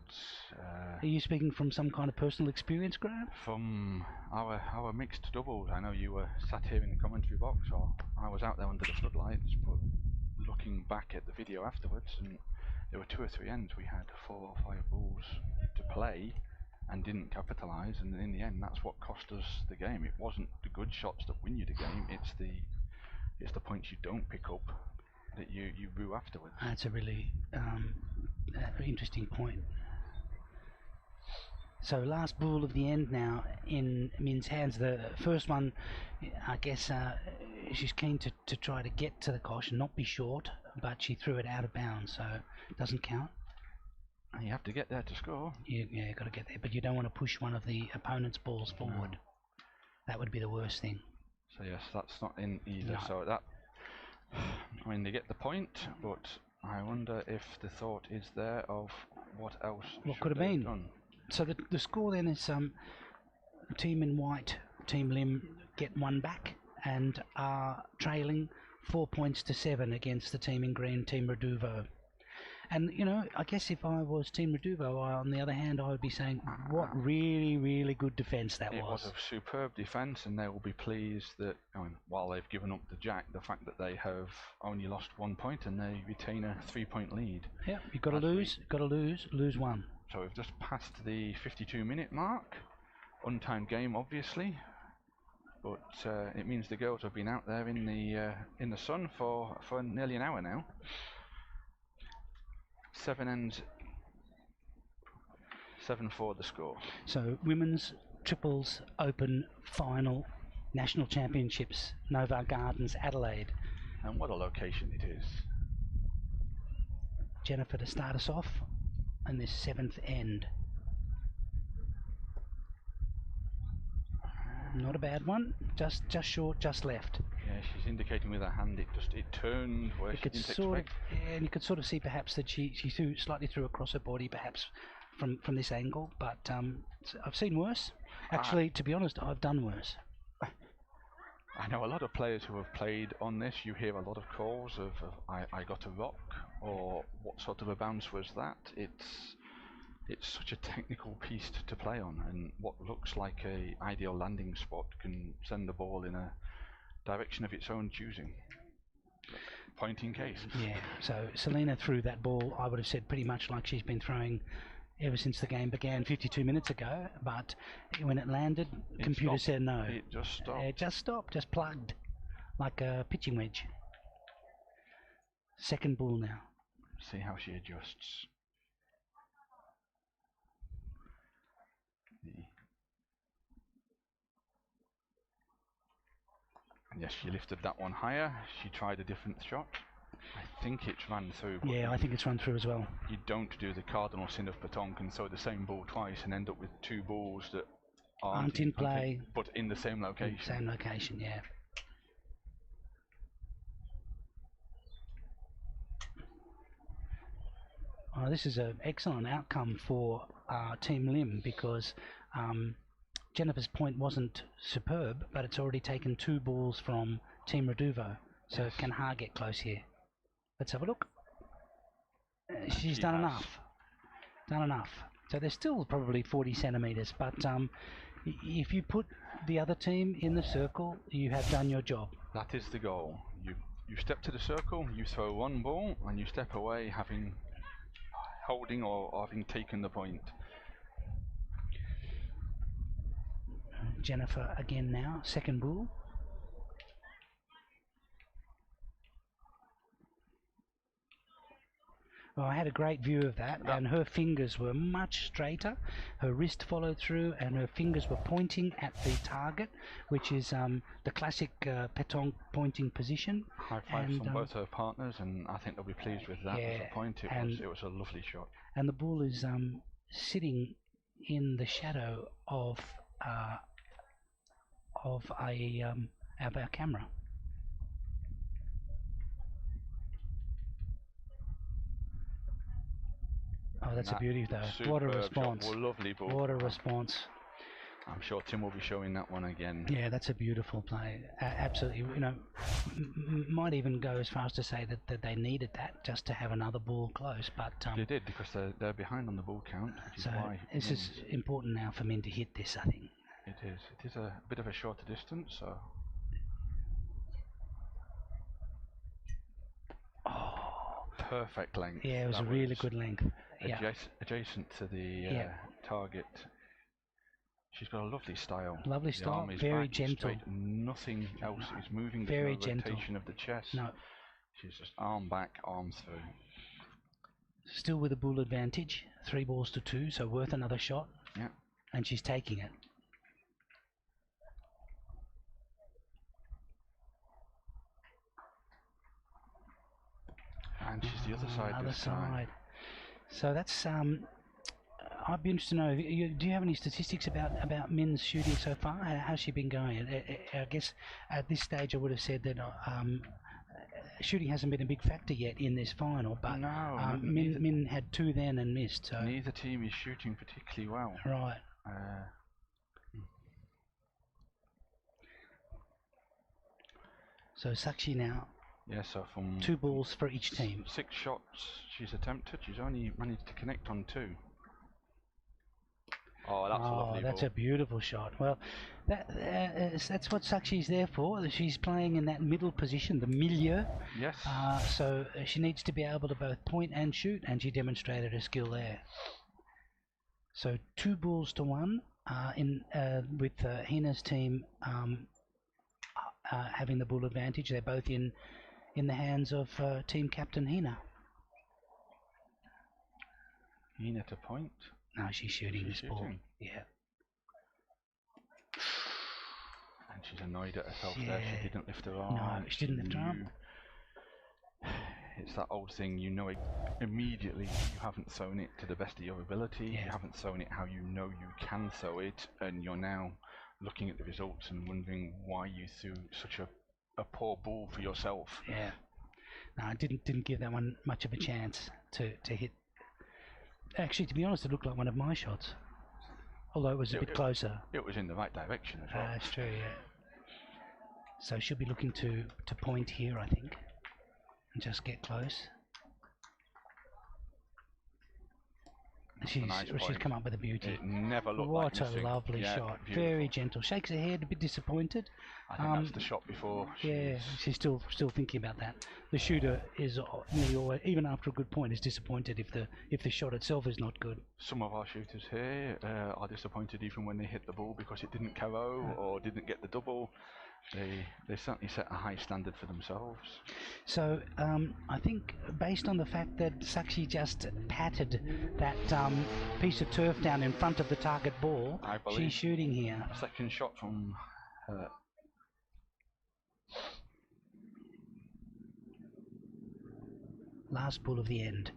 Are you speaking from some kind of personal experience, Graham? From our mixed doubles. I know you were sat here in the commentary box, or I was out there under the floodlights, but looking back at the video afterwards, and there were 2 or 3 ends we had 4 or 5 balls to play and didn't capitalise, and in the end that's what cost us the game. It wasn't the good shots that win you the game, it's the points you don't pick up that you rue afterwards. That's a really interesting point. So last bull of the end now in Min's hands. The first one, I guess she's keen to try to get to the cosh and not be short, but she threw it out of bounds, so it doesn't count. You have to get there to score. Yeah, you've got to get there, but you don't want to push one of the opponent's balls forward. No. That would be the worst thing. So yes, that's not in either. No. So that, I mean, they get the point, but I wonder if the thought is there of what else what could have been done. So the score then is team in white, Team Lim get 1 back and are trailing 4 points to 7 against the team in green, Team Reduvo. And you know, I guess if I was Team Reduvo, on the other hand, I would be saying what really, really good defence that was. It was a superb defence, and they will be pleased that, I mean, while they've given up the jack, the fact that they have only lost 1 point and they retain a 3-point lead. Yeah, you've got to lose, lose 1. So we've just passed the 52-minute mark. Untimed game, obviously, but it means the girls have been out there in the sun for nearly an hour now. 7 ends, 7-4 the score. So women's triples open final national championships, NOVAR Gardens, Adelaide. And what a location it is. Jennifer to start us off in this 7th end. Not a bad one, just short, just left. Yeah, she's indicating with her hand it turned where she didn't expect. And you could sort of see perhaps that she slightly threw across her body, perhaps from this angle. But I've seen worse. Actually, to be honest, I've done worse. I know a lot of players who have played on this. You hear a lot of calls of I got a rock, or what sort of a bounce was that? It's such a technical piece to play on, and what looks like a ideal landing spot can send the ball in a direction of its own choosing. Point in case. Yeah, so Selena threw that ball, I would have said, pretty much like she's been throwing ever since the game began 52 minutes ago, but when it landed, computer said no. It just stopped. It just stopped, just plugged, like a pitching wedge. Second ball now. See how she adjusts. And yes, she lifted that one higher. She tried a different shot. I think it's run through. Yeah, I think it's run through as well. You don't do the cardinal sin of Petanque and throw the same ball twice and end up with 2 balls that aren't in play, but in the same location. Same location, yeah. Oh, this is an excellent outcome for Team Lim, because Jennifer's point wasn't superb, but it's already taken 2 balls from Team Reduvo. So yes. Can Ha get close here? Let's have a look. She's done enough. Done enough. So there's still probably 40 centimetres, but if you put the other team in the circle, you have done your job. That is the goal. You step to the circle, you throw 1 ball, and you step away holding or having taken the point. Jennifer again now, second ball. Well, I had a great view of that, and her fingers were much straighter, her wrist followed through, and her fingers were pointing at the target, which is the classic Petanque pointing position. High five from both her partners, and I think they'll be pleased with that as a point. It was a lovely shot. And the ball is sitting in the shadow of our camera. Oh, Oh, that's a That beauty though. superb What a shot. response. Lovely ball. What a response. I'm sure Tim will be showing that one again. Yeah, that's a beautiful play. Absolutely. You know, might even go as far as to say that they needed that just to have another ball close. But They did, because they're behind on the ball count, which is so why. this is important now for Min to hit this, I think. It is. It is a bit of a shorter distance, so. Oh, perfect length. yeah, it was That a really good length. Yeah, Adjacent to the target. She's got a lovely style. Lovely The style, arm is very back, gentle. straight, nothing else is moving. Very There's no gentle. rotation of the chest. No, She's just arm back, arm through. still with a bull advantage. 3 balls to 2, so worth another shot. Yeah. And she's taking it. And she's the other side Other this time. side. So that's I'd be interested to know. Do you have any statistics about Min's shooting so far? How's she been going? I guess at this stage I would have said that shooting hasn't been a big factor yet in this final. But No, Min had 2 then and missed. So neither team is shooting particularly well. right. So Sakshi now. Yeah, so from 2 balls for each team. 6 shots she's attempted, she's only managed to connect on 2. Oh, that's a lovely that's ball. a beautiful shot. Well, that's what Sakshi's there for. She's playing in that middle position, the milieu. Yes. So she needs to be able to both point and shoot, and she demonstrated her skill there. So 2 balls to 1 with Hina's team having the bull advantage. They're both in the hands of team captain Hina. Hina to point. No, she's shooting this ball. Yeah. And she's annoyed at herself Yeah. there. She didn't lift her arm. No, she didn't lift her arm. It's that old thing, you know it immediately. You haven't thrown it to the best of your ability. Yeah. You haven't thrown it how you know you can throw it, and you're now looking at the results and wondering why you threw such a poor ball for yourself. Yeah. No, I didn't give that one much of a chance to hit. Actually, to be honest, it looked like one of my shots, although it was a bit closer. It was in the right direction as well. That's true, yeah. So she'll be looking to point here, I think, and just get close. She's come up with a beauty. It never looked what like missing. A lovely shot. Beautiful. Very gentle. Shakes her head, a bit disappointed. I think that's the shot before. Yeah, she's still thinking about that. The shooter is nearly always, even after a good point, is disappointed if the shot itself is not good. Some of our shooters here are disappointed even when they hit the ball because it didn't carry or didn't get the double. They certainly set a high standard for themselves. So I think based on the fact that Sakshi just patted that piece of turf down in front of the target ball, she's shooting here. Second shot from her. Last ball of the end.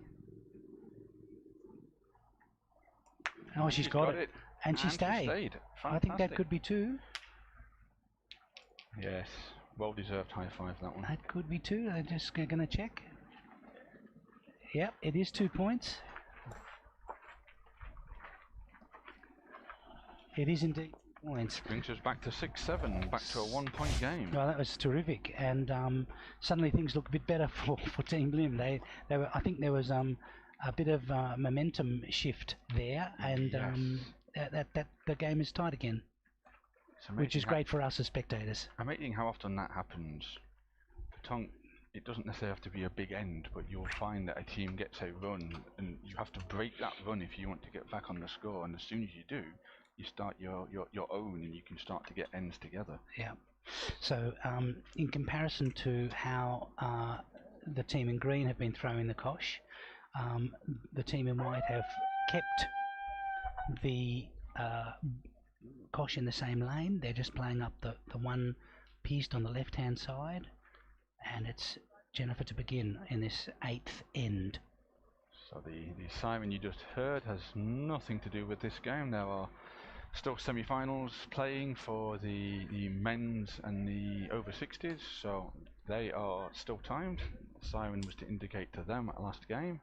Oh, she's got it. And she stayed. I think that could be 2. Yes, well deserved high five that one. That could be 2. I'm just going to check. Yep, it is 2 points. It is indeed points. Brings us back to 6-7, back to a 1-point game. Well, that was terrific, and suddenly things look a bit better for Team Blim. They were. I think there was a bit of momentum shift there, and that the game is tight again. Which is great for us as spectators. Amazing how often that happens. Petanque, it doesn't necessarily have to be a big end, but you'll find that a team gets a run, and you have to break that run if you want to get back on the score. And as soon as you do, you start your own, and you can start to get ends together. Yeah. So in comparison to how the team in green have been throwing the kosh, the team in white have kept the kosh in the same lane. They're just playing up the one piece on the left hand side, and it's Jennifer to begin in this 8th end. So the siren you just heard has nothing to do with this game. There are still semi-finals playing for the men's and the over 60s, so they are still timed. The siren was to indicate to them at last game,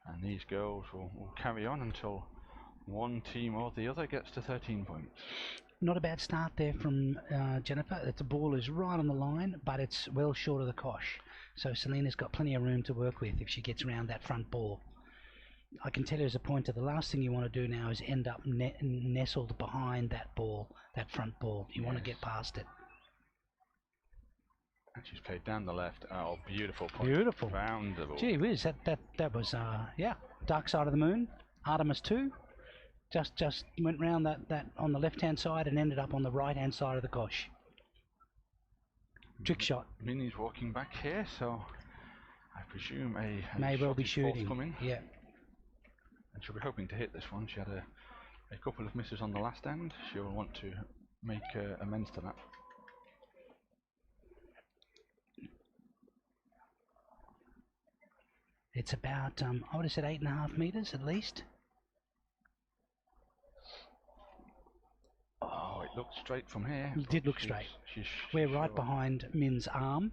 And these girls will carry on until one team or the other gets to 13 points. Not a bad start there from Jennifer. The ball is right on the line, but it's well short of the cosh. So Selena's got plenty of room to work with if she gets around that front ball. I can tell you as a pointer, the last thing you want to do now is end up nestled behind that ball, that front ball. You want to get past it. And she's played down the left. Oh, beautiful point. Beautiful. Round the ball. Gee whiz, that was yeah, dark side of the moon. Artemis 2. Just went round that on the left hand side and ended up on the right hand side of the cosh. Trick shot. Minnie's walking back here, so I presume a may well shot be is shooting. forthcoming. Yeah. And she'll be hoping to hit this one. She had a couple of misses on the last end. She'll want to make amends to that. It's about I would have said 8.5 meters at least. Oh, it looked straight from here. It did look straight. She's We're right behind Min's arm,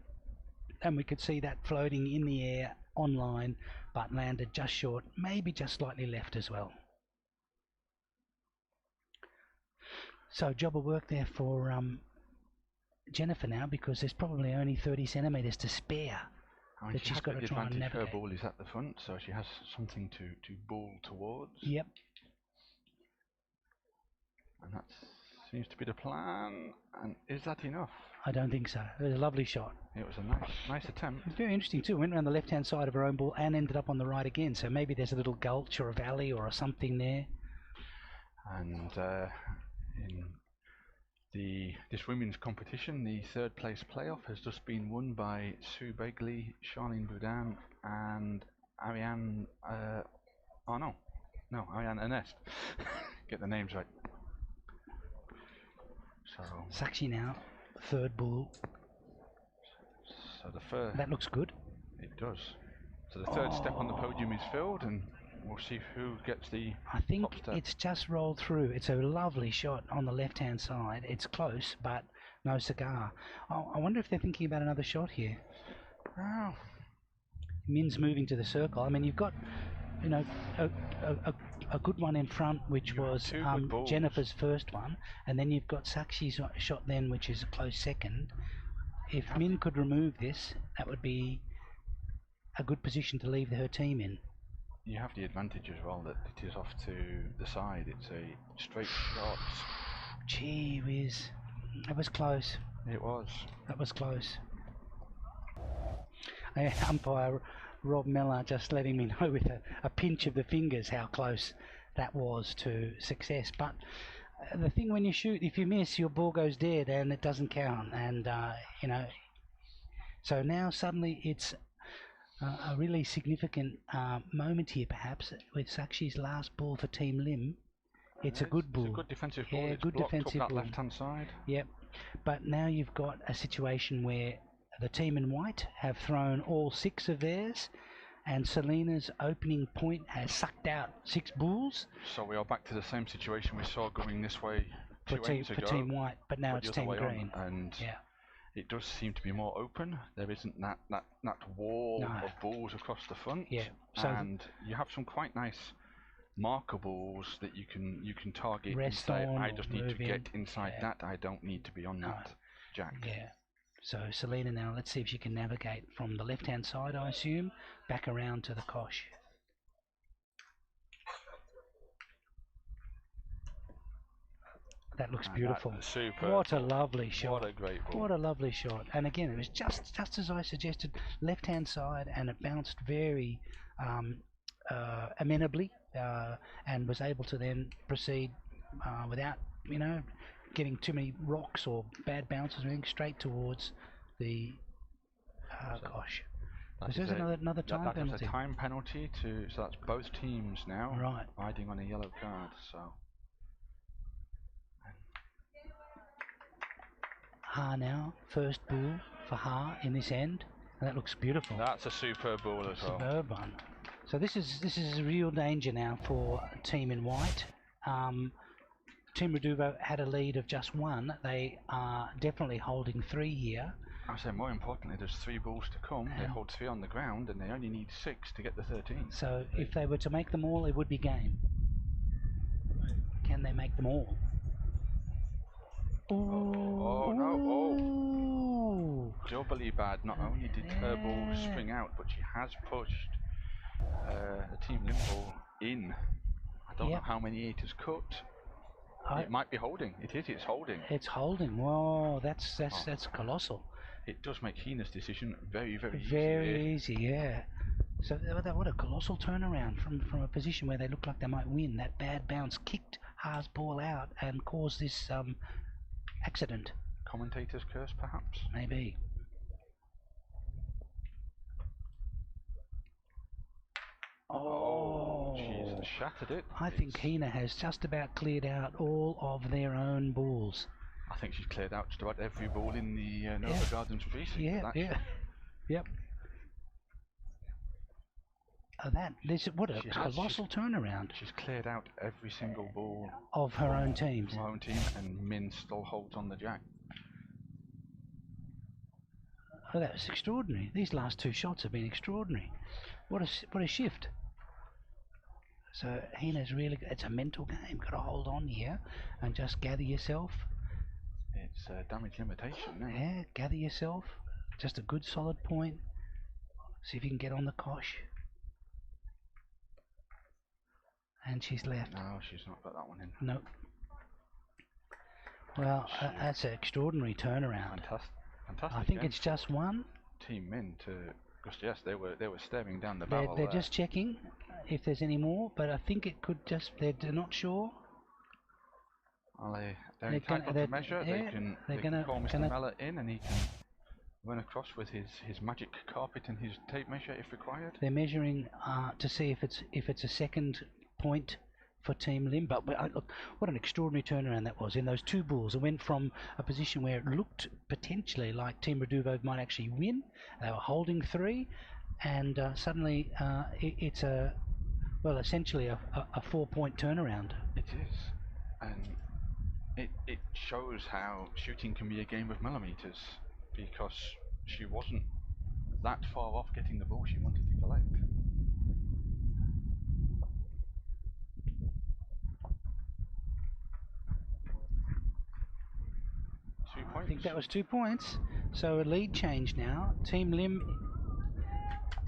and we could see that floating in the air on line, but landed just short, maybe just slightly left as well. So job of work there for Jennifer now, because there's probably only 30 centimeters to spare. I mean, that she's got to try and navigate. Her ball is at the front, so she has something to ball towards. Yep. And that seems to be the plan. And is that enough? I don't think so. It was a lovely shot. It was a nice attempt. It's very interesting too. Went around the left-hand side of her own ball and ended up on the right again. So maybe there's a little gulch or a valley or something there. And in this women's competition, the third place playoff has just been won by Sue Begley, Charlene Boudin, and Ariane. Ariane Ernest. Get the names right. So Sakshi now, third ball. So the first. That looks good. It does. So the third step on the podium is filled, and we'll see who gets the I think top step. it's just rolled through. It's a lovely shot on the left-hand side. It's close, but no cigar. Oh, I wonder if they're thinking about another shot here. Oh. Min's moving to the circle. I mean, you've got, you know, a good one in front, which was Jennifer's first one, and then you've got Sakshi's shot then, which is a close second. If Min could remove this, that would be a good position to leave her team in. You have the advantage as well that it is off to the side. It's a straight shot. Gee whiz. That was close. It was. That was close. Umpire Rob Miller just letting me know with a pinch of the fingers how close that was to success. But the thing when you shoot, if you miss, your ball goes dead and it doesn't count. And, you know, so now suddenly it's a really significant moment here, perhaps, with Sakshi's last ball for Team Lim. It's a good ball. It's a good defensive ball. Yeah, it's good blocked defensive up that ball. left-hand side. Yep. But now you've got a situation where the team in white have thrown all 6 of theirs, and Selena's opening point has sucked out 6 bulls. So we are back to the same situation we saw going this way for two games ago. For Team White, but now it's Team Green. And yeah. It does seem to be more open. There isn't that wall of balls across the front. Yeah. So and you have some quite nice marker balls that you can target and say, I just need to get inside that. I don't need to be on that jack. Yeah. So Selena now, let's see if she can navigate from the left-hand side, I assume, back around to the cosh. That looks beautiful. Super. What a lovely shot. What a great ball. What a lovely shot. And again, it was just as I suggested, left-hand side, and it bounced very amenably, and was able to then proceed without, you know, getting too many rocks or bad bounces, moving straight towards the gosh. There's another time penalty. That's a time penalty so that's both teams now riding on a yellow card. So Ha now, first ball for Ha in this end, and that looks beautiful. That's a superb ball as well. Superb one. So this is a real danger now for team in white. Team Reduvo had a lead of just 1. They are definitely holding 3 here. I say more importantly, there's 3 balls to come. They hold 3 on the ground, and they only need 6 to get the 13. So if they were to make them all, it would be game. Can they make them all? Oh no! Oh, doubly bad. Not only did her ball spring out, but she has pushed the Team Lim ball in. I don't know how many it has cut. It might be holding. It is. It's holding. It's holding. Whoa, that's colossal. It does make Hina's decision very easy. Yeah. So what a colossal turnaround from a position where they looked like they might win. That bad bounce kicked Ha's ball out and caused this accident. Commentator's curse, perhaps. Maybe. Oh, she's shattered it. I think Hina has just about cleared out all of their own balls. I think she's cleared out just about every ball in the Nova Gardens precinct. Yep. What a colossal turnaround. She's cleared out every single ball of her own teams. Her own team, and Min still holds on the jack. Oh, that was extraordinary. These last 2 shots have been extraordinary. What a shift. So Hina's really, it's a mental game. Got to hold on here and just gather yourself. It's damage limitation now. Yeah, gather yourself. Just a good solid point. See if you can get on the cosh. And she's left. No, she's not got that one in. Nope. Well, that's an extraordinary turnaround. Fantastic. I think it's just one. Team Min to, because yes, they were staring down the barrel. They're just checking if there's any more, but I think it could just. They're not sure. Well, they're entitled to measure. They can call Mr. Mellor in, and he can run across with his magic carpet and his tape measure if required. They're measuring to see if it's a second point for Team Lim. But look, what an extraordinary turnaround that was. In those 2 balls, it went from a position where it looked potentially like Team Reduvo might actually win. They were holding 3, and suddenly it's essentially a 4-point turnaround. It is, and it shows how shooting can be a game of millimeters, because she wasn't that far off getting the ball she wanted to collect. I think that was 2 points. So a lead change now. Team Lim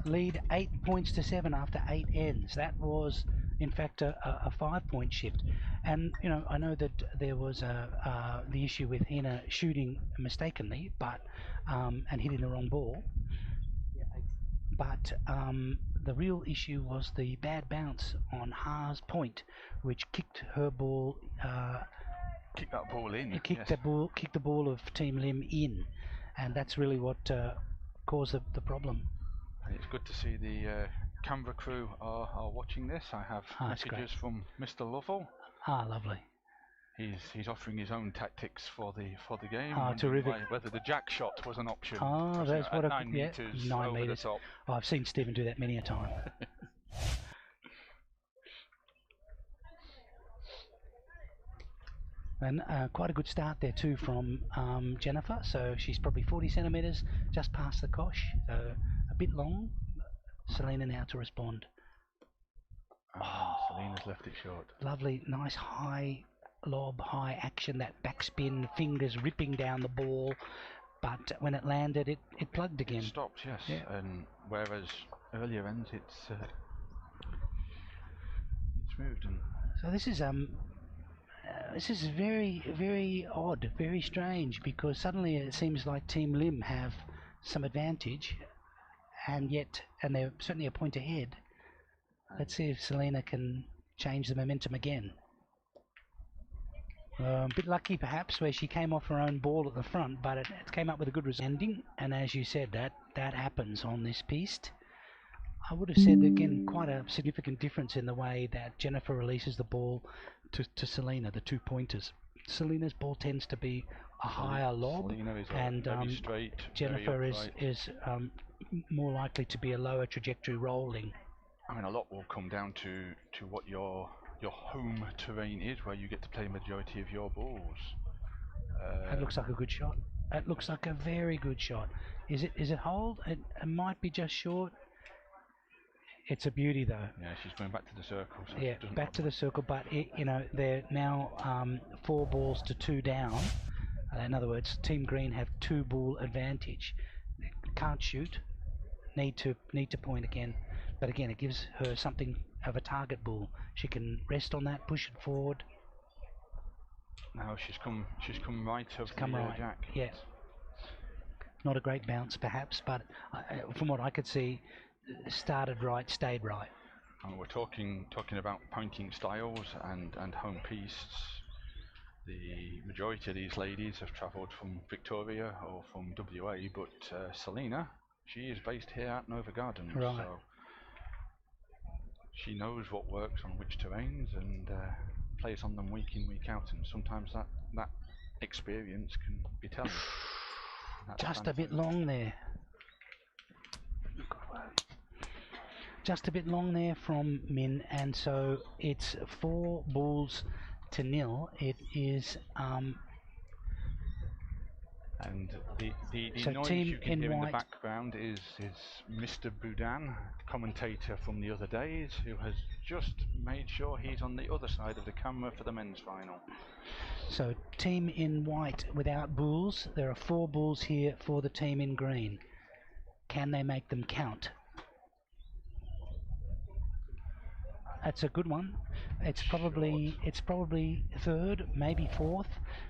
lead 8 points to 7 after 8 ends. That was, in fact, a 5-point shift. And I know that there was the issue with Hina shooting mistakenly, but and hitting the wrong ball. But the real issue was the bad bounce on Ha's point, which kicked her ball. Kick that ball in. Kicked the ball of Team Lim in, and that's really what caused the problem. And it's good to see the camera crew are watching this. I have messages from Mr. Lovell. Lovely. He's offering his own tactics for the game. Terrific. Whether the jack shot was an option. That's what 9 meters 9 over meters. the top. I've seen Stephen do that many a time. And quite a good start there too from Jennifer. So she's probably 40 centimeters just past the cosh. So a bit long. Selena now to respond. Selena's left it short. Lovely, nice high lob, high action. That backspin, fingers ripping down the ball. But when it landed, it plugged again. It stopped, yes. Yeah. And whereas earlier ends, it's moved. And so this is very, very odd, very strange, because suddenly it seems like Team Lim have some advantage, and they're certainly a point ahead. Let's see if Selena can change the momentum again. A bit lucky perhaps, where she came off her own ball at the front, but it came up with a good result. And as you said, that happens on this piste. I would have said, again, quite a significant difference in the way that Jennifer releases the ball to Selena, the 2 pointers. Selena's ball tends to be a higher lob, and straight, Jennifer is more likely to be a lower trajectory rolling. I mean, a lot will come down to what your home terrain is, where you get to play majority of your balls. That looks like a good shot. It looks like a very good shot. Is it hold? It might be just short. It's a beauty though. Yeah, she's going back to the circle. So Yeah, back to the circle, but you know, they're now 4 balls to 2 down. In other words, Team Green have 2 ball advantage. They can't shoot. Need to point again, but again, it gives her something of a target ball. She can rest on that, push it forward. Now she's come right over Come the right. jack. Yeah. Not a great bounce, perhaps, but from what I could see, started right, stayed right. And we're talking about pointing styles and home pistes. The majority of these ladies have travelled from Victoria or from WA, but Selena, she is based here at Nova Gardens, Right. so she knows what works on which terrains and plays on them week in, week out, and sometimes that experience can be telling. Just a bit long there. Just a bit long there from Min, and so it's 4 balls to 0. It is and the so noise team you can in hear in the white. background is Mr. Boudin, commentator from the other days, who has just made sure he's on the other side of the camera for the men's final. So team in white without bulls. There are 4 bulls here for the team in green. Can they make them count? That's a good one. It's probably third, maybe fourth.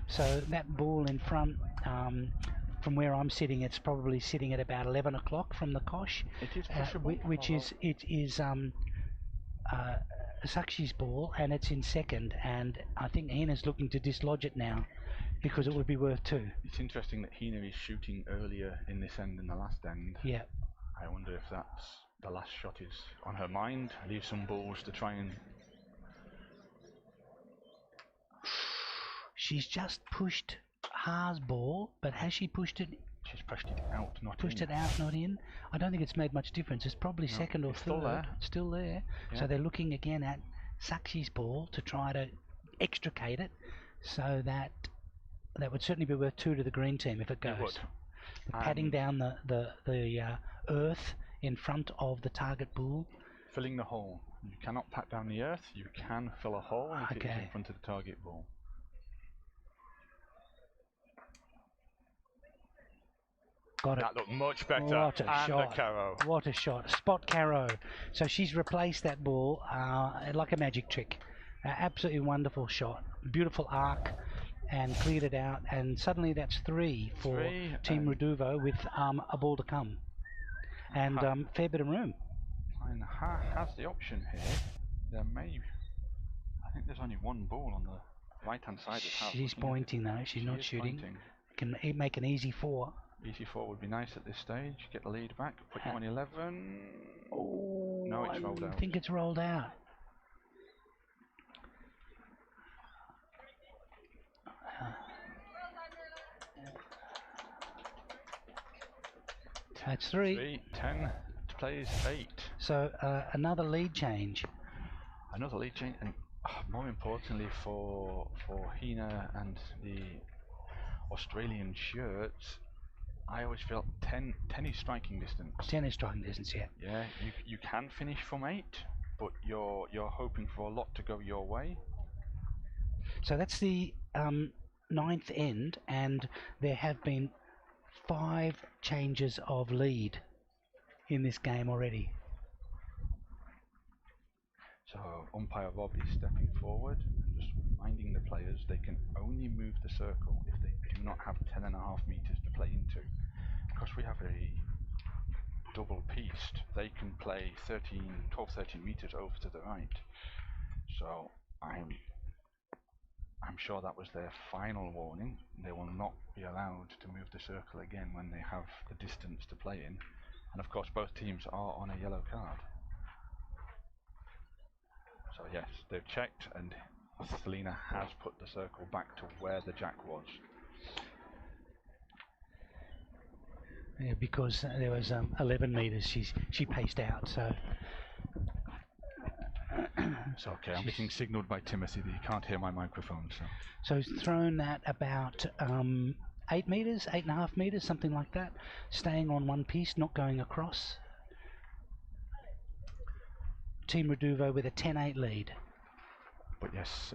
So that ball in front, from where I'm sitting, it's probably sitting at about 11 o'clock from the kosh. It is pushable. It is Sakshi's ball, and it's in second. And I think Hina's looking to dislodge it now, because it would be worth 2. It's interesting that Hina is shooting earlier in this end than the last end. Yeah. I wonder if that's the last shot is on her mind. Leave some balls to try and... She's just pushed Ha's ball, but has she pushed it? She's pushed it out, not Pushed in. it out, not in. I don't think it's made much difference. It's probably second or third. Still there. Yeah. So they're looking again at Sakshi's ball to try to extricate it, so that would certainly be worth 2 to the green team if it goes. It would. Patting down the earth in front of the target ball. Filling the hole. You cannot pat down the earth. You can fill a hole if it's in front of the target ball. Got it. That looked much better. What a and shot. the carrow. What a shot. Spot carrow. So she's replaced that ball like a magic trick. Absolutely wonderful shot. Beautiful arc, and cleared it out. And suddenly that's 3 for Team Reduvo with a ball to come. And fair bit of room. And Ha has the option here. I think there's only 1 ball on the right hand side of Ha. She's pointing though. She's not shooting. Pointing. Can make an easy 4. Easy 4 would be nice at this stage. Get the lead back. Put you on 11. Oh, No, it's rolled out. I think it's rolled out. That's 3. 10 plays 8. So another lead change. Another lead change, and more importantly for Hina and the Australian shirts, I always felt 10 is striking distance. 10 is striking distance, yeah. Yeah, you can finish from 8, but you're hoping for a lot to go your way. So that's the 9th end, and there have been 5 changes of lead in this game already. So umpire Rob is stepping forward and just reminding the players they can only move the circle if they do not have 10.5 meters to play into. Because we have a double piste, they can play 12, 13 meters over to the right. So I'm sure that was their final warning. They will not be allowed to move the circle again when they have the distance to play in. And of course both teams are on a yellow card. So yes, they've checked, and Selena has put the circle back to where the jack was. Yeah, because there was 11 meters, she paced out. So it's okay. I'm getting signalled by Timothy that you can't hear my microphone. So he's thrown that about 8 meters, 8.5 meters, something like that, staying on one piece, not going across. Team Reduvo with a 10-8 lead. But yes,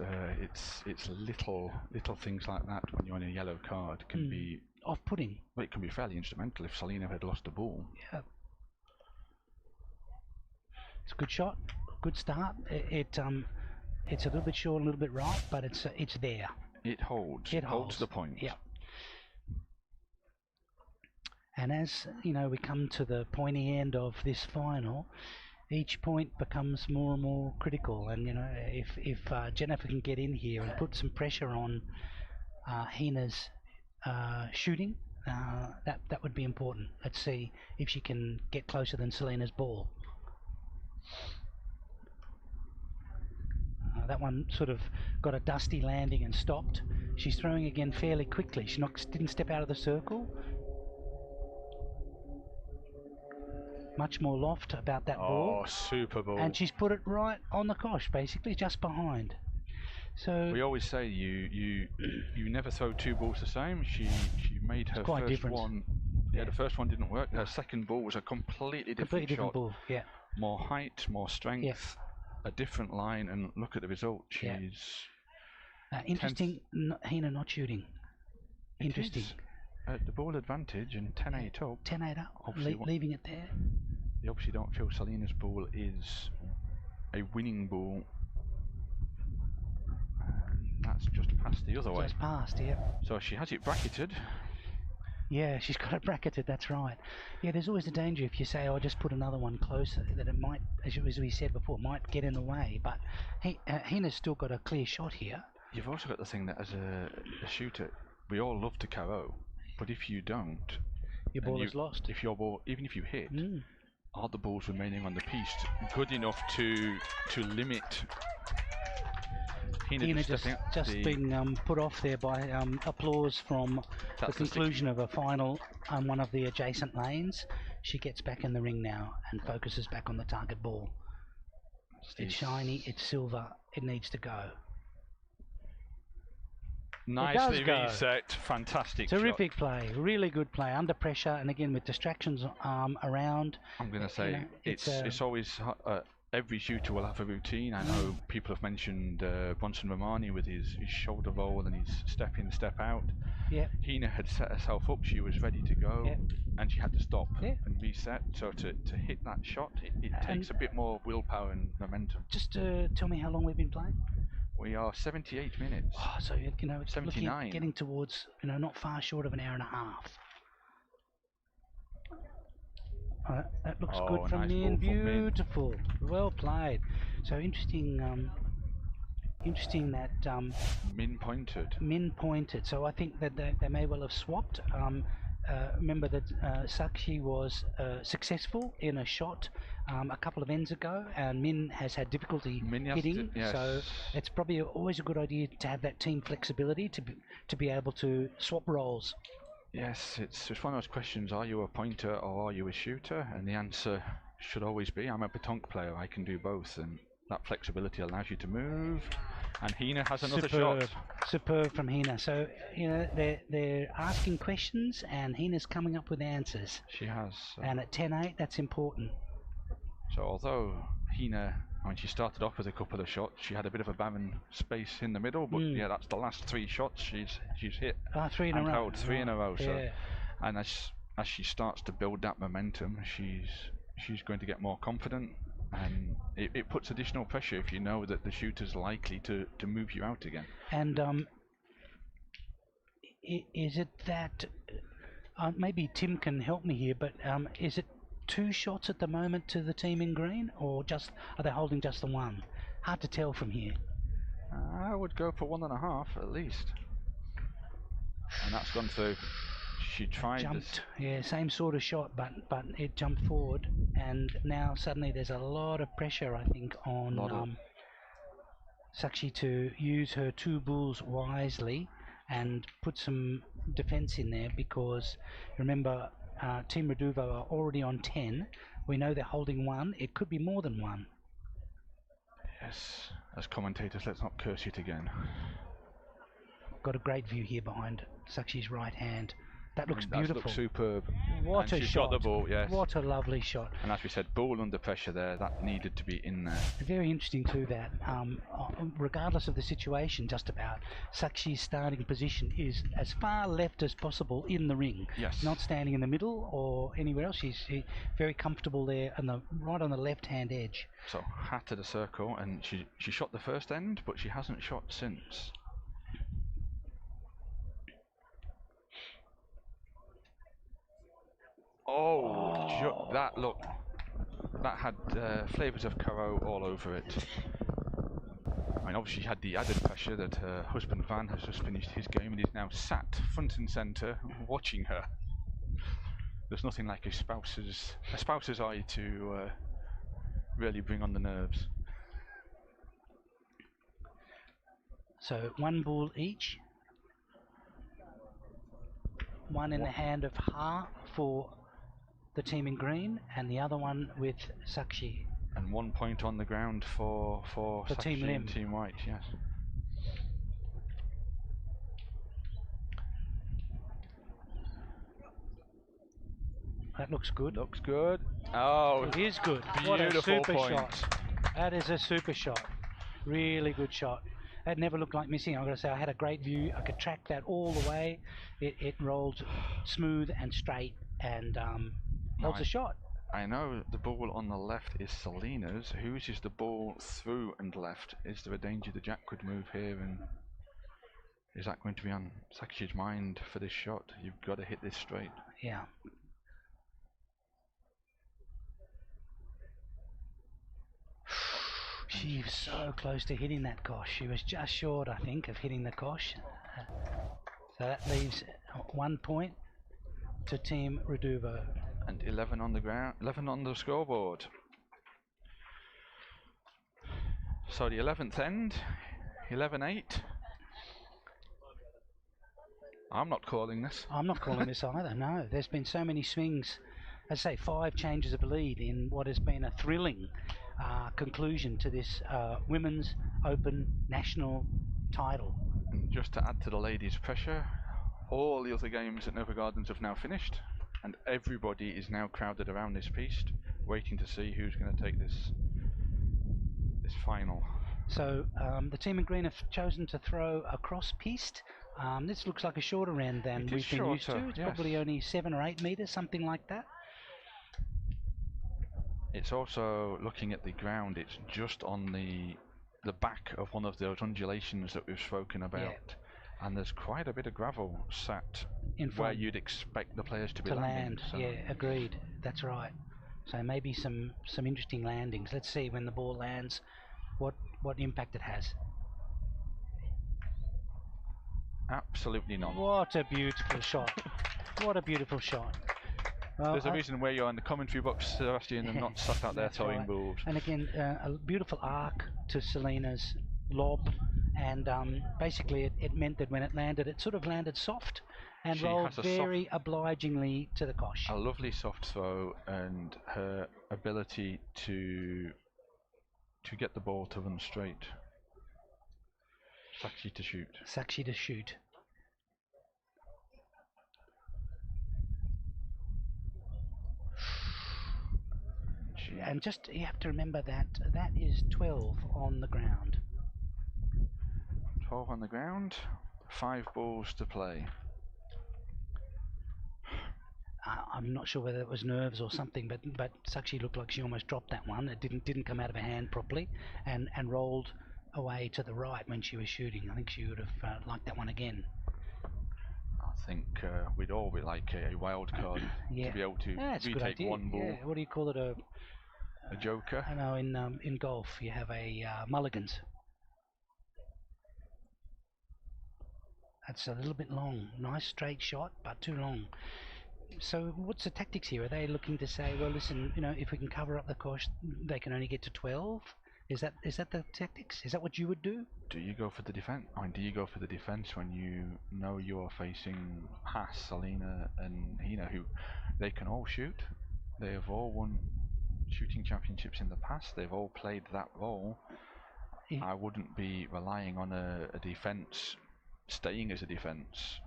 it's little things like that when you're on a yellow card can be off-putting. Well, it can be fairly instrumental if Selena had lost the ball. Yeah. It's a good shot, good start. It's a little bit short, a little bit right, but it's there. It holds. It holds the point. Yeah. And as you know, we come to the pointy end of this final. Each point becomes more and more critical, and you know, if Jennifer can get in here and put some pressure on Hina's shooting, that would be important. Let's see if she can get closer than Selena's ball. That one sort of got a dusty landing and stopped. She's throwing again fairly quickly. She didn't step out of the circle. Much more loft about that ball. Oh, super ball. And she's put it right on the cosh, basically, just behind. So we always say you never throw two balls the same. She made her first different. one. Yeah, the first one didn't work. Her second ball was a completely different shot. Ball, yeah. More height, more strength, a different line, and look at the result. She's interesting. Hina not shooting. Interesting. The ball advantage and 10-8 up. 10-8 up. Leaving it there. They obviously don't feel Selena's ball is a winning ball. That's just passed the other way. Just passed, yeah. So she has it bracketed. Yeah, she's got it bracketed, that's right. Yeah, there's always a danger if you say, oh, just put another one closer, that it might, as we said before, might get in the way. But Hina's still got a clear shot here. You've also got the thing that as a shooter, we all love to KO. But if you don't, your ball is lost. If your ball, even if you hit, are the balls remaining on the piece good enough to limit? Hina just being put off there by applause from the conclusion of a final on one of the adjacent lanes. She gets back in the ring now and focuses back on the target ball. It's shiny, it's silver, it needs to go. Nicely reset, fantastic Terrific shot. Play, really good play, under pressure, and again with distractions around. I'm going to say, it's always, every shooter will have a routine. I know people have mentioned Bronson Romani with his shoulder roll and his step in, step out. Yeah. Hina had set herself up, she was ready to go, and she had to stop and reset. So to hit that shot, it takes a bit more willpower and momentum. Just tell me how long we've been playing. We are 78 minutes. Oh, so you know, it's 79. Getting towards, you know, not far short of an hour and a half. That looks good from Min. Beautiful, well played. So interesting. Interesting that Min pointed. Min pointed. So I think that they may well have swapped. Remember that Sakshi was successful in a shot a couple of ends ago, and Min has had difficulty hitting. So it's probably always a good idea to have that team flexibility to be able to swap roles. Yes, it's just one of those questions: are you a pointer or are you a shooter? And the answer should always be: I'm a Petanque player. I can do both, and that flexibility allows you to move. And Hina has another shot. Superb from Hina. So you know they're asking questions, and Hina's coming up with answers. She has. And at 10-8, that's important. So although Hina, when she started off with a couple of shots, she had a bit of a barren space in the middle. But yeah, that's the last three shots she's hit. 3 in a row. Held 3 in a row. So, yeah. and as she starts to build that momentum, she's going to get more confident. And it puts additional pressure if you know that the shooter's likely to move you out again. And is it that maybe Tim can help me here, but is it 2 shots at the moment to the team in green, or are they holding just the one? Hard to tell from here. I would go for 1.5 at least, and that's gone through. She tried jumped, yeah, same sort of shot, but it jumped forward, and now suddenly there's a lot of pressure, I think, on Sakshi to use her 2 bulls wisely and put some defense in there, because remember, Team Reduvo are already on 10. We know they're holding 1. It could be more than 1. Yes, as commentators, let's not curse it again. got a great view here behind Sakshi's right hand. That looks beautiful. That looks superb. What and a she shot! Shot the ball, yes. What a lovely shot. And as we said, ball under pressure there. That needed to be in there. Very interesting too that, regardless of the situation, just about, Sakshi's starting position is as far left as possible in the ring. Yes. Not standing in the middle or anywhere else. She's very comfortable there, right on the left-hand edge. So hat to the circle, and she shot the first end, but she hasn't shot since. That had flavours of Caro all over it. I mean, obviously she had the added pressure that her husband Van has just finished his game and is now sat front and centre watching her. There's nothing like a spouse's eye to really bring on the nerves. So one ball each. One in the hand of Ha for the team in green, and the other one with Sakshi. And 1 point on the ground for the Sakshi team Lim. and Team White, yes. That looks good. Looks good. Oh, it is good. Beautiful what a super point. shot. That is a super shot. Really good shot. That never looked like missing. I've got to say, I had a great view. I could track that all the way. It rolled smooth and straight and holds a shot. I know the ball on the left is Selena's. Whose is the ball through and left? Is there a danger the jack could move here, and is that going to be on Sakshi's mind for this shot? You've got to hit this straight. Yeah. She was so close to hitting that kosh. She was just short, I think, of hitting the kosh. So that leaves 1 point to Team Reduvo. And 11 on the ground, 11 on the scoreboard. So the 11th end, 11-8. I'm not calling this. I'm not calling this either, no. There's been so many swings. As I say, 5 changes of lead in what has been a thrilling conclusion to this Women's Open National title. And just to add to the ladies' pressure, all the other games at Nova Gardens have now finished, and everybody is now crowded around this piste, waiting to see who's going to take this final. So the team in green have chosen to throw across piste. This looks like a shorter round than we've been used to. It's probably only 7 or 8 metres, something like that. It's also, looking at the ground, it's just on the back of one of those undulations that we've spoken about. Yeah. And there's quite a bit of gravel sat in front where you'd expect the players to be landing. So. Yeah, agreed. That's right. So maybe some interesting landings. Let's see when the ball lands what impact it has. Absolutely not. What a beautiful shot. What a beautiful shot. Well, there's a reason where you're in the commentary box, Sebastian, and not sat out there throwing balls. And again, a beautiful arc to Selena's lob, and basically it meant that when it landed, it sort of landed soft and rolled very obligingly to the kosh. A lovely soft throw, and her ability to get the ball to run straight. Sakshi to shoot. Sakshi to shoot. And just, you have to remember that that is 12 on the ground. 12 on the ground, 5 balls to play. I'm not sure whether it was nerves or something, but Sakshi looked like she almost dropped that one. It didn't come out of her hand properly, and rolled away to the right when she was shooting. I think she would have liked that one again. I think we'd all be like a wild card to be able to retake one ball. Yeah. What do you call it? A joker? I know in golf you have a mulligans. That's a little bit long. Nice straight shot, but too long. So what's the tactics here? Are they looking to say, well, listen, if we can cover up the kosh, they can only get to 12? Is that the tactics? Is that what you would do? Do you go for the defense? I mean, do you go for the defense when you know you're facing Haas, Selena, and Hina, who they can all shoot? They have all won shooting championships in the past. They've all played that role. I wouldn't be relying on a defense staying as a defence.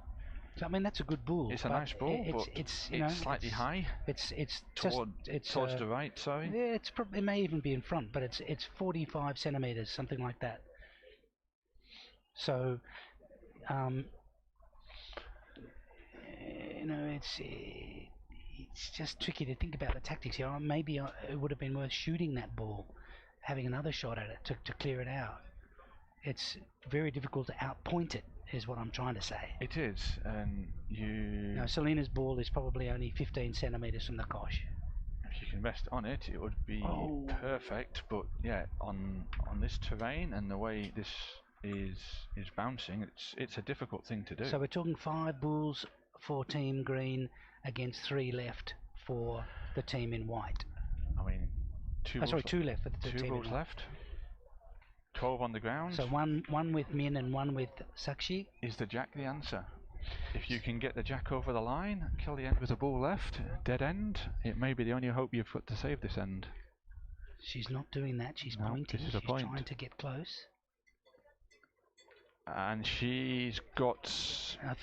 So, I mean, that's a good bull. It's a but nice ball, but it's slightly high. It's Towards the right, sorry. Yeah, it may even be in front, but it's 45 centimeters, something like that. So, you know, it's just tricky to think about the tactics here. Maybe it would have been worth shooting that ball, having another shot at it to clear it out. It's very difficult to outpoint it, is what I'm trying to say. It is, and Now, Selena's ball is probably only 15 centimeters from the kosh. if you can rest on it, it would be perfect. But yeah, on this terrain and the way this is bouncing, it's a difficult thing to do. So we're talking 5 bulls for Team Green against 3 left for the team in white. I mean, 2 left for the team in white. left. 12 on the ground. So one with Min and one with Sakshi. Is the jack the answer? If you can get the jack over the line, kill the end with a bull left, dead end, it may be the only hope you've got to save this end. She's not doing that. She's pointing. This is a point. Trying to get close. And she's got.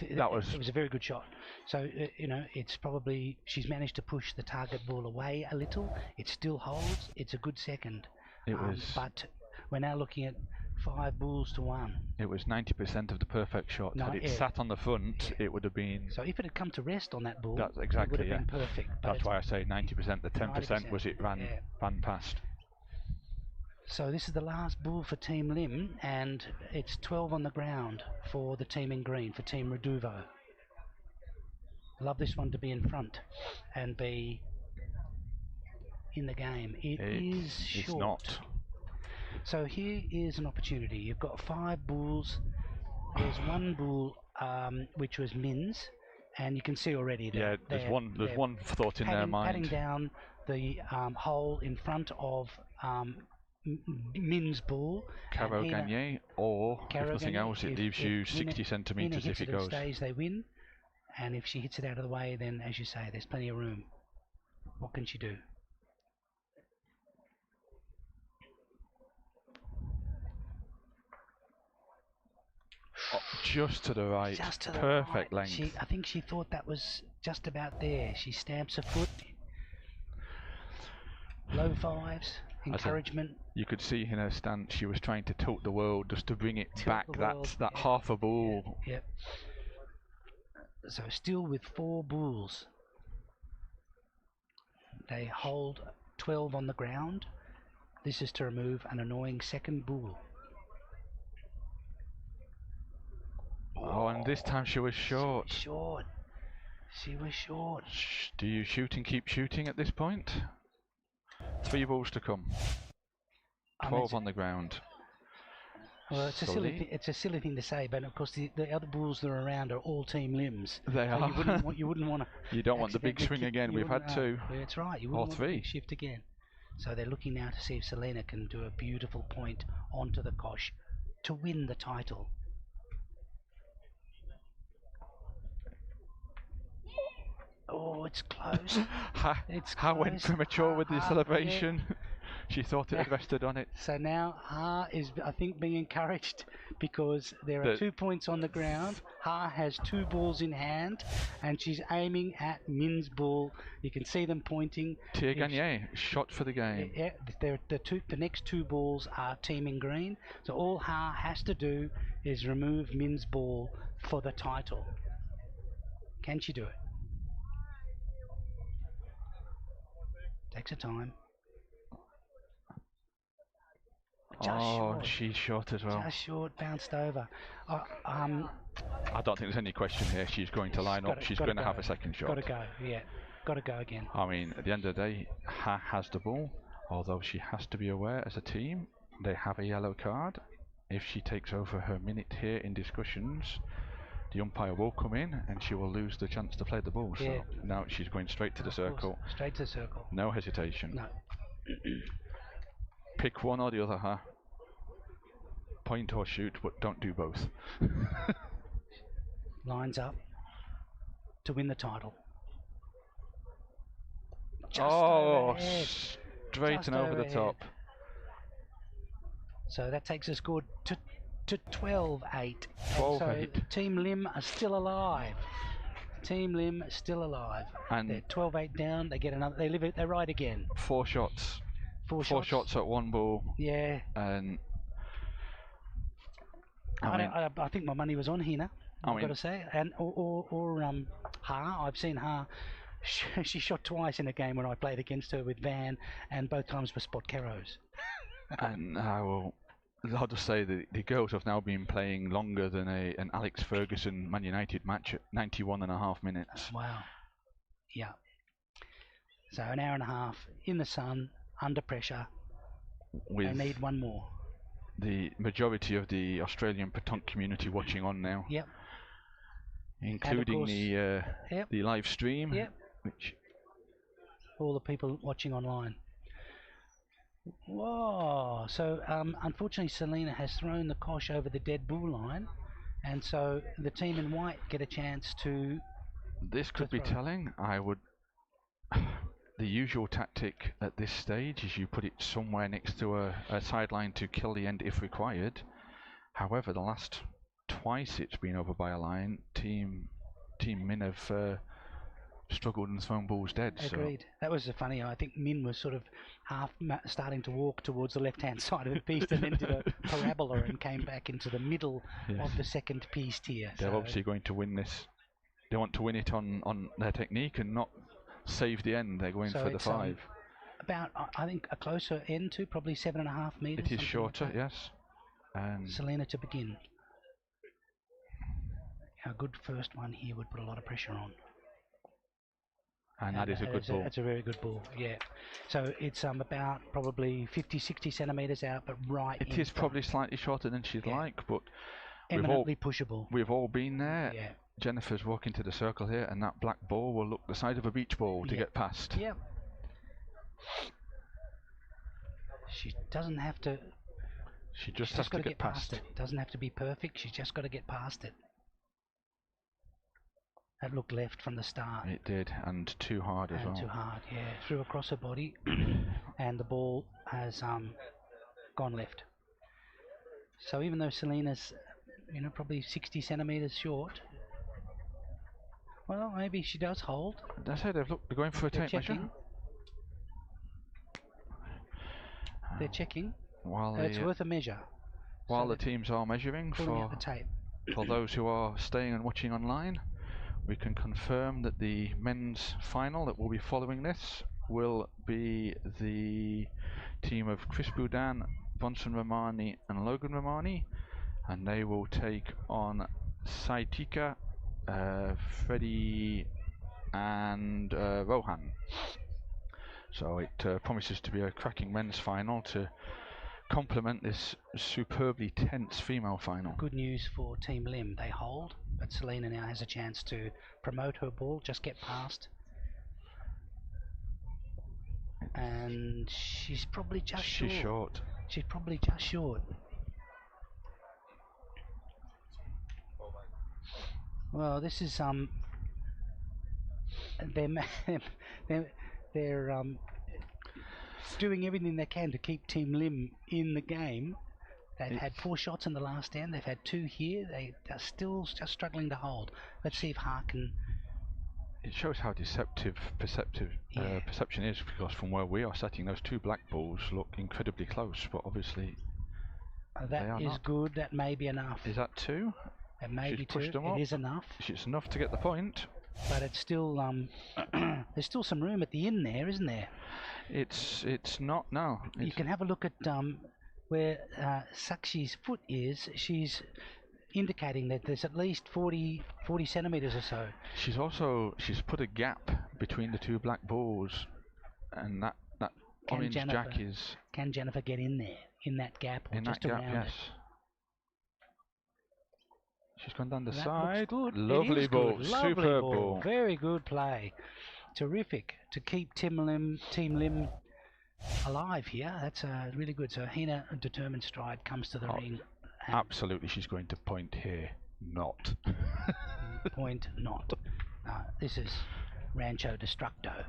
It was a very good shot. So you know, it's probably she's managed to push the target ball away a little. It still holds. It's a good second. It was. But we're now looking at 5 bulls to 1. It was 90% of the perfect shot. Had it sat on the front, it would have been. So if it had come to rest on that bull, that's exactly, it would have been perfect. That's why I say 90%. The 10% was it ran past. So this is the last bull for Team Lim, and it's 12 on the ground for the team in green, for Team Reduvo. Love this one to be in front and be in the game. It's short. It's not. So here is an opportunity. You've got 5 bulls. There's one bull which was Min's, and you can see already that there's one thought in their mind. Patting down the hole in front of Min's bull. Caro Gagne, or if nothing else, it leaves you 60 centimeters if it goes. Stays, they win, and if she hits it out of the way, then as you say, there's plenty of room. What can she do? Just to the right, perfect length. I think she thought that was just about there. She stamps her foot. Low 5s, encouragement. You could see in her stance she was trying to tilt the world just to bring it back. That half a bull. Yep. So still with 4 bulls. They hold 12 on the ground. This is to remove an annoying second bull. Oh, and this time she was short. She was short. Do you shoot and keep shooting at this point? 3 bulls to come. 12 on the ground. Well, it's a silly thing to say, but of course the other bulls that are around are all Team Limbs. They are. You wouldn't want to. You don't want the big swing again. We've had 2. That's right. You wouldn't or want 3. the big shift again. So they're looking now to see if Selena can do a beautiful point onto the kosh to win the title. Oh, it's close. Ha went premature with the celebration. Yeah. She thought it had rested on it. So now Ha is, I think, being encouraged because there are 2 points on the ground. Ha has 2 balls in hand, and she's aiming at Min's ball. You can see them pointing. Tia Gagne, shot for the game. Yeah, the next 2 balls are team in green. So all Ha has to do is remove Min's ball for the title. Can she do it? Takes her time. Short. She's short as well. Just short, bounced over. I don't think there's any question here. She's going to line up. She's going to have a second shot. Got to go, yeah. Got to go again. I mean, at the end of the day, Ha has the ball, although she has to be aware as a team, they have a yellow card. If she takes over her minute here in discussions, the umpire will come in and she will lose the chance to play the ball. So now she's going straight to the circle. Straight to the circle. No hesitation. No. Pick one or the other, huh? Point or shoot, but don't do both. Lines up to win the title. Straight and over the top. So that takes a score to to 12-8. 12-8. Team Lim are still alive. Team Lim still alive. And they're 12-8 down. They get another. They live it. They ride again. 4 shots. Four Four shots. shots at one ball. Yeah. And I think my money was on Hina. I've got to say, and or Ha. I've seen Ha. She shot twice in a game when I played against her with Van, and both times were spot carrows. And I'll just say that the girls have now been playing longer than an Alex Ferguson Man United match at 91.5 minutes. Wow. Yeah. So an hour and a half in the sun, under pressure. They need one more. The majority of the Australian Petanque community watching on now. Yep. Including course, the live stream. Yep. Which all the people watching online. Whoa! So unfortunately, Selena has thrown the cosh over the dead bull line, and so the team in white get a chance to. This could be telling. I would. The usual tactic at this stage is you put it somewhere next to a sideline to kill the end if required. However, the last twice it's been over by a line, Team Min have struggled and thrown balls dead. Agreed. So. That was funny. I think Min was sort of half starting to walk towards the left-hand side of the piece and then did a parabola and came back into the middle of the second piece tier. They're obviously going to win this. They want to win it on their technique and not save the end. They're going for the 5. About, I think, a closer end to probably 7.5 meters. It is shorter, like yes. And Selena to begin. A good first one here would put a lot of pressure on. And that is a good ball. That's a very good ball, yeah. So it's about probably 50-60 centimetres out, but right It is probably slightly shorter than she'd like, but eminently pushable. We've all been there. Yeah. Jennifer's walking to the circle here, and that black ball will look the size of a beach ball to get past. Yep. She doesn't have to. She just has to get past it. Doesn't have to be perfect. She's just got to get past it. That looked left from the start. It did, and too hard as well. Too hard, yeah. Threw across her body, and the ball has gone left. So even though Selena's, probably 60 centimetres short, well, maybe she does hold. That's it. They're going for a tape measure. They're checking. It's worth a measure. While the teams are measuring for the tape. For those who are staying and watching online, we can confirm that the men's final that will be following this will be the team of Chris Boudin, Bonson Romani and Logan Romani, and they will take on Saitika, Freddie and Rohan. So it promises to be a cracking men's final to complement this superbly tense female final. Good news for Team Lim. They hold, but Selena now has a chance to promote her ball, just get past. And she's probably just short. She's short. She's probably just short. Well, this is they're doing everything they can to keep Team Lim in the game. They've had 4 shots in the last end. They've had 2 here. They're still just struggling to hold. Let's see if Ha can. It shows how deceptive perception is, because from where we are sitting, those 2 black balls look incredibly close, but obviously that is not good. That may be enough. Is that 2? It may be 2. It is enough. It's enough to get the point. But it's still there's still some room at the end there, isn't there? It's not now. You can have a look at where Sakshi's foot is. She's indicating that there's at least 40 centimetres or so. She's put a gap between the 2 black balls, and that orange jack is. Can Jennifer get in there, in that gap, or just around it? She's gone down the side. Good. Lovely ball. Superb ball. Very good play. Terrific to keep Team Lim alive here. That's really good. So Hina, a determined stride, comes to the ring. Absolutely, she's going to point here. Not. Point not. This is Rancho Destructo.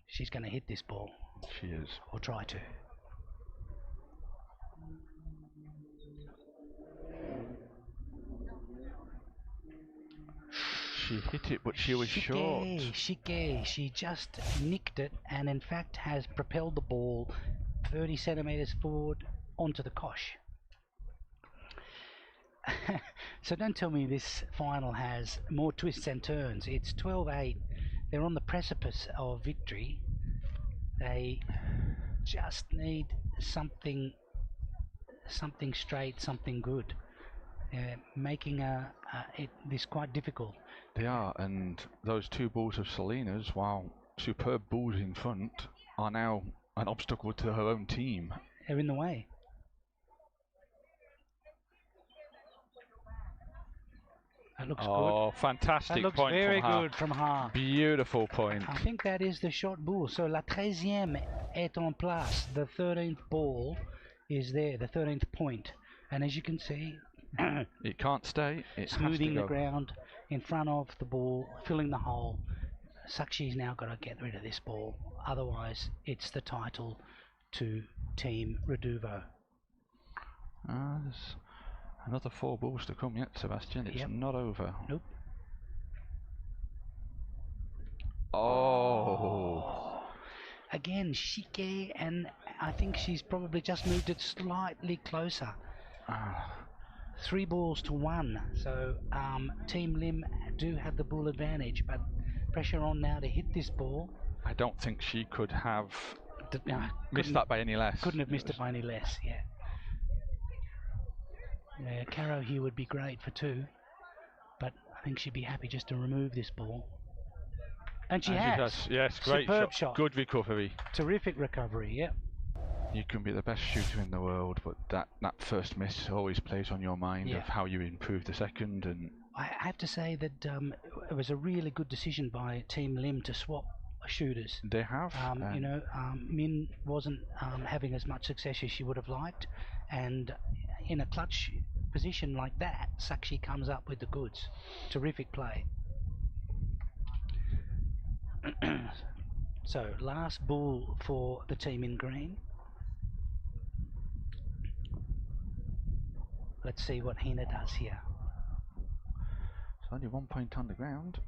She's going to hit this ball. She is. Or try to. She hit it, but she was short. Shike. She just nicked it, and in fact has propelled the ball 30 centimeters forward onto the kosh. So don't tell me this final has more twists and turns. It's 12-8. They're on the precipice of victory. They just need something straight, something good. Making this quite difficult. They are, and those two balls of Selena's, while superb balls in front, are now an obstacle to her own team. They're in the way. That looks good. Oh, fantastic That looks point very from her. good from her. Beautiful point. I think that is the shot ball. So la 13e est en place. The 13th ball is there, the 13th point. And as you can see, it can't stay. It smoothing has to the go. ground in front of the ball, filling the hole. Sakshi's now got to get rid of this ball. Otherwise, it's the title to Team Reduvo. There's another 4 balls to come yet, Sebastian. It's not over. Nope. Oh. Again, Shike, and I think she's probably just moved it slightly closer. 3 balls to 1. So Team Lim do have the ball advantage, but pressure on now to hit this ball. I don't think she could have missed Couldn't that by any less. Couldn't have missed it by any less, yeah. Caro here would be great for 2, but I think she'd be happy just to remove this ball. And she has. Yes, great Superb shot. Good recovery. Terrific recovery, yeah. You can be the best shooter in the world, but that first miss always plays on your mind of how you improve the second. And I have to say that it was a really good decision by Team Lim to swap shooters. They have. Min wasn't having as much success as she would have liked, and in a clutch position like that, Sakshi comes up with the goods. Terrific play. So last ball for the team in green. Let's see what Hina does here. It's only 1 point on the ground.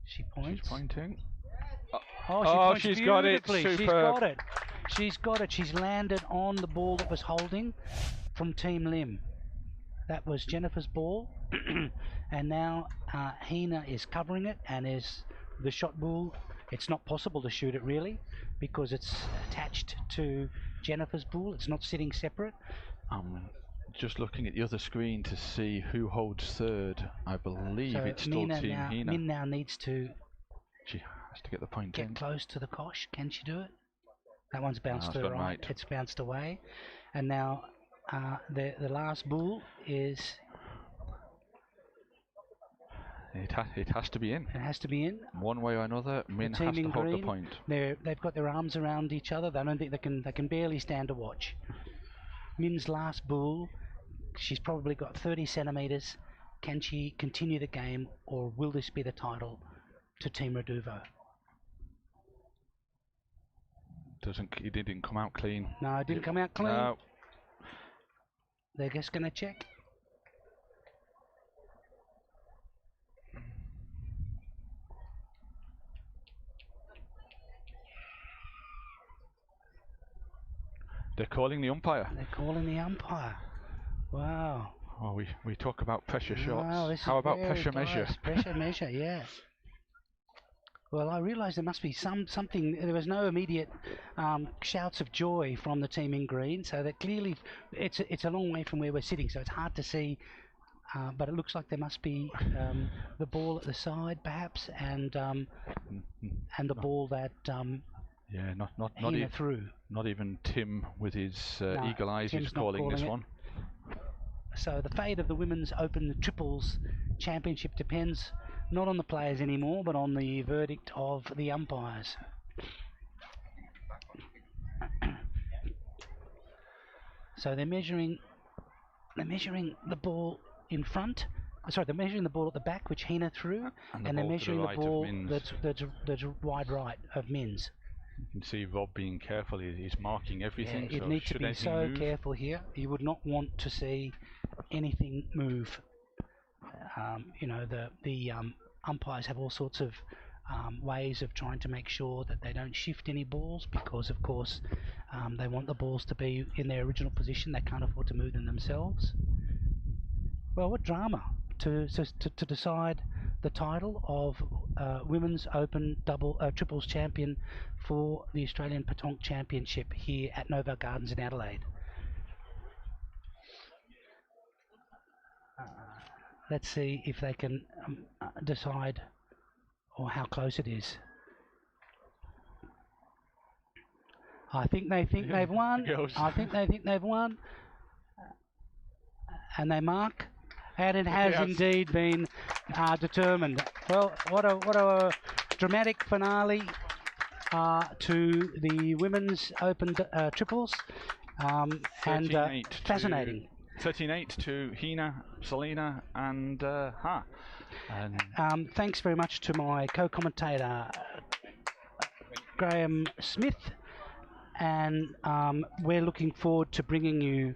She points. She's pointing. She's got it. Superb. She's got it. She's got it. She's landed on the ball that was holding from Team Lim. That was Jennifer's ball. And now Hina is covering it, and is the shot ball. It's not possible to shoot it really because it's attached to Jennifer's ball. It's not sitting separate. Just looking at the other screen to see who holds third. I believe it's still Team Hina. Min now needs to. She has to get the point get in. Close to the kosh. Can she do it? That one's bounced to the right. Right. It's bounced away, and now the last ball is. It has to be in. It has to be in. One way or another, Min has to hold the point. They've got their arms around each other. I don't think they can barely stand to watch. Min's last ball, she's probably got 30 centimeters. Can she continue the game, or will this be the title to Team Reduvo? It didn't come out clean. No, it didn't come out clean. No. They're just going to check. They're calling the umpire. They're calling the umpire. Wow. Oh, we talk about pressure shots. Wow, How about pressure measure? Pressure measure, yeah. Well, I realised there must be something. There was no immediate shouts of joy from the team in green, so that clearly it's a long way from where we're sitting, so it's hard to see. But it looks like there must be the ball at the side, perhaps, and the ball that. Yeah, not even Tim with his eagle eyes is calling this one. So the fate of the Women's Open Triples Championship depends not on the players anymore, but on the verdict of the umpires. So they're measuring the ball in front. Sorry, they're measuring the ball at the back, which Hina threw, and they're measuring the ball that's wide right of Min's. You can see Rob being careful. He's marking everything. Yeah, you'd need to be so careful here. You would not want to see anything move. The umpires have all sorts of ways of trying to make sure that they don't shift any balls, because of course they want the balls to be in their original position. They can't afford to move them themselves. Well, what drama to decide the title of Women's Open Triples Champion for the Australian Pétanque Championship here at NOVAR Gardens in Adelaide. Let's see if they can decide, or how close it is. I think they think they've won. I think they think they've won. And they mark. And it has indeed been determined. Well, what a dramatic finale to the Women's Open Triples. And fascinating. 13-8 to Hina, Selena, and Ha. Thanks very much to my co-commentator, Graham Smith. And we're looking forward to bringing you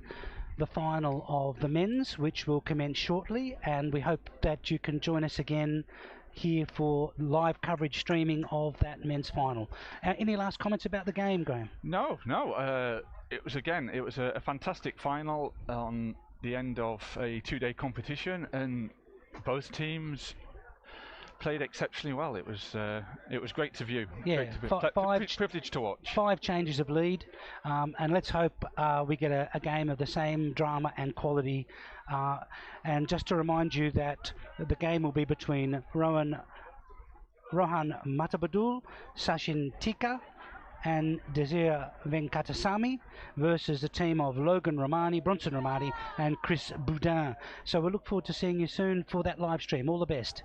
the final of the men's, which will commence shortly, and we hope that you can join us again here for live coverage streaming of that men's final. Any last comments about the game, Graham? No. It was a fantastic final on the end of a 2-day competition, and both teams played exceptionally well. It was great to view. Yeah, privilege to watch. 5 changes of lead, and let's hope we get a game of the same drama and quality. And just to remind you that the game will be between Rohan Matabadul, Sachin Tika, and Desir Venkatasamy versus the team of Logan Romani, Bronson Romani, and Chris Boudin. So we look forward to seeing you soon for that live stream. All the best.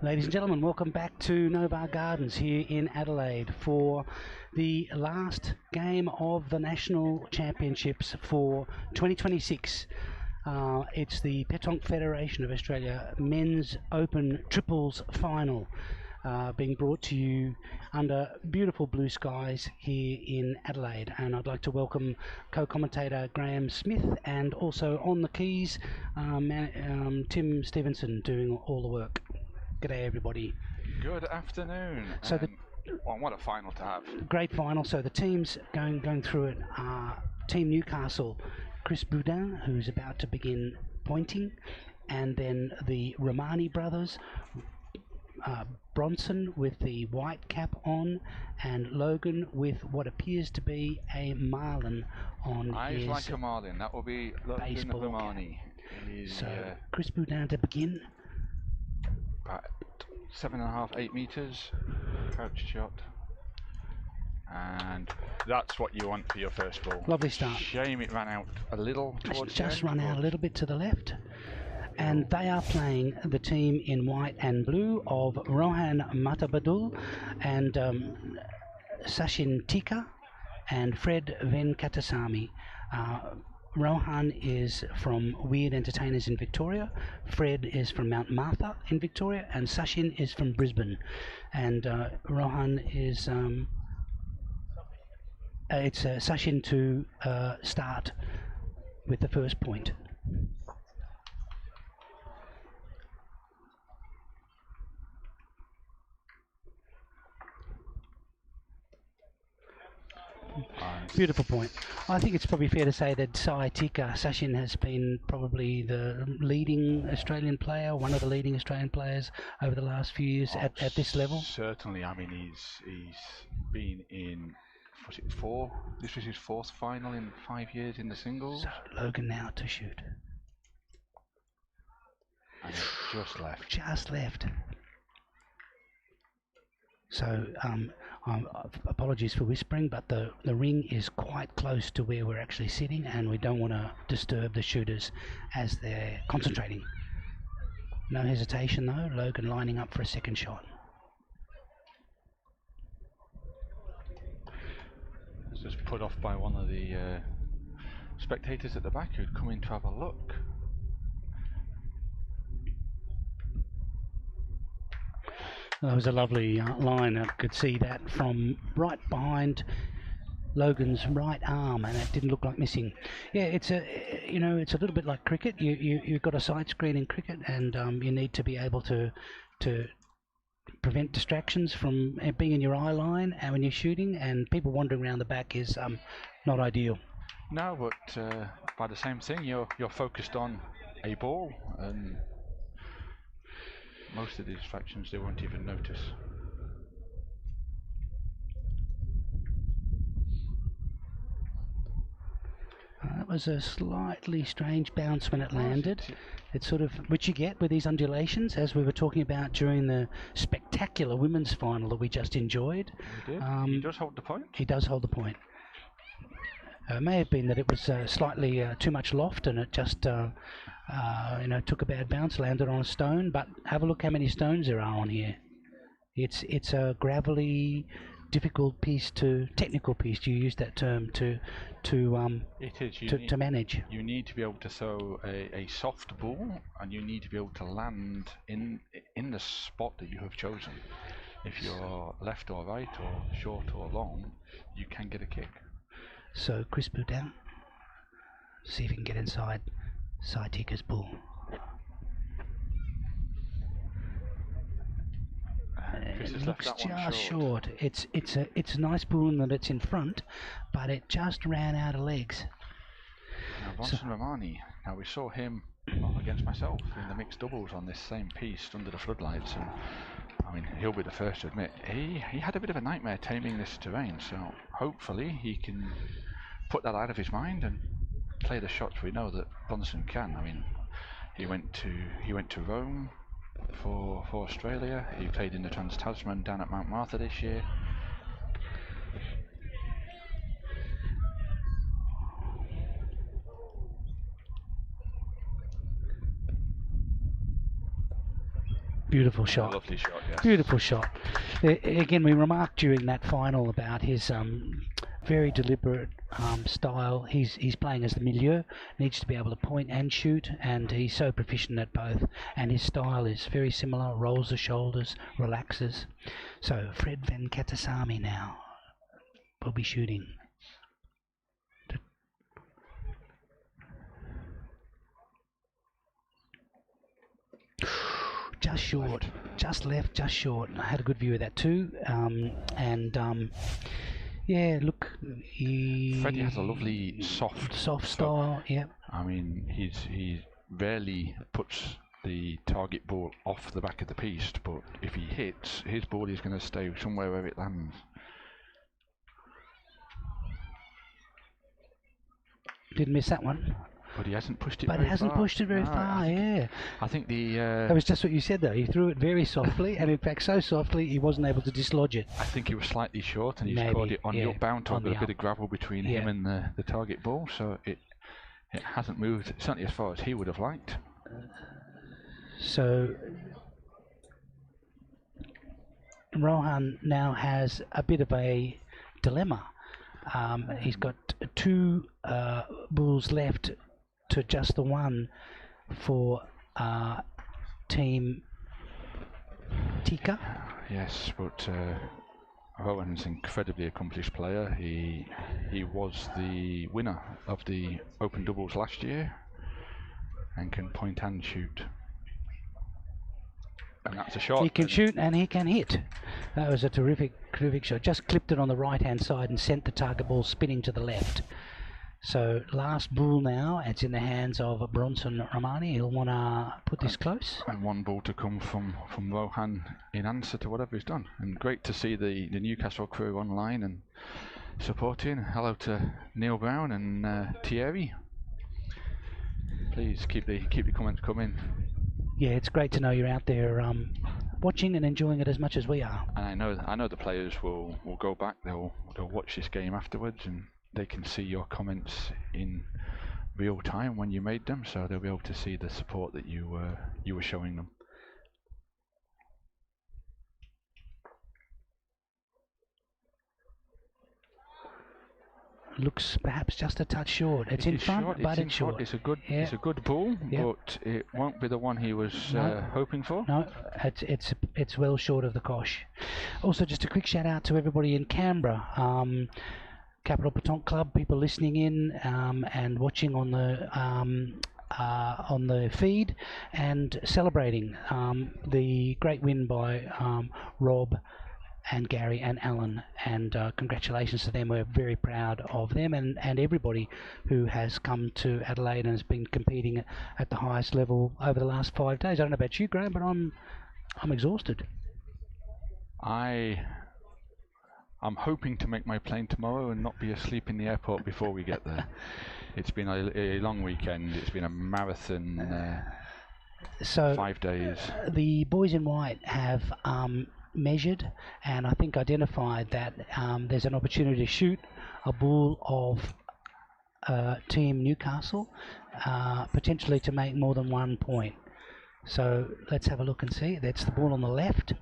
Ladies and gentlemen, welcome back to NOVAR Gardens here in Adelaide for the last game of the National Championships for 2026. It's the Pétanque Federation of Australia Men's Open Triples Final, being brought to you under beautiful blue skies here in Adelaide. And I'd like to welcome co-commentator Graham Smith, and also on the keys, Tim Stevenson, doing all the work. G'day everybody. Good afternoon. So what a final to have. Great final. So the teams going through it are Team Newcastle, Chris Boudin, who's about to begin pointing, and then the Romani brothers, Bronson with the white cap on, and Logan with what appears to be a marlin on Eyes his like a marlin. That will be Logan baseball Romani. So Chris Boudin to begin. About 7.5, 8 meters, crouch shot, and that's what you want for your first ball. Lovely start. Shame it ran out a little towards just the end, run out a little bit to the left. And they are playing the team in white and blue of Rohan Matabadul and Sachin Tika and Fred Venkatasamy. Rohan is from Weird Entertainers in Victoria, Fred is from Mount Martha in Victoria, and Sachin is from Brisbane. And Rohan is it's Sachin to start with the first point. Beautiful point. I think it's probably fair to say that Sai Tika Sachin has been probably the leading Australian player, one of the leading Australian players over the last few years at this level. Certainly. I mean, he's been in, was it 4? This was his 4th final in 5 years in the singles. So Logan now to shoot. And it just left. Just left. So apologies for whispering, but the ring is quite close to where we're actually sitting, and we don't want to disturb the shooters as they're concentrating. No hesitation though, Logan lining up for a second shot. It's just put off by one of the spectators at the back who'd come in to have a look. That was a lovely line. I could see that from right behind Logan's right arm, and it didn't look like missing. Yeah, it's it's a little bit like cricket. You've got a side screen in cricket, and you need to be able to prevent distractions from being in your eye line and when you're shooting, and people wandering around the back is not ideal. No, but by the same thing, you're focused on a ball, and most of the distractions they won't even notice. That was a slightly strange bounce when it landed. It's sort of, which you get with these undulations, as we were talking about during the spectacular women's final that we just enjoyed. He did. He does hold the point. He does hold the point. It may have been that it was slightly too much loft and it just took a bad bounce, landed on a stone. But have a look how many stones there are on here. It's a gravelly, difficult technical piece. Do you use that term to manage? You need to be able to throw a soft ball, and you need to be able to land in the spot that you have chosen. If you're left or right or short or long, you can get a kick. So Chris Boudin, see if he can get inside Saitika's ball. It looks just short. It's a nice ball in that it's in front, but it just ran out of legs. Now Bronson Romani. Now we saw him against myself in the mixed doubles on this same piece under the floodlights, and I mean he'll be the first to admit he had a bit of a nightmare taming this terrain. So hopefully he can put that out of his mind and play the shots we know that Bronson can. I mean he went to Rome for Australia. He played in the Trans-Tasman down at Mount Martha this year. Beautiful shot. Lovely shot, yes. Beautiful shot. Again, we remarked during that final about his very deliberate style. He's playing as the milieu, needs to be able to point and shoot, and he's so proficient at both. And his style is very similar, rolls the shoulders, relaxes. So Fred Venkatasamy now will be shooting. Just short, just left, just short. I had a good view of that too. Yeah, look, Freddie has a lovely soft style. Yeah. I mean, he rarely puts the target ball off the back of the piece, but if he hits, his ball is going to stay somewhere where it lands. Didn't miss that one. But he hasn't pushed it very far. But he hasn't pushed it very far, yeah. I think that was just what you said, though. He threw it very softly, and in fact so softly he wasn't able to dislodge it. I think he was slightly short, and he's caught it on the up-bound top with a bit of gravel between him and the target ball, so it hasn't moved, certainly as far as he would have liked. So Rohan now has a bit of a dilemma. He's got two bulls left to just the one for Team Tika. Yes, but Rowan's an incredibly accomplished player. He was the winner of the Open Doubles last year and can point and shoot. And that's a shot. He can shoot and he can hit. That was a terrific shot. Just clipped it on the right-hand side and sent the target ball spinning to the left. So last bull now, it's in the hands of Bronson Romani. He'll want to put this close. And one ball to come from Rohan in answer to whatever he's done. And great to see the Newcastle crew online and supporting. Hello to Neil Brown and Thierry. Please keep the comments coming. Yeah, it's great to know you're out there watching and enjoying it as much as we are. And I know the players will go back. They'll watch this game afterwards, and they can see your comments in real time when you made them, so they'll be able to see the support that you were showing them. Looks perhaps just a touch short. It's in front, but it's short. It's a good ball, but it won't be the one he was hoping for. No, it's well short of the cosh. Also, just a quick shout out to everybody in Canberra, Capital Pétanque Club, people listening in and watching on the feed and celebrating the great win by Rob and Gary and Alan, and congratulations to them. We're very proud of them and everybody who has come to Adelaide and has been competing at the highest level over the last 5 days. I don't know about you, Graham, but I'm exhausted. I'm hoping to make my plane tomorrow and not be asleep in the airport before we get there. It's been a long weekend. It's been a marathon. So 5 days. The boys in white have measured and I think identified that there's an opportunity to shoot a bull of Team Newcastle, potentially to make more than 1 point. So let's have a look and see. That's the ball on the left.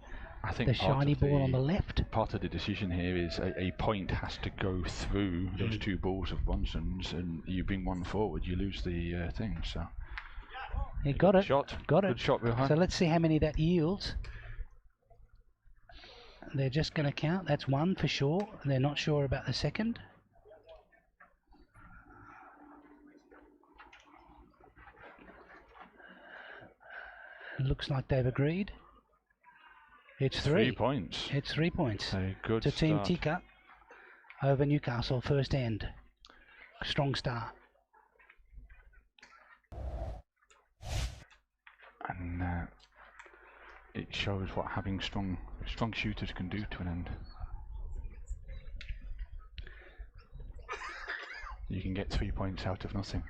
I think The shiny ball on the left. Part of the decision here is a point has to go through those two balls of Bronson's, and you bring one forward, you lose the thing. So He got it. shot. Got it. Good shot behind. So let's see how many that yields. They're just going to count. That's one for sure. They're not sure about the second. It looks like they've agreed. It's 3 points. It's 3 points A good to Team start. Tika over Newcastle first end. Strong start. And it shows what having strong shooters can do to an end. You can get 3 points out of nothing.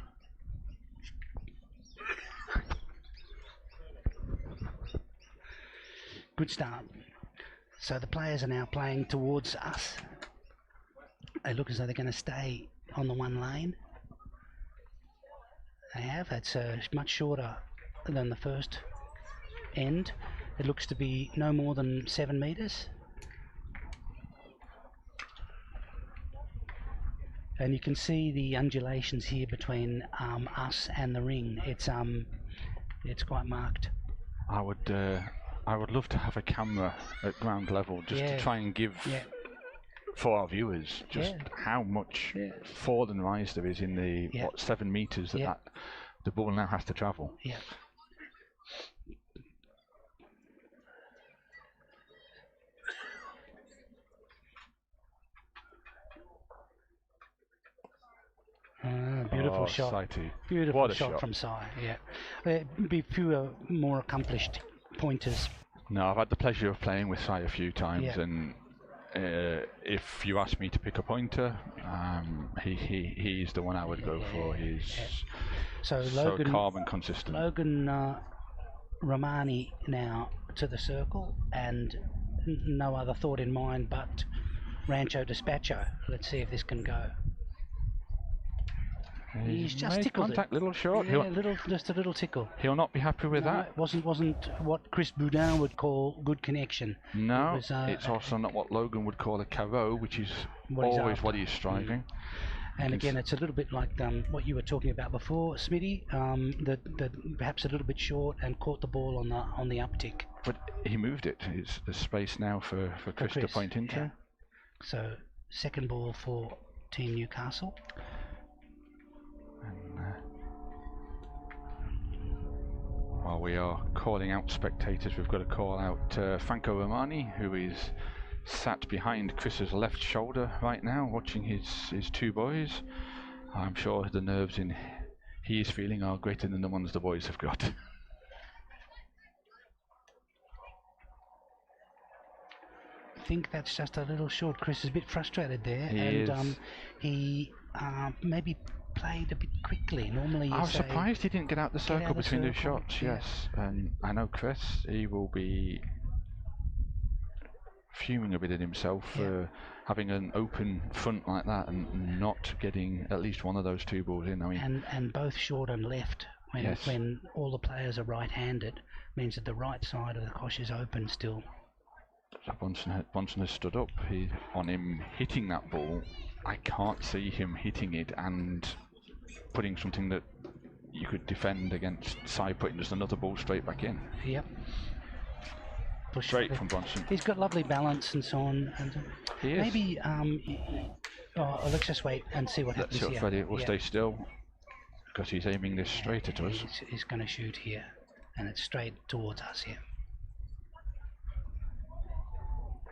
Good start. So the players are now playing towards us. They look as though they're going to stay on the one lane. They have. It's much shorter than the first end. It looks to be no more than 7 metres. And you can see the undulations here between us and the ring. It's quite marked. I would love to have a camera at ground level just to try and give for our viewers just how much fall and rise there is in the 7 meters that the ball now has to travel. Yeah. Beautiful shot. Sighty. Beautiful What a shot shot from Sai. Yeah, there'd be fewer more accomplished pointers. No, I've had the pleasure of playing with Sai a few times, and if you ask me to pick a pointer, he's the one I would go for. He's so so calm and consistent. Logan Romani now to the circle, and no other thought in mind but Rancho Despacho. Let's see if this can go. He's just made tickled contact, it. little short. Yeah, just a little tickle. He'll not be happy with No, that. it wasn't what Chris Boudin would call good connection. No, It was, it's also not what Logan would call a carreau, which is What he's always what after. he's striving. And again, it's a little bit like what you were talking about before, Smitty. That perhaps a little bit short and caught the ball on the uptick. But he moved it. There's space now for Chris to point into. Yeah. So second ball for Team Newcastle. And, while we are calling out spectators, we've got to call out Franco Romani, who is sat behind Chris's left shoulder right now, watching his two boys. I'm sure the nerves he is feeling are greater than the ones the boys have got. I think that's just a little short. Chris is a bit frustrated there, he maybe played a bit quickly. Normally, I was surprised he didn't get out the circle between those shots. Yeah. Yes, and I know Chris. He will be fuming a bit at himself for having an open front like that and not getting at least one of those two balls in. I mean, and both short and left. When all the players are right-handed, means that the right side of the kosh is open still. So Bonson has stood up. On him hitting that ball, I can't see him hitting it and putting something that you could defend against Sai putting just another ball straight back in. Yep. Straight from Bonson. He's got lovely balance and so on. And He is. maybe let's just wait and see what happens here. Freddie will stay still because he's aiming this straight at us. He's going to shoot here, and it's straight towards us here.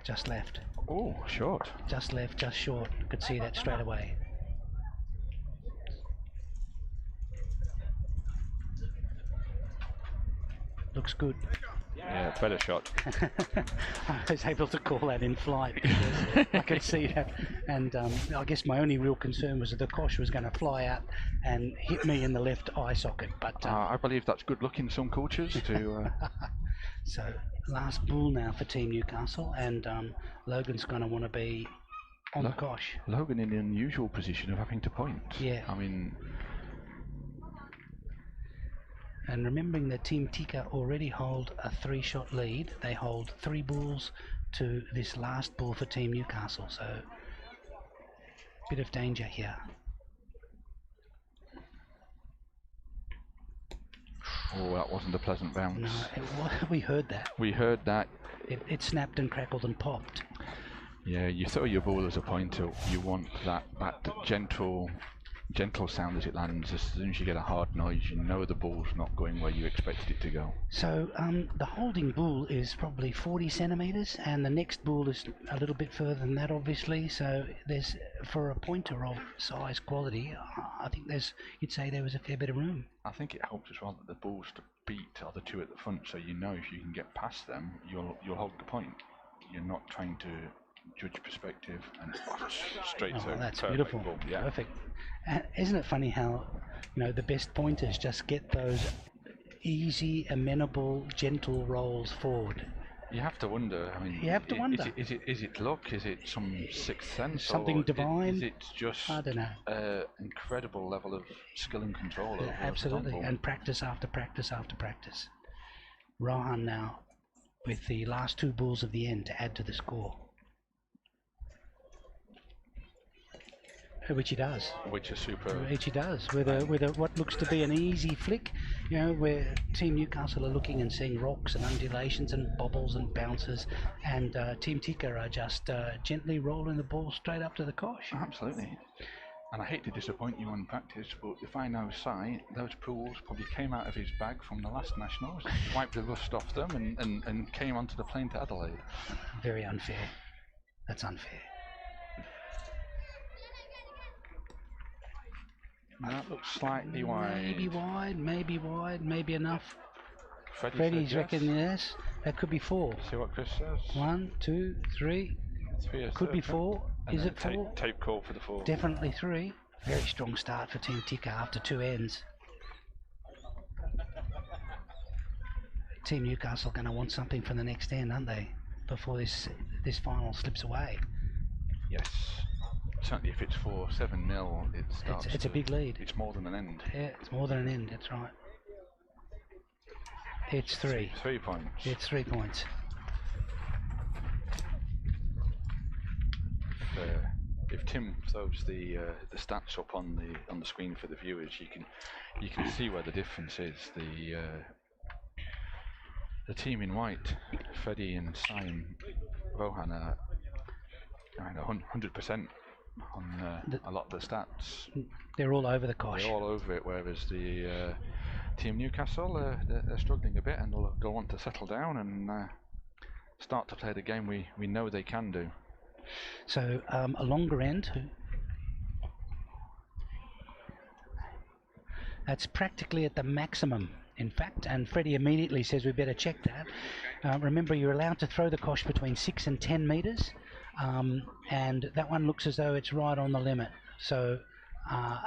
Just left. Oh, short. Just left, just short. Could see that straight away. Looks good. Yeah, better shot. I was able to call that in flight because I could see that, and I guess my only real concern was that the kosh was going to fly out and hit me in the left eye socket. But I believe that's good luck in some cultures to. So last ball now for Team Newcastle, and Logan's going to want to be on the kosh. Logan in the unusual position of having to point. Yeah. I mean, and remembering that Team Tika already hold a 3-shot lead, they hold 3 balls to this last ball for Team Newcastle, so bit of danger here. oh, that wasn't a pleasant bounce. No, we heard that. We heard that. It snapped and crackled and popped. Yeah, you throw your ball as a pointer, you want that gentle sound as it lands. As soon as you get a hard noise, you know the ball's not going where you expected it to go. So the holding bull is probably 40 centimetres, and the next bull is a little bit further than that, obviously. So there's, for a pointer of size quality, I think you'd say there was a fair bit of room. I think it helps as well that the balls to beat are the 2 at the front, so you know if you can get past them, you'll hold the point. You're not trying to judge perspective and straight through. That's beautiful. Ball. Yeah. Perfect. And isn't it funny how the best pointers just get those easy, amenable, gentle rolls forward? You have to wonder. I mean, you have to wonder. Is it luck? Is it some sixth sense? Something divine? Is it just I don't know. Incredible level of skill and control? Yeah, absolutely, and practice after practice after practice. Rohan now with the last 2 balls of the end to add to the score. Which he does. Which is super. Which he does with a what looks to be an easy flick, where Team Newcastle are looking and seeing rocks and undulations and bobbles and bounces, and Team Tika are just gently rolling the ball straight up to the kosh. Absolutely. And I hate to disappoint you on practice, but if I know Si, those pools probably came out of his bag from the last Nationals, wiped the rust off them, and came onto the plane to Adelaide. Very unfair. That's unfair. That looks slightly wide. Maybe wide, maybe enough. Freddie's reckon yes. That could be 4. See what Chris says. 1, 2, 3. Could be 4. Is it 4? Tape call for the 4. Definitely 3. Very strong start for Team Tika after 2 ends. Team Newcastle going to want something from the next end, aren't they? Before this final slips away. Yes. Certainly if it's 4-7-0, it starts. It's a big lead. It's more than an end. Yeah, it's more than an end, that's right. It's 3. 3 points. It's 3 points. If Tim throws the stats up on the screen for the viewers, you can see where the difference is. The team in white, Freddie and Simon Rohan, are 100% on a lot of the stats. They're all over the kosh. They're all over it, whereas the Team Newcastle, they're struggling a bit, and they'll want to settle down and start to play the game we know they can do. So a longer end. That's practically at the maximum, in fact, and Freddie immediately says we better check that. Remember, you're allowed to throw the kosh between 6 and 10 metres. And that one looks as though it's right on the limit. So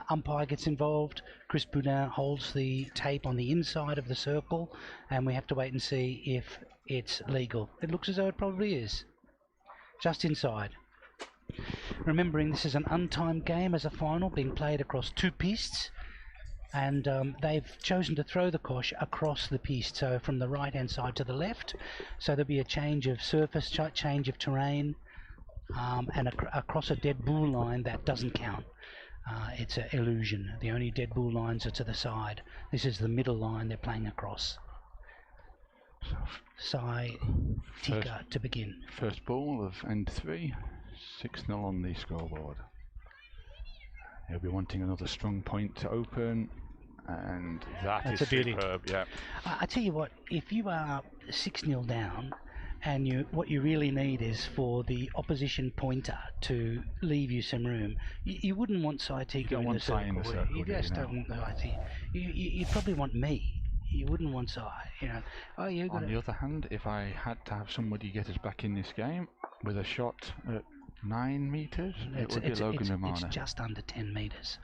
umpire gets involved. Chris Boudin holds the tape on the inside of the circle, and we have to wait and see if it's legal. It looks as though it probably is. Just inside. Remembering this is an untimed game as a final being played across 2 pistes, and they've chosen to throw the kosh across the piste, so from the right hand side to the left. So there'll be a change of surface, change of terrain. And across a dead bull line that doesn't count. It's an illusion. The only dead bull lines are to the side. This is the middle line they're playing across. Sai Tika to begin. First ball of end 3, 6-0 on the scoreboard. He'll be wanting another strong point to open, and that's a beauty. Superb. Yeah. I tell you what, if you are 6-0 down, and what you really need is for the opposition pointer to leave you some room. You wouldn't want Sai Tika in the circle. You just don't want Sai Tika. You'd probably want me. You wouldn't want Sai. On the other hand, if I had to have somebody get us back in this game with a shot at 9 metres, it would be Logan Romana. It's just under 10 metres.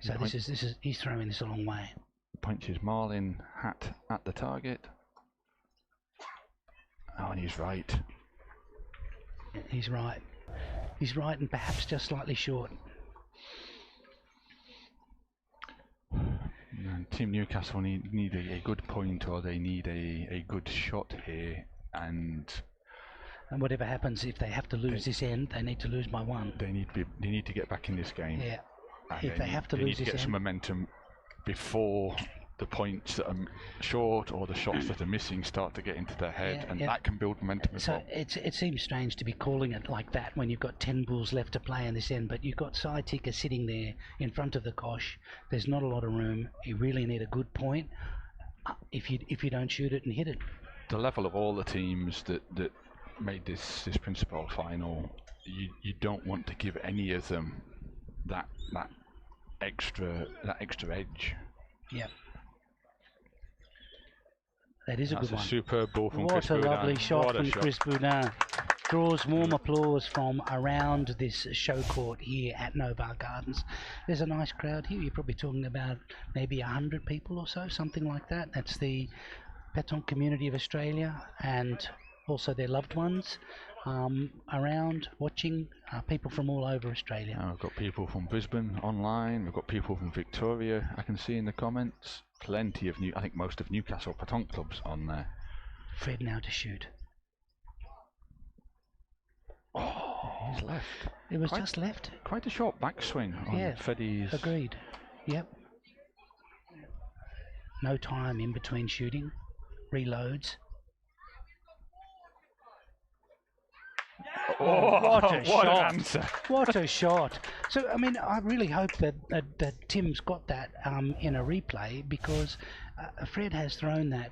So he's throwing this a long way. Points his marlin hat at the target. Oh, and he's right. He's right. He's right and perhaps just slightly short. And Team Newcastle need a good point, or they need a good shot here, and whatever happens, if they have to lose this end, they need to lose by 1. They need to get back in this game. Yeah. And If they have to they lose need to this get some end, momentum before the points that are short or the shots that are missing start to get into their head, and that can build momentum as well. It seems strange to be calling it like that when you've got 10 bulls left to play in this end, but you've got Saitika sitting there in front of the kosh. There's not a lot of room. You really need a good point if you don't shoot it and hit it. The level of all the teams that made this principal final, you don't want to give any of them that extra edge. Yeah. That is a good one. That's a superb ball from Chris What a Boudin. lovely shot What a from Chris Boudin. Draws warm applause from around this show court here at NOVAR Gardens. There's a nice crowd here. You're probably talking about maybe 100 people or so, something like that. That's the Pétanque community of Australia and also their loved ones around watching, people from all over Australia. We've got people from Brisbane online, we've got people from Victoria, I can see in the comments. Plenty of I think most of Newcastle Petanque clubs on there. Fred now to shoot. Oh, he's left. It was just left. Quite a short backswing on Freddie's. Agreed. Yep. No time in between shooting. Reloads. Oh, what a shot! An answer. What a shot! So, I mean, I really hope that Tim's got that in a replay, because Fred has thrown that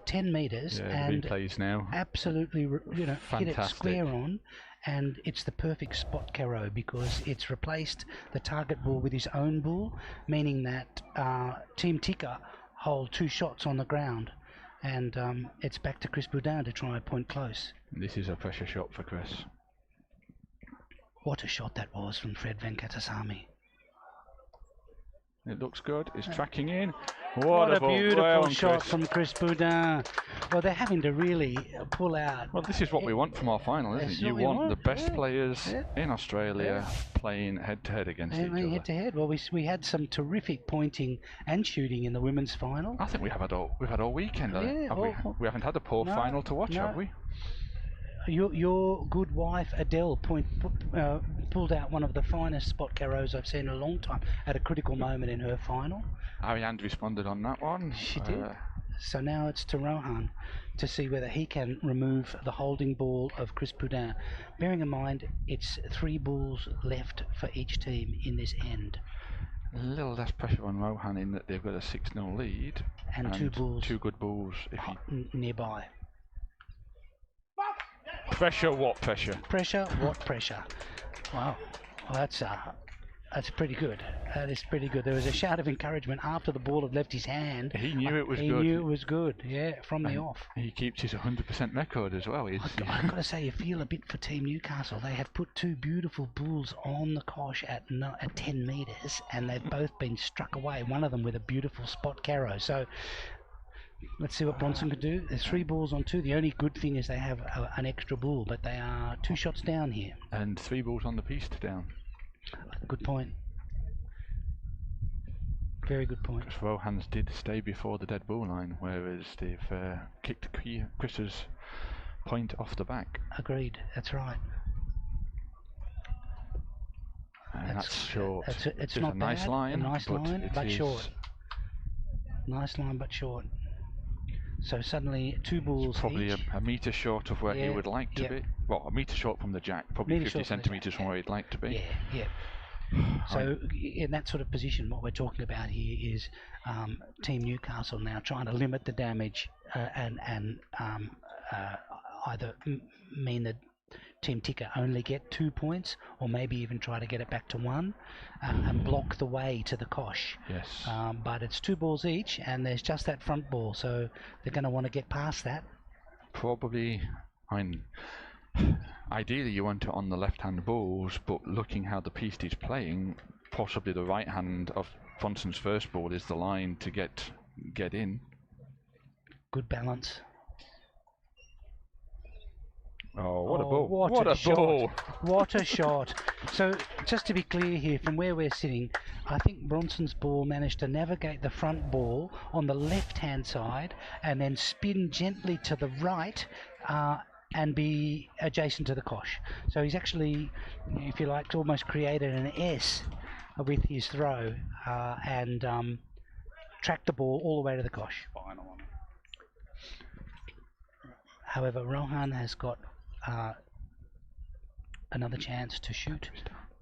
10 metres and replays now. Absolutely, hit it square on, and it's the perfect spot carrow because it's replaced the target ball with his own ball, meaning that Team Tika hold 2 shots on the ground. And it's back to Chris Boudin to try and point close. This is a pressure shot for Chris. What a shot that was from Fred Venkatasamy. It looks good. It's tracking in. What a beautiful shot from Chris Boudin. Well, they're having to really pull out. Well, this is what we want from our final, isn't it? You want the best players in Australia playing head-to-head against each other. Head-to-head. Well, we had some terrific pointing and shooting in the women's final. I think we've had all weekend. We haven't had a poor final to watch, have we? Your good wife Adele pulled out one of the finest spot carrows I've seen in a long time at a critical moment in her final. Ariane responded on that one. She did. So now it's to Rohan to see whether he can remove the holding ball of Chris Boudin. Bearing in mind, it's 3 balls left for each team in this end. A little less pressure on Rohan in that they've got a 6-0 lead. And 2 balls. 2 good balls nearby. Pressure, what pressure? Pressure, what pressure? Wow, well, that's pretty good. That is pretty good. There was a shout of encouragement after the ball had left his hand. He knew it was good. He knew it was good, from the off. He keeps his 100% record as well. I've got to say, you feel a bit for Team Newcastle. They have put 2 beautiful bulls on the kosh at 10 metres, and they've both been struck away, one of them with a beautiful spot carrow. So let's see what Bronson can do. There's 3 balls on 2. The only good thing is they have an extra bull, but they are 2 shots down here. And 3 balls on the piste down. Good point. Very good point. Because Rohan's did stay before the dead bull line, whereas they've kicked Chris's point off the back. Agreed. That's right. And that's short. It's not a nice bad. line, but short. Nice line, but short. So suddenly 2 balls probably each. a metre short of where he would like to be. Well, a metre short from the jack, probably 50 centimetres from where he'd like to be. Yeah. So in that sort of position, what we're talking about here is Team Newcastle now trying to limit the damage and either mean that Team Tika only get 2 points, or maybe even try to get it back to 1 and block the way to the kosh. Yes. But it's 2 balls each, and there's just that front ball, so they're going to want to get past that. Probably, ideally you want it on the left-hand balls, but looking how the piste is playing, possibly the right hand of Fronson's first ball is the line to get in. Good balance. Oh, what a ball. what a shot. ball! What a shot. So, just to be clear here, from where we're sitting, I think Bronson's ball managed to navigate the front ball on the left-hand side and then spin gently to the right and be adjacent to the cosh. So he's actually, if you like, almost created an S with his throw and tracked the ball all the way to the cosh. However, Rohan has got another chance to shoot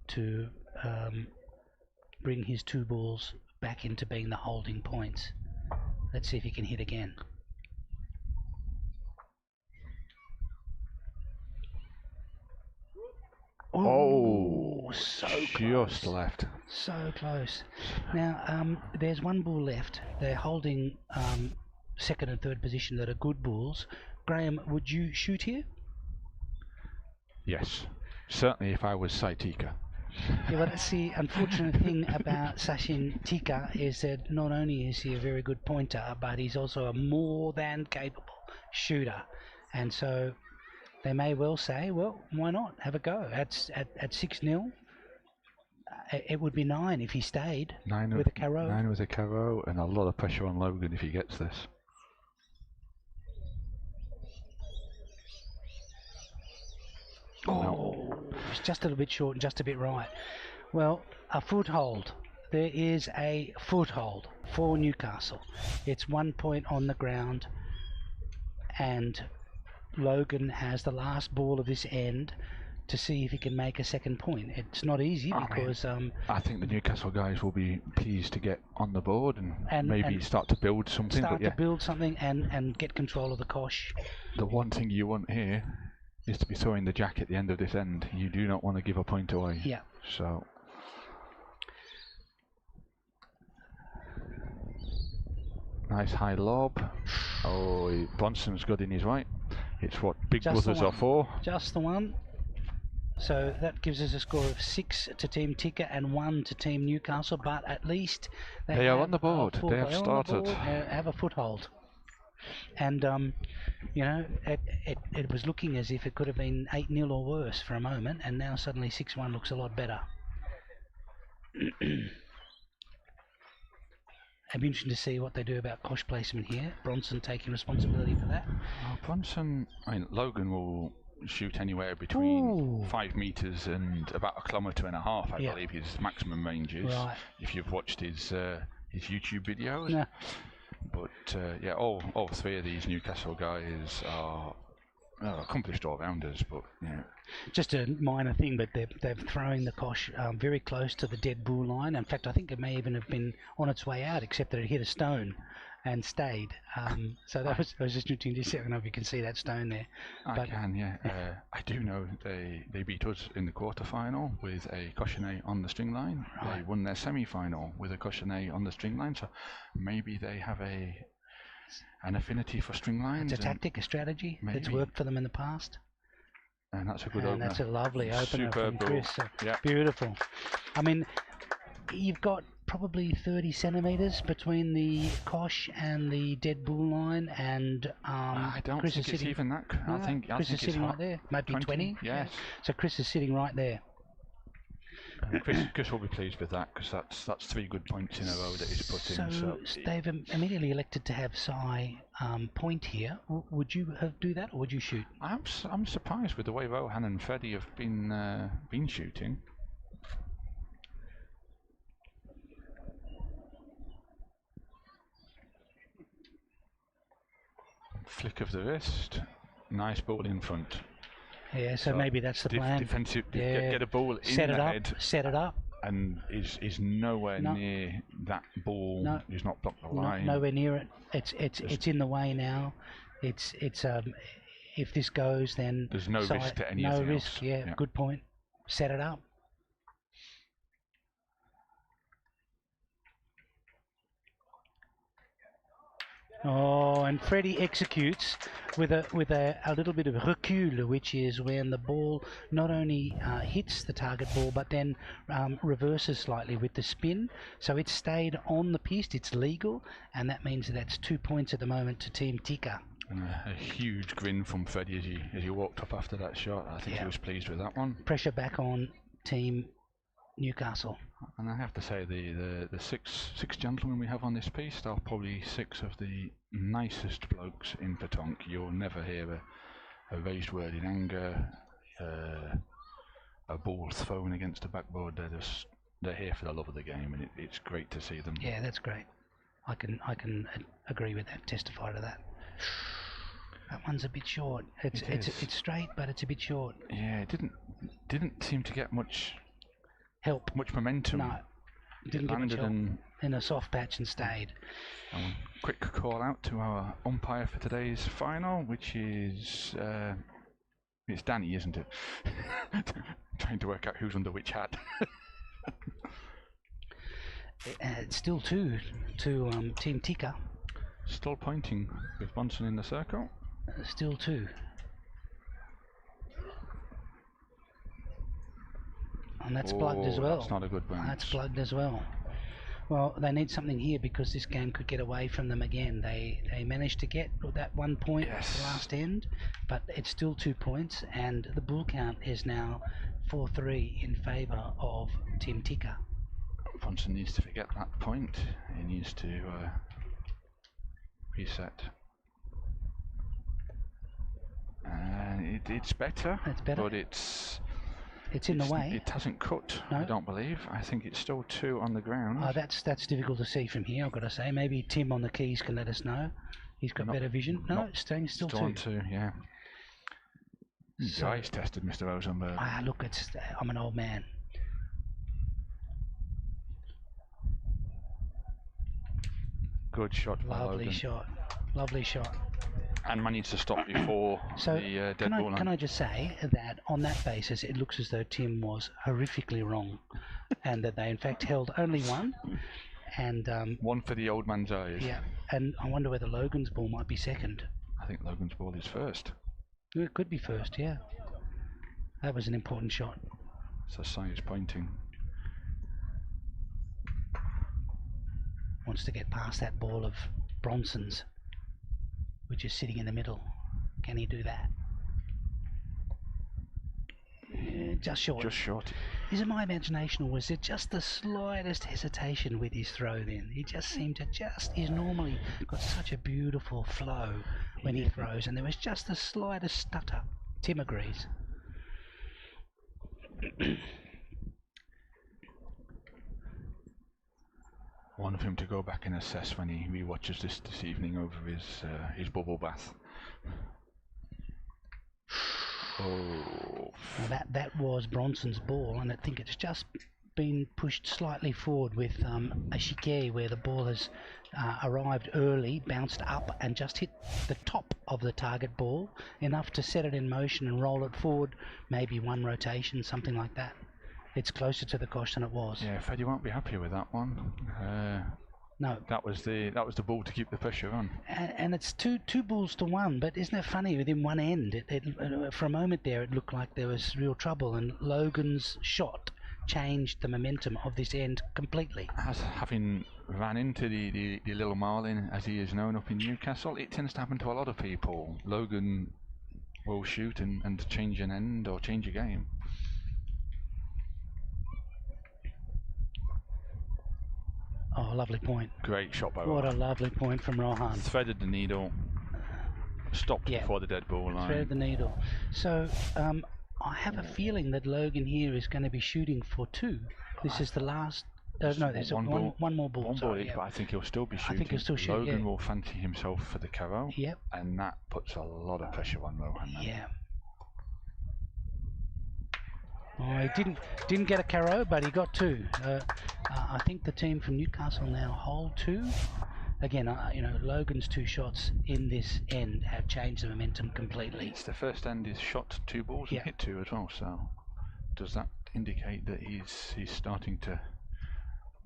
to bring his 2 balls back into being the holding points. Let's see if he can hit again. Oh, so just close. left. So close. Now, there's 1 ball left. They're holding second and third position that are good balls. Graham, would you shoot here? Yes, certainly if I was Saitika. Yeah, well, that's the unfortunate thing about Sachin Tika is that not only is he a very good pointer, but he's also a more than capable shooter. And so they may well say, well, why not? Have a go. At 6-0, it would be 9 if he stayed with a carreau. 9 with a carreau, and a lot of pressure on Logan if he gets this. Oh, it's just a little bit short and just a bit right. Well, a foothold. There is a foothold for Newcastle. It's 1 point on the ground, and Logan has the last ball of this end to see if he can make a second point. It's not easy because I think the Newcastle guys will be pleased to get on the board and maybe start to build something. And get control of the cosh. The one thing you want here is to be throwing the jack at the end of this end. You do not want to give a point away. Yeah. So nice high lob. Oh, Bronson's good in his right. It's what big brothers are for. Just the one. So that gives us a score of 6 to Team Tika and 1 to Team Newcastle. But at least they are on the board. They have started. Have a foothold. And you know, it was looking as if it could have been 8-0 or worse for a moment, and now suddenly 6-1 looks a lot better. It'd be interesting to see what they do about cosh placement here. Bronson taking responsibility for that. Bronson, I mean, Logan will shoot anywhere between 5 meters and about 1.5 kilometers, I believe his maximum range is. Right. If you've watched his YouTube videos. No. But yeah, all 3 of these Newcastle guys are accomplished all-rounders, but yeah. Just a minor thing, but they're throwing the cosh very close to the dead bull line. In fact, I think it may even have been on its way out, except that it hit a stone and stayed. So that was just interesting to see. I don't know if you can see that stone there. I can, yeah. I do know they beat us in the quarter-final with a cochinet on the string line. Right. They won their semi-final with a cochinet on the string line, so maybe they have an affinity for string lines. It's a tactic, a strategy that's worked for them in the past. And that's a good opener. And that's a lovely opener from Chris. So yeah. Beautiful. I mean, you've got probably 30 centimetres between the cosh and the dead bull line, and I don't Chris think is it's sitting, even that. I think Chris is sitting right there. Maybe 20. Yes. So Chris is sitting right there. Chris will be pleased with that, because that's 3 good points in a row that he's put in. So they've immediately elected to have Sai point here. Would you do that, or would you shoot? I'm surprised with the way Rohan and Freddie have been shooting. Flick of the wrist, nice ball in front. Yeah, so maybe that's the plan. Defensive, get a ball in the head. Set it up. And is nowhere near that ball. No. He's not blocked the line. Nowhere near it. It's in the way now. It's if this goes, then there's no risk to anything else. No risk. Yeah, good point. Set it up. Oh, and Freddie executes with a little bit of recul, which is when the ball not only hits the target ball, but then reverses slightly with the spin. So it's stayed on the piste, it's legal, and that means that's 2 points at the moment to Team Tika. And a huge grin from Freddie as he walked up after that shot. I think he was pleased with that one. Pressure back on Team Newcastle. And I have to say, the six gentlemen we have on this piece are probably 6 of the nicest blokes in Petanque. You'll never hear a raised word in anger, a ball thrown against the backboard. They're here for the love of the game, and it's great to see them. Yeah, that's great. I can agree with that. Testify to that. That one's a bit short. It's straight, but it's a bit short. Yeah, it didn't seem to get much help, much momentum. No, didn't get much help. In a soft patch and stayed. Quick call out to our umpire for today's final, which is it's Danny, isn't it? Trying to work out who's under which hat. It's still 2 to Team Tika. Still pointing with Bronson in the circle. Still 2. And that's plugged as well. That's not a good bounce. That's plugged as well. Well, they need something here because this game could get away from them again. They managed to get that 1 point at the last end, but it's still 2 points, and the bull count is now 4-3 in favour of Team Tika. Bronson needs to forget that point. He needs to reset. And it's better. It's better. But it's in the way. It hasn't cut, no? I don't believe. I think it's still 2 on the ground. Oh, that's difficult to see from here, I've got to say. Maybe Tim on the keys can let us know. He's got better vision. No, it's staying still 2. On 2, yeah. So, eyes tested, Mr. Rosenberg. Look, I'm an old man. Good shot by Lovely Logan. shot. Lovely shot. And managed to stop before the dead ball line. Can I just say that on that basis, it looks as though Tim was horrifically wrong, and that they in fact held only 1. And 1 for the old man's eyes. Yeah, and I wonder whether Logan's ball might be second. I think Logan's ball is first. It could be first, yeah. That was an important shot. So Sai is pointing. Wants to get past that ball of Bronson's, which is sitting in the middle. Can he do that? Just short. Just short. Is it my imagination, or was it just the slightest hesitation with his throw then? He just seemed to he's normally got such a beautiful flow when he throws, and there was just the slightest stutter. Tim agrees. One of him to go back and assess when he rewatches this evening over his bubble bath. Oh. Now that was Bronson's ball, and I think it's just been pushed slightly forward with a chiquet where the ball has arrived early, bounced up, and just hit the top of the target ball, enough to set it in motion and roll it forward, maybe 1 rotation, something like that. It's closer to the cosh than it was. Yeah, Fred, you won't be happy with that one. No, that was the ball to keep the pressure on. And it's two balls to 1. But isn't it funny? Within one end, for a moment there, it looked like there was real trouble, and Logan's shot changed the momentum of this end completely. As having ran into the little Marlin, as he is known up in Newcastle, it tends to happen to a lot of people. Logan will shoot and change an end or change a game. Oh, lovely point. Great shot by What Rohan. a lovely point from Rohan. Threaded the needle, stopped before the dead ball line. Threaded the needle. So, I have a feeling that Logan here is going to be shooting for 2. This is the last... no, there's one more ball. One ball each, but I think he'll still be shooting. I think he'll still shoot, Logan will fancy himself for the carrow. Yep. And that puts a lot of pressure on Rohan. Yeah. Oh, he didn't get a carrow, but he got 2. I think the team from Newcastle now hold 2. Again, Logan's 2 shots in this end have changed the momentum completely. It's the first end is shot 2 balls and hit 2 as well. So, does that indicate that he's starting to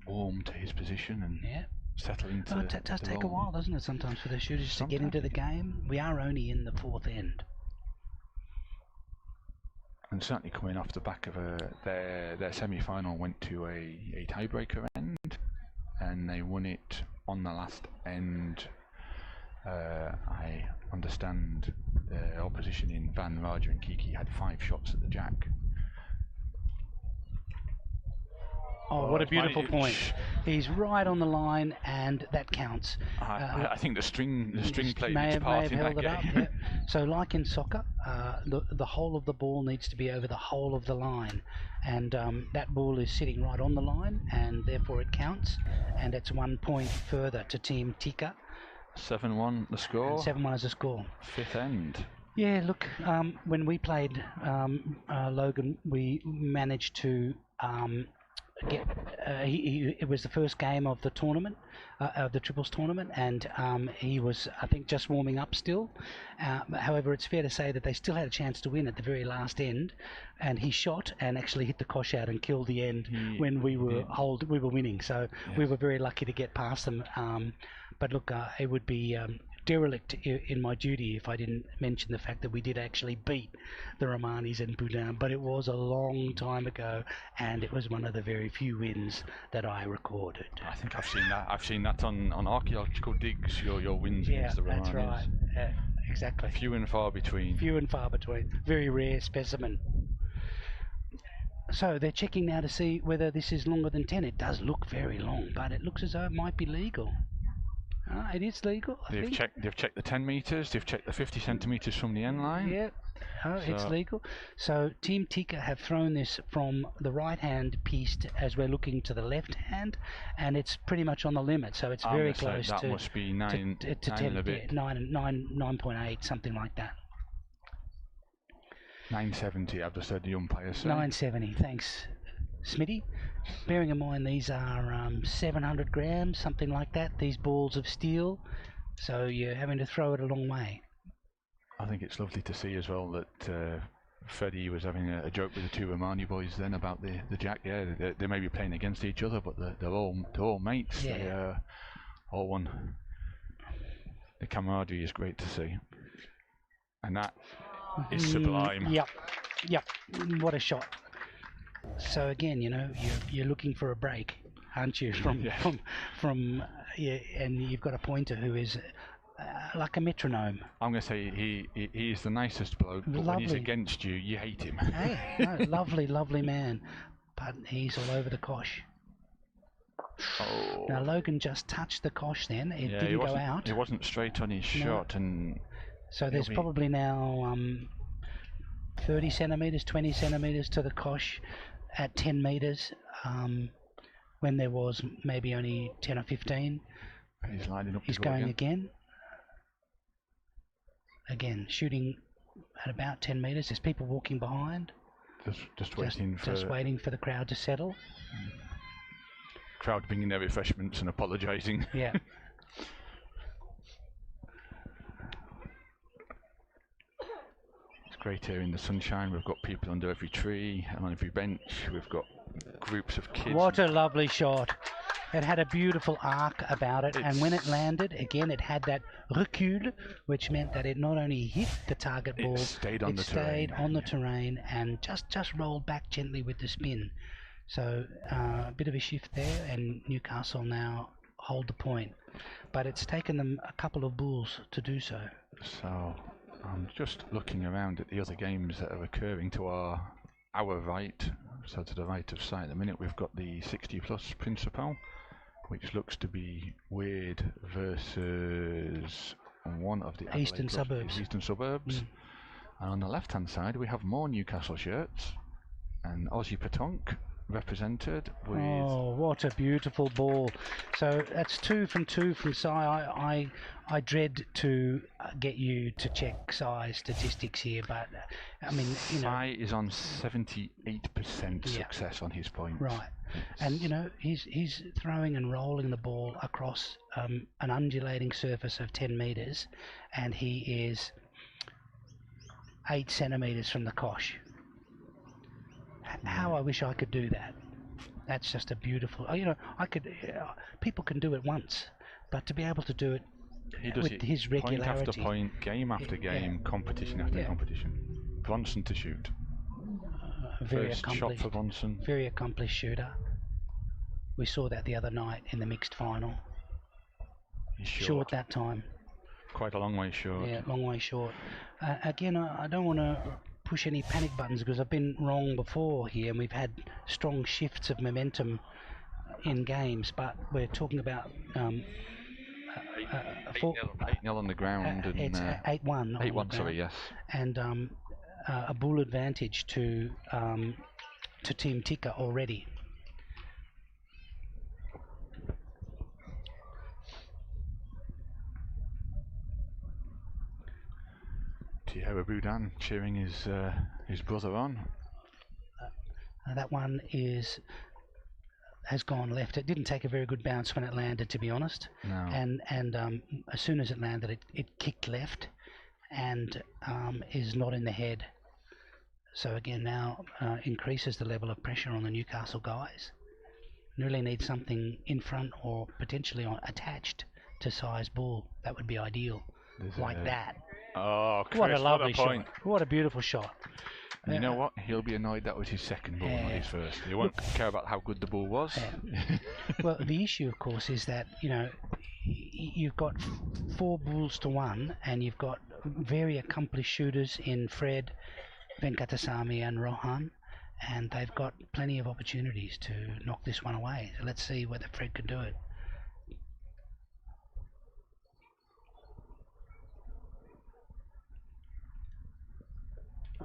warm to his position and settle into? Well, it does take a while, doesn't it? Sometimes for the shooters to get into the game. We are only in the 4th end. And certainly coming off the back of their semi-final went to a tiebreaker end, and they won it on the last end I understand the opposition in Van, Raja and Kiki had 5 shots at the jack. Oh, what a beautiful point. He's right on the line, and that counts. I think the string played may its have part in held that it up. game. Yeah. So like in soccer, the whole of the ball needs to be over the whole of the line, and that ball is sitting right on the line, and therefore it counts, and it's 1 point further to Team Tika. 7-1 the score. 7-1 is the score. 5th end. Yeah, look, when we played Logan, we managed to get. It was the first game of the tournament, of the triples tournament, and he was, I think, just warming up still. However, it's fair to say that they still had a chance to win at the very last end, and he shot and actually hit the kosh out and killed the end when we were winning. So we were very lucky to get past them. But look, it would be derelict in my duty if I didn't mention the fact that we did actually beat the Romanis in Bhutan, but it was a long time ago, and it was one of the very few wins that I recorded. I think I've seen that. I've seen that on archaeological digs. Your wins against the Romanis. That's right. Exactly. Few and far between. Few and far between. Very rare specimen. So they're checking now to see whether this is longer than 10. It does look very long, but it looks as though it might be legal. It is legal, I think. They've checked the 10 metres, they've checked the 50 centimetres from the end line. Yeah, it's legal. So Team Tika have thrown this from the right hand piece as we're looking to the left hand, and it's pretty much on the limit, so it's very close that to... must be 9 to 10 and a bit. 9.8, something like that. 970, I've just heard the umpire say. 970, thanks, Smitty. Bearing in mind these are 700 grams, something like that, these balls of steel, so you're having to throw it a long way. I think it's lovely to see as well that Freddie was having a joke with the two Romani boys then about the jack. Yeah, they may be playing against each other, but they're all mates. Yeah. They all one. The camaraderie is great to see, and that is sublime. Yep, what a shot. So again, you know, you're looking for a break, aren't you? From and you've got a pointer who is like a metronome. I'm going to say he is the nicest bloke, but when he's against you, you hate him. Hey, no, lovely man, but he's all over the kosh. Oh. Now Logan just touched the kosh then, it didn't go out. He wasn't straight on his shot, and so there's probably now 30 centimetres, 20 centimetres to the kosh at 10 metres, when there was maybe only 10 or 15. He's lining up. He's going again. Again, shooting at about 10 metres. There's people walking behind. Just waiting for the crowd to settle. Crowd bringing their refreshments and apologising. Yeah. It's great here in the sunshine. We've got people under every tree and on every bench. We've got groups of kids. What a lovely shot. It had a beautiful arc about it, and when it landed, again, it had that recul, which meant that it not only hit the target ball, it stayed on the terrain and just rolled back gently with the spin. So a bit of a shift there, and Newcastle now hold the point. But it's taken them a couple of bulls to do so. So I'm just looking around at the other games that are occurring to our right, so to the right of sight. At the minute we've got the 60 plus Principal, which looks to be Wade versus one of the Eastern Suburbs. And on the left hand side we have more Newcastle shirts and Aussie Petanque represented with... Oh, what a beautiful ball. So that's 2 from Sai. I dread to get you to check Sai's statistics here, but I mean, you know, Sai is on 78% success on his points. Right. And you know, he's throwing and rolling the ball across an undulating surface of 10 metres, and he is 8 centimetres from the kosh. How I wish I could do that. That's just a beautiful... You know, people can do it once, but to be able to do it with his regularity... Point after point, game after game, competition after competition. Bronson to shoot. First shot for Bronson. Very accomplished shooter. We saw that the other night in the mixed final. He's short that time. Quite a long way short. Yeah, long way short. Again, I don't want to push any panic buttons because I've been wrong before here, and we've had strong shifts of momentum in games. But we're talking about 8-0 on the ground. And, it's 8-1. 8-1. Sorry, yes. And a ball advantage to Team Tika already. Thierry Boudin cheering his brother on. That one has gone left. It didn't take a very good bounce when it landed, to be honest. No. And as soon as it landed, it kicked left and is not in the head. So again, now increases the level of pressure on the Newcastle guys. Really need something in front or potentially attached to size ball. That would be ideal. Like that. Oh, Chris, what a lovely point. shot. What a beautiful shot. You know what? He'll be annoyed that was his second ball, not his first. He won't care about how good the ball was. Well, the issue, of course, is that, you know, you've got 4 balls to 1, and you've got very accomplished shooters in Fred, Venkatasamy and Rohan, and they've got plenty of opportunities to knock this one away. So let's see whether Fred can do it.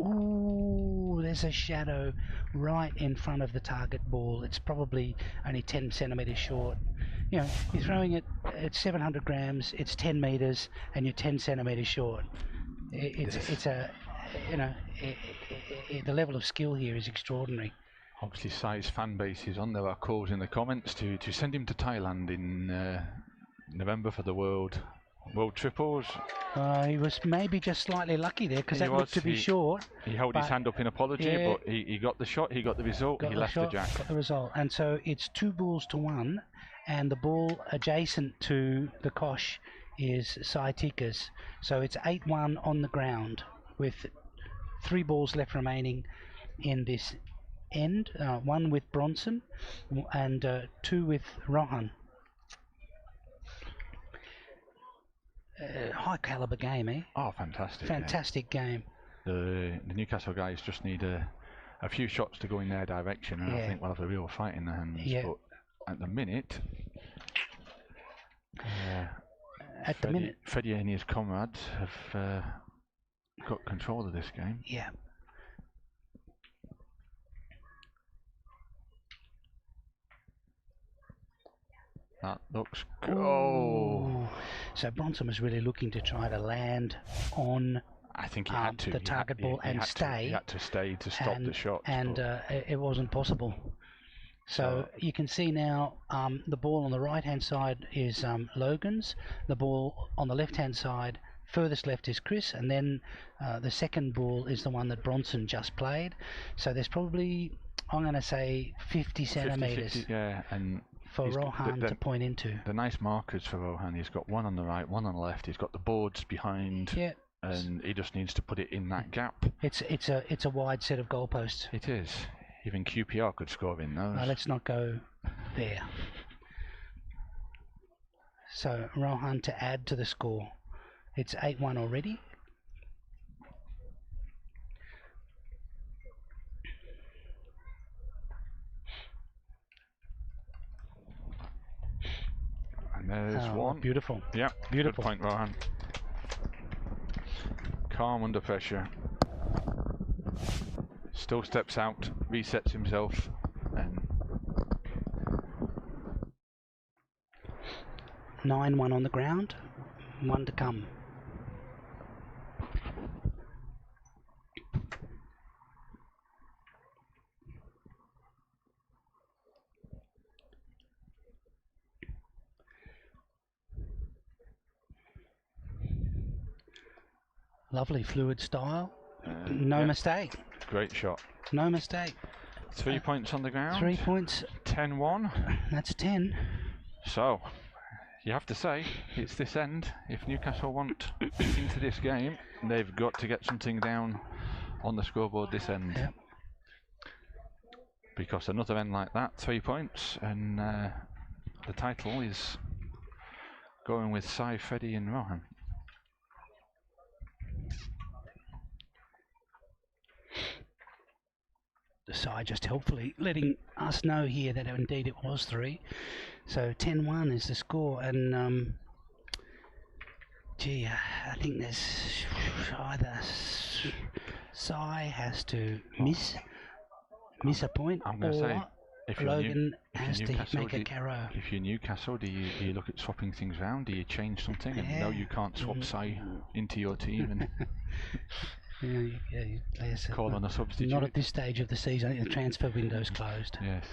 Ooh, there's a shadow right in front of the target ball. It's probably only 10 centimeters short. You know, you're throwing it at 700 grams, it's 10 meters, and you're 10 centimeters short. It's a, you know, the level of skill here is extraordinary. Obviously, Sai's fan base is on. There are calls in the comments to send him to Thailand in November for the World Triples. He was maybe just slightly lucky there because that looked to be short. He held his hand up in apology, but he got the shot, he got the result, he left the jack. Got the result, and so it's 2 balls to 1, and the ball adjacent to the kosh is Sai Tika's. So it's 8-1 on the ground with 3 balls left remaining in this end. 1 with Bronson and 2 with Rohan. High caliber game, eh? Oh, fantastic! Fantastic game. The Newcastle guys just need a few shots to go in their direction, and I think we'll have a real fight in their hands. But at the minute, Freddie and his comrades have got control of this game. Yeah. That looks good. Oh. So Bronson was really looking to try to land on I think he had to. the target ball and stay. He had to stay to stop the shot. And it wasn't possible. So you can see now the ball on the right-hand side is Logan's. The ball on the left-hand side, furthest left, is Chris. And then the second ball is the one that Bronson just played. So there's probably, I'm going to say, 50 centimetres. 50, yeah, and for Rohan to point into. The nice markers for Rohan, he's got one on the right, one on the left, he's got the boards behind, and he just needs to put it in that gap. It's a wide set of goalposts. It is. Even QPR could score in those. Let's not go there. So Rohan to add to the score. It's 8-1 already. And there's one. Beautiful. Yeah, beautiful. Good point, Rohan. Calm under pressure. Still steps out, resets himself, and 9-1 on the ground. 1 to come. Lovely fluid style. No mistake. Great shot. No mistake. 3 points on the ground. 3 points. 10-1. That's 10. So, you have to say, it's this end. If Newcastle want into this game, they've got to get something down on the scoreboard this end. Yep. Because another end like that, 3 points, and the title is going with Sai, Freddie and Rohan. side just helpfully letting us know here that indeed it was 3. So 10-1 is the score, and gee, I think there's either Sai has to miss a point, I'm going to say, or if you're Logan has to Newcastle, make a carrow. if you're Newcastle, do you look at swapping things around? Do you change something? And no, you can't swap Sai into your team and Yes, call on a substitute. not at this stage of the season. I think the transfer window's closed. Yes,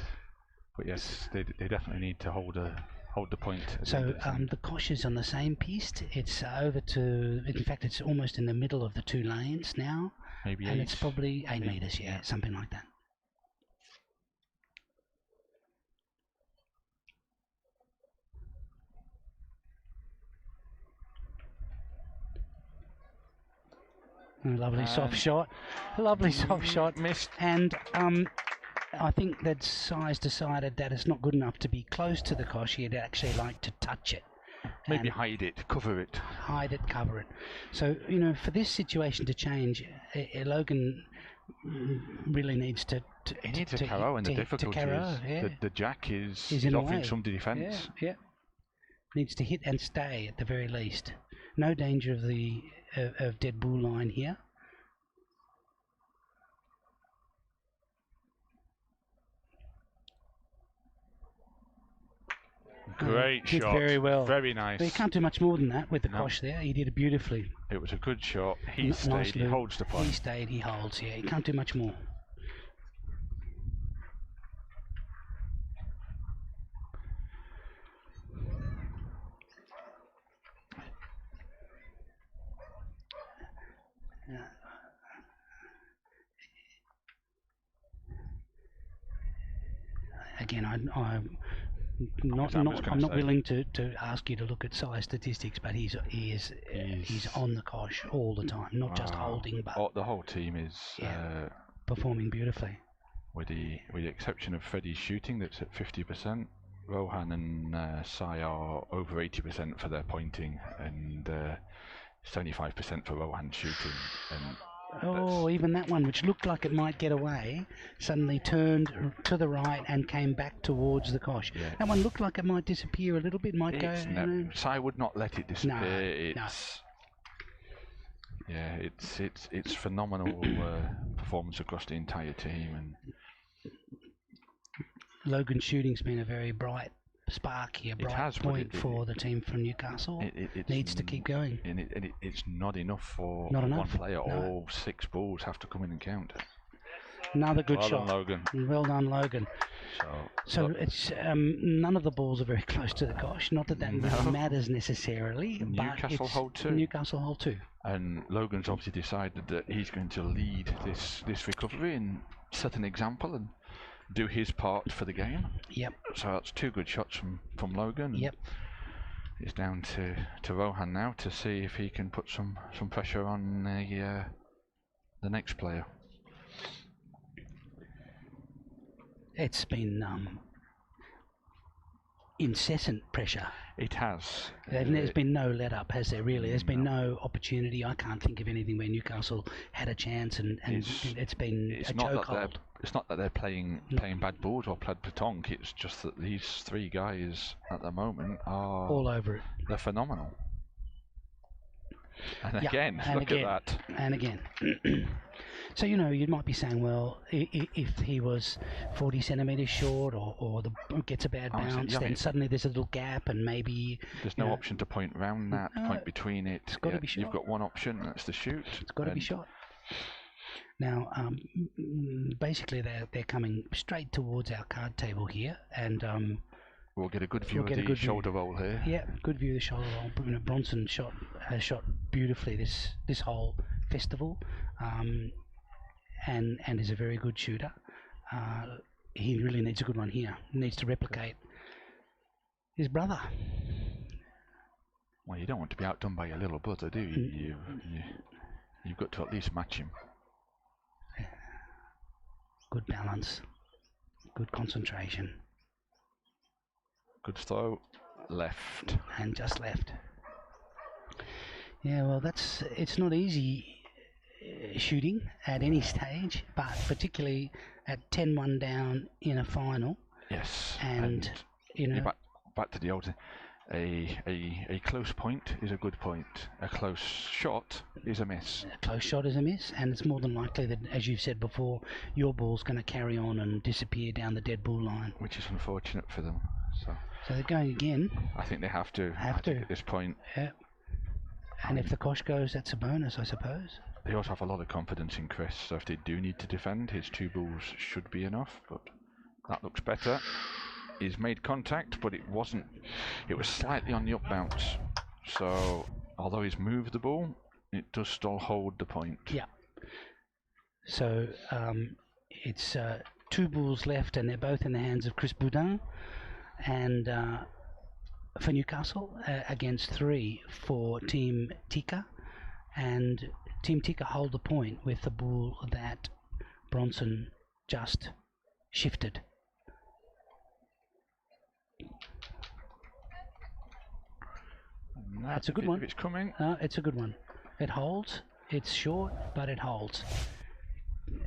but yes, they definitely need to hold the point. So the Kosh is on the same piste. It's over to, in fact, it's almost in the middle of the 2 lanes now. Maybe and 8. it's probably 8 meters, yeah, something like that. Lovely soft shot, lovely soft shot, missed. And I think that Sai's decided that it's not good enough to be close to the Kosh. He'd actually like to touch it. Maybe hide it, cover it. Hide it, cover it. So, you know, for this situation to change, Logan really needs to he needs a carrow, and the difficulty is the jack is offering some defence. Yeah. Needs to hit and stay at the very least. No danger of the of dead bull line here. Great shot. Very well. Very nice. But you can't do much more than that with the Kosh there. He did it beautifully. It was a good shot. He stayed. He holds the point. He stayed. He holds. Yeah, he can't do much more. Again, I'm not willing to ask you to look at size statistics, but he's on the Kosh all the time, not just holding, but the whole team is performing beautifully. With the exception of Freddie's shooting, that's at 50%. Rohan and Sai are over 80% for their pointing, and 75% for Rohan's shooting. And even that one, which looked like it might get away, suddenly turned to the right and came back towards the Kosh. Yeah. That one looked like it might disappear a little bit, might go. Sai would not let it disappear. No. It's phenomenal performance across the entire team. And Logan's shooting's been a very bright spark here, bright point for the team from Newcastle. It needs to keep going. And it's not enough for one player. No. All 6 balls have to come in and count. Another good shot. Well done, Logan. Well done, Logan. So it's none of the balls are very close to the Kosh. Not that matters necessarily. Newcastle hold 2. Newcastle hold 2. And Logan's obviously decided that he's going to lead this recovery and set an example and do his part for the game. Yep. So that's 2 good shots from Logan. Yep. It's down to Rohan now to see if he can put some pressure on the next player. It's been incessant pressure. It has. There's been no let up, has there really? There's been no opportunity. I can't think of anything where Newcastle had a chance, and it's been a chokehold. It's not that they're playing bad balls or played Petanque. It's just that these 3 guys at the moment are all over it. They're phenomenal. And again, look at that. And again. So, you know, you might be saying, well, if he was 40 centimetres short or gets a bad bounce, then suddenly there's a little gap and maybe... There's no option to point round that, point between it. It's got to be shot. You've got one option, that's the shoot. It's got to be shot. Now, basically, they're coming straight towards our card table here, and... we'll get a good view of the shoulder roll here. Yeah, good view of the shoulder roll. Bronson has shot beautifully this whole festival. And is a very good shooter. He really needs a good one here. He needs to replicate his brother. Well, you don't want to be outdone by your little brother, do you? You've got to at least match him. Good balance. Good concentration. Good throw. Left. And just left. Yeah, well, it's not easy shooting at any stage, but particularly at 10-1 down in a final. Yes. And you know, back to the old. A close point is a good point. A close shot is a miss. A close shot is a miss, and it's more than likely that, as you've said before, your ball's going to carry on and disappear down the dead ball line. Which is unfortunate for them. So they're going again. I think they have to. Think at this point. Yeah. And if the kosh goes, that's a bonus, I suppose. They also have a lot of confidence in Chris, so if they do need to defend, his 2 balls should be enough. But that looks better. He's made contact, but it wasn't. It was slightly on the up bounce. So, although he's moved the ball, it does still hold the point. Yeah. So, it's 2 balls left, and they're both in the hands of Chris Boudin. And for Newcastle, against 3 for Team Tika. And Team Tika hold the point with the ball that Bronson just shifted. That's a good one. If it's coming. It's a good one. It holds. It's short, but it holds.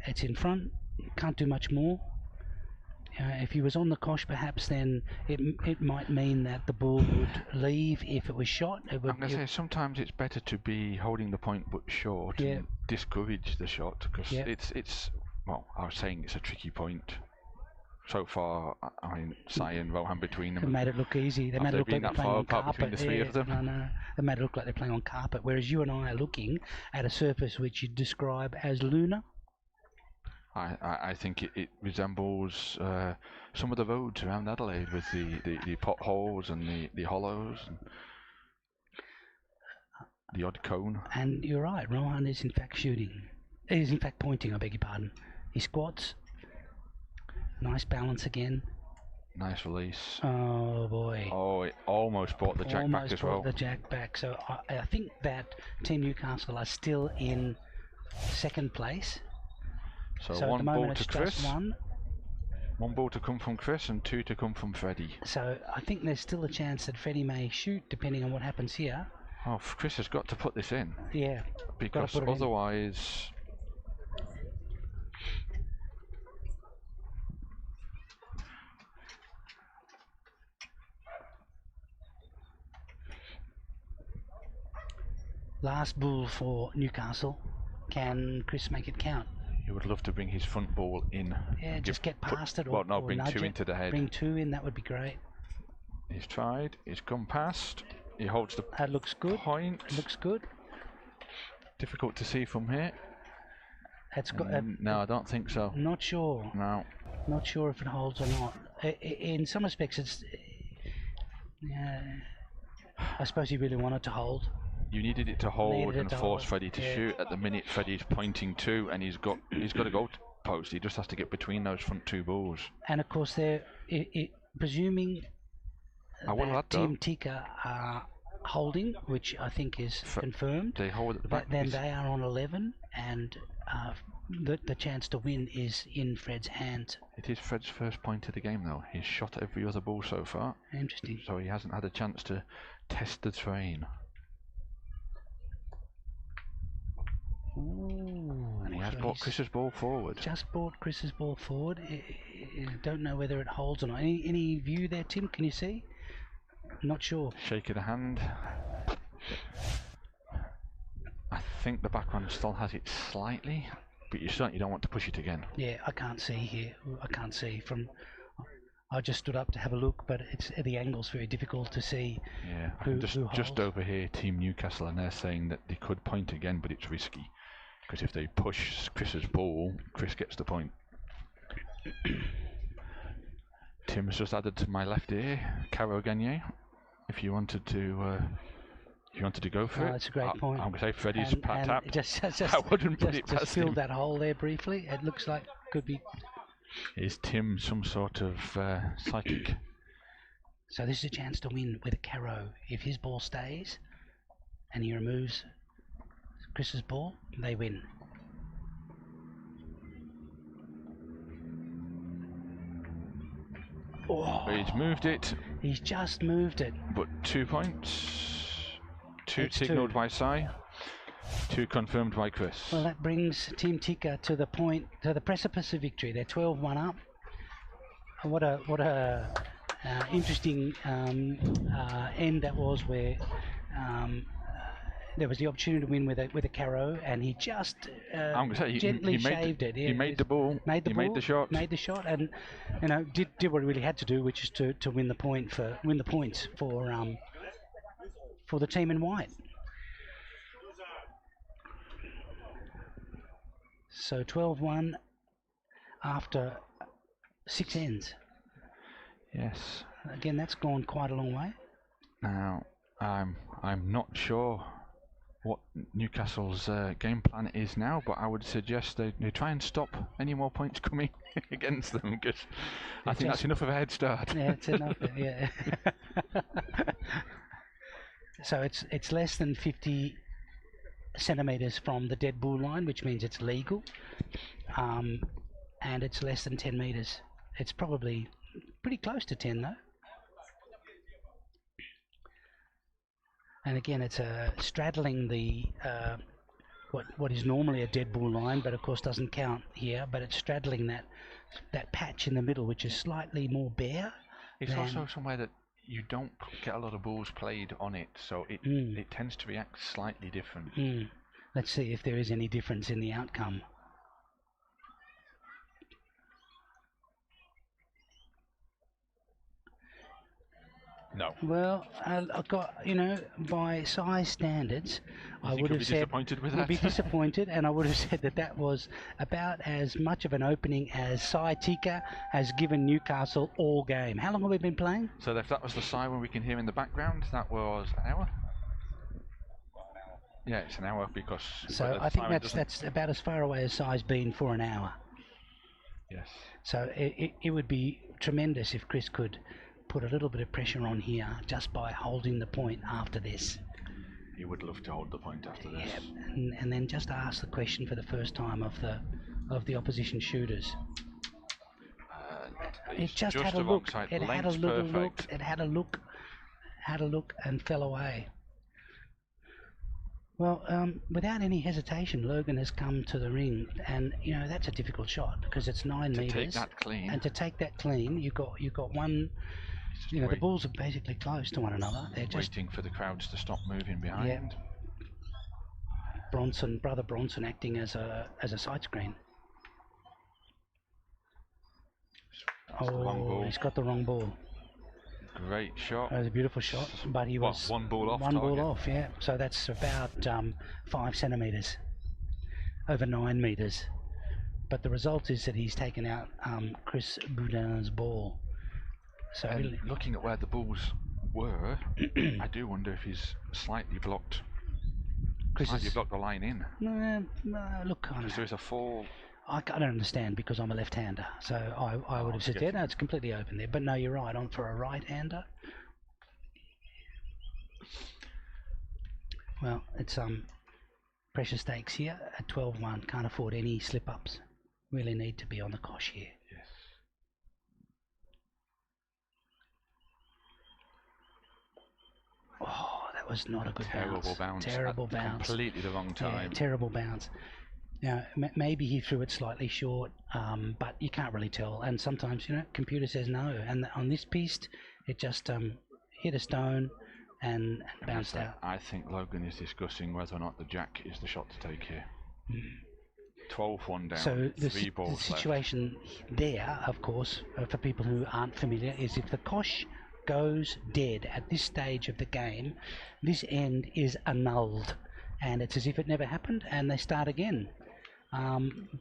It's in front. Can't do much more. If he was on the kosh, perhaps then it might mean that the ball would leave if it was shot. I'm going to say sometimes it's better to be holding the point but short and discourage the shot, because it's well, I was saying it's a tricky point. So far, I mean, Sai and Rohan between them. They made it look easy. They made it look like they're playing on carpet. Between the 3 of them. No. They made it look like they're playing on carpet, whereas you and I are looking at a surface which you describe as lunar. I think it resembles some of the roads around Adelaide with the potholes and the hollows and the odd cone. And you're right, Rohan is in fact shooting. He's in fact pointing, I beg your pardon. He squats. Nice balance again. Nice release. Oh boy. Oh, it almost brought the jack back as well. Almost brought the jack back. So I think that Team Newcastle are still in 2nd place. So at 1 the ball moment to it's Chris. just 1. 1 ball to come from Chris and 2 to come from Freddie. So I think there's still a chance that Freddie may shoot, depending on what happens here. Oh, Chris has got to put this in. Yeah. Because otherwise. Last ball for Newcastle. Can Chris make it count? He would love to bring his front ball in. Yeah, just get past it. Well, no, bring nudge 2 it. into the head. Bring 2 in, that would be great. He's tried. He's come past. He holds the That looks good. point. Looks good. Difficult to see from here. That's got. No, I don't think so. Not sure. No. Not sure if it holds or not. In some respects, it's. I suppose he really wanted to hold. You needed it to hold and force Freddie to shoot. At the minute, Freddie's pointing 2, and he's got a goal post. He just has to get between those front 2 balls. And of course, they're presuming that Team Tika are holding, which I think is confirmed. They hold at the back. Then they are on 11, and the chance to win is in Fred's hands. It is Fred's first point of the game, though. He's shot every other ball so far. Interesting. So he hasn't had a chance to test the terrain. Ooh, and he has brought Chris's ball forward. Just brought Chris's ball forward. I don't know whether it holds or not. Any view there, Tim? Can you see? Not sure. Shake of the hand. I think the backhand still has it slightly, but you certainly don't want to push it again. Yeah, I can't see here. I can't see from. I just stood up to have a look, but the angle's very difficult to see. Yeah, just over here, Team Newcastle, and they're saying that they could point again, but it's risky. Because if they push Chris's ball, Chris gets the point. Tim has just added to my left ear, Caro Gagne. If you wanted to go for it, that's a great point. I'm going to say Freddie's tap. Just I wouldn't put it past filled him. that hole there briefly. It looks like could be. Is Tim some sort of psychic? So this is a chance to win with a Caro. If his ball stays, and he removes Chris's ball, they win. Oh, He's moved it. He's just moved it. But 2 points. Two It's signalled 2. by Sai. 2 confirmed by Chris. Well, that brings Team Tika to the point, to the precipice of victory. They're 12-1 up. What a interesting end that was, where there was the opportunity to win with a carro, and he just I'm gonna say gently he made shaved it. He made the ball. Made the shot. Made the shot, and did what he really had to do, which is to win the points for the team in white. So 12-1 after 6 ends. Yes. Again, that's gone quite a long way. Now, I'm not sure what Newcastle's game plan is now, but I would suggest they try and stop any more points coming against them, because I think that's enough of a head start. Yeah, it's enough. Yeah. So it's less than 50 centimeters from the dead bull line, which means it's legal, and it's less than 10 meters. It's probably pretty close to 10 though. And again, it's straddling the what is normally a dead bull line, but of course doesn't count here. But it's straddling that patch in the middle, which is slightly more bare. It's also somewhere that you don't get a lot of balls played on it, so it tends to react slightly different. Let's see if there is any difference in the outcome. No. Well, I've got, by size standards, I would have said would be disappointed, and I would have said that was about as much of an opening as Sai Tika has given Newcastle all game. How long have we been playing? So if that was the siren we can hear in the background, that was an hour. Yeah, it's an hour, because. So I think that's about as far away as Sai's been for an hour. Yes. So it would be tremendous if Chris could put a little bit of pressure on here just by holding the point after this. He would love to hold the point after this. Yeah, and then just ask the question for the first time of the opposition shooters. It just had a look. It had a little look. It had a look. Had a look and fell away. Well, without any hesitation, Logan has come to the ring, and that's a difficult shot because it's 9 meters. To take that clean. And to take that clean, you've got one. The balls are basically close to one another. They're just waiting for the crowds to stop moving behind. Yeah. Brother Bronson acting as a sight screen. Oh, he's got the wrong ball. Great shot. That was a beautiful shot, but he was one ball off. Yeah. So that's about 5 centimeters over 9 meters. But the result is that he's taken out Chris Boudin's ball. So really, looking at where the balls were, I do wonder if he's slightly blocked. Blocked the line in. No, look, because there is a fall. I don't understand, because I'm a left-hander, so I would have said, no, it's completely open there. But no, you're right. On for a right-hander. Well, it's pressure stakes here at 12-1. Can't afford any slip-ups. Really need to be on the cosh here. Yes. Oh, that was not a good terrible bounce. Terrible bounce. Completely the wrong time. Yeah, terrible bounce. Now, maybe he threw it slightly short, but you can't really tell. And sometimes, computer says no. And on this piste, it just hit a stone and bounced out. I think Logan is discussing whether or not the jack is the shot to take here. 12-1 down. So the situation there, of course, for people who aren't familiar, is if the cosh goes dead at this stage of the game, this end is annulled, and it's as if it never happened, and they start again.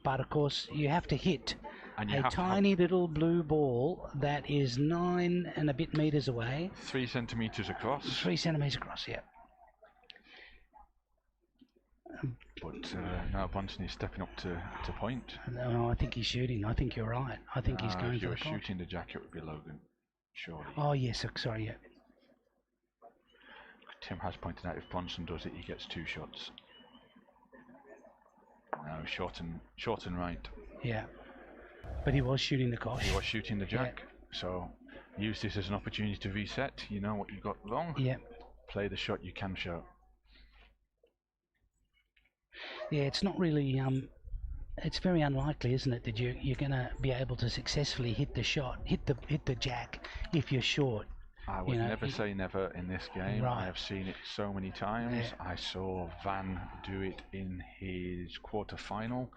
But of course, you have to hit a tiny little blue ball that is 9 and a bit meters away. 3 centimeters across. 3 centimeters across, yeah. But now Bronson is stepping up to point. No, I think he's shooting. I think you're right. I think he's going if you for were the cosh. shooting the jack, it would be Logan, surely. Oh yes, sorry, yeah. Tim has pointed out if Bronson does it, he gets 2 shots. No, short and right. Yeah, but he was shooting the cosh. He was shooting the jack, so use this as an opportunity to reset. You know what you got wrong. Yeah. Play the shot you can show. Yeah, it's not really. It's very unlikely, isn't it, that you're going to be able to successfully hit the shot, hit the jack if you're short. I would never say never in this game. Right. I have seen it so many times. Yeah. I saw Van do it in his quarter-final,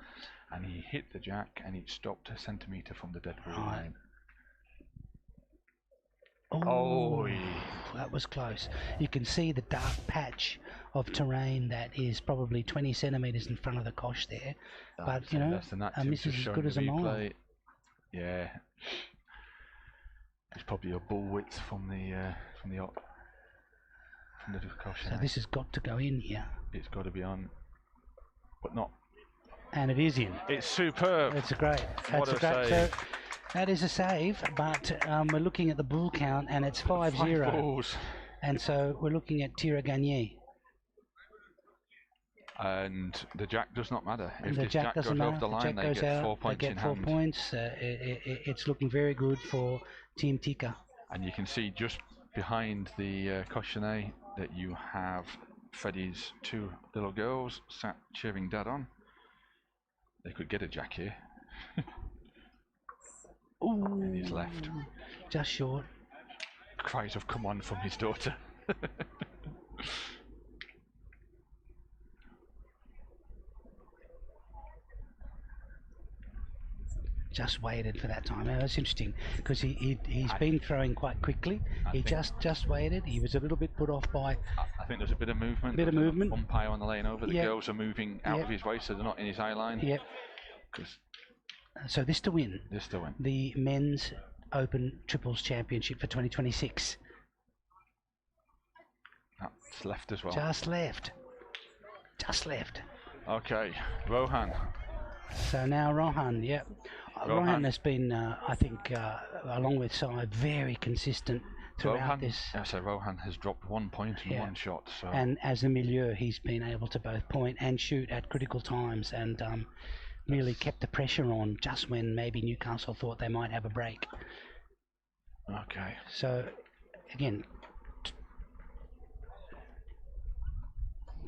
and he hit the jack, and it stopped a centimetre from the dead ball line. Oh, that was close. You can see the dark patch of terrain that is probably 20 centimetres in front of the kosh there. But, you know, a miss is as good as a mile. Yeah. It's probably a ball width from the kosh. So this has got to go in here. It's got to be on, but not. And it is in. It's superb. It's a great. What a great. save. So that is a save, but we're looking at the bull count, and it's 5-0. 5 balls. And so we're looking at tir à gagner. And the jack does not matter. If the this jack goes doesn't matter. over the line, Jack they goes get out, 4 points they get in 4 hand. points. It's looking very good for Team Tika. And you can see just behind the cautionnet that you have Freddie's 2 little girls sat cheering Dad on. They could get a jack here. Ooh, and he's left. Just short. Cries of come on from his daughter. Just waited for that time. That's interesting because he's been throwing quite quickly. He just waited. He was a little bit put off by. I think there's a bit of movement. Bit of movement. Umpire on the lane over. The Yep. girls are moving out Yep. of his way, so they're not in his eye line. Yep. So this to win. This to win. The Men's Open Triples Championship for 2026. That's left as well. Just left. Just left. Okay, Rohan. So now Rohan, yep. Rohan has been, I think, along with Sai, very consistent throughout this. So Rohan has dropped 1 point in one shot. So. And as a milieu, he's been able to both point and shoot at critical times, and really kept the pressure on just when maybe Newcastle thought they might have a break. Okay. So, again,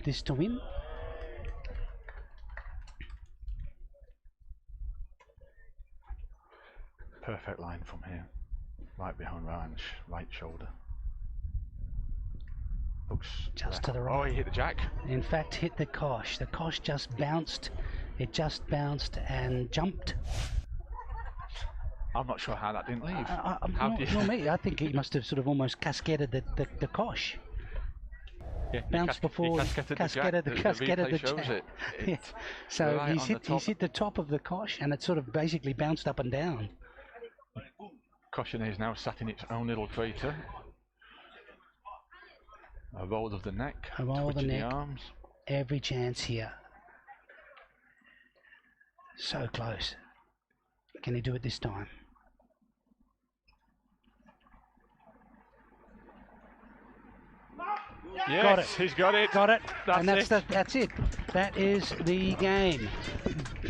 this to win. Perfect line from here, right behind Rohan's right shoulder. Looks just left. to the right. Oh, he hit the jack. In fact, hit the kosh. The kosh just bounced. It just bounced and jumped. I'm not sure how that didn't leave. Not me. I think he must have sort of almost cascaded the kosh. Yeah, bounced before cascaded the jack. Yeah. So right he's hit the top of the kosh, and it sort of basically bounced up and down. Cautionnet is now sat in its own little crater. A roll of the neck, a roll of the neck. The arms. Every chance here. So close. Can he do it this time? Yes, got it. He's got it. Got it. That's it. That's it. That is the game.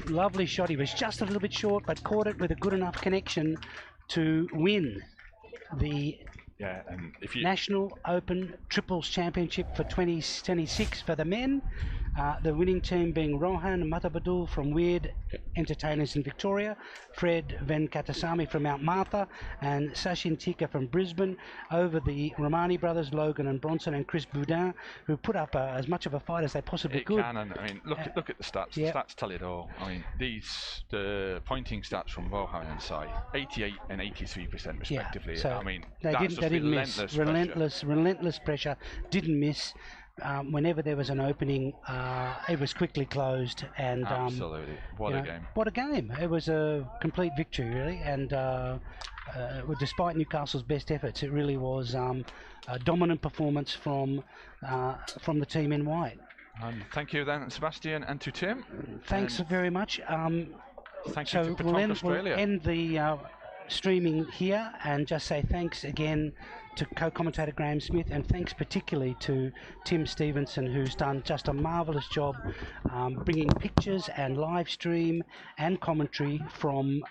Lovely shot. He was just a little bit short, but caught it with a good enough connection to win the and if you National Open Triples Championship for 2026 for the men. The winning team being Rohan Matabadul from Weird Entertainers in Victoria, Fred Venkatasamy from Mount Martha, and Sachin Tika from Brisbane, over the Romani brothers, Logan and Bronson, and Chris Boudin, who put up as much of a fight as they possibly could. And I mean, look at the stats. Yep. The stats tell it all. I mean, the pointing stats from Rohan and Sai, 88 and 83% respectively. So I mean, they didn't miss. Relentless pressure. Didn't miss. Whenever there was an opening, it was quickly closed. And absolutely, what a game! What a game! It was a complete victory, really. And despite Newcastle's best efforts, it really was a dominant performance from the team in white. Thank you, then, Sebastian, and to Tim. Thanks very much. Thank you to Petanque Australia. We'll end the streaming here and just say thanks again to co-commentator Graham Smith, and thanks particularly to Tim Stevenson, who's done just a marvellous job bringing pictures and live stream and commentary from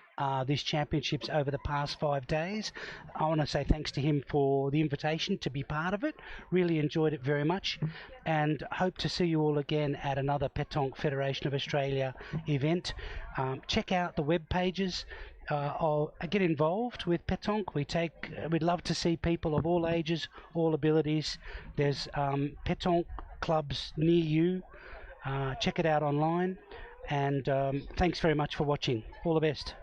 these championships over the past 5 days. I want to say thanks to him for the invitation to be part of it. Really enjoyed it very much, and hope to see you all again at another Pétanque Federation of Australia event. Check out the web pages. Get involved with Pétanque. We'd love to see people of all ages, all abilities. There's Pétanque clubs near you. Check it out online, and thanks very much for watching. All the best.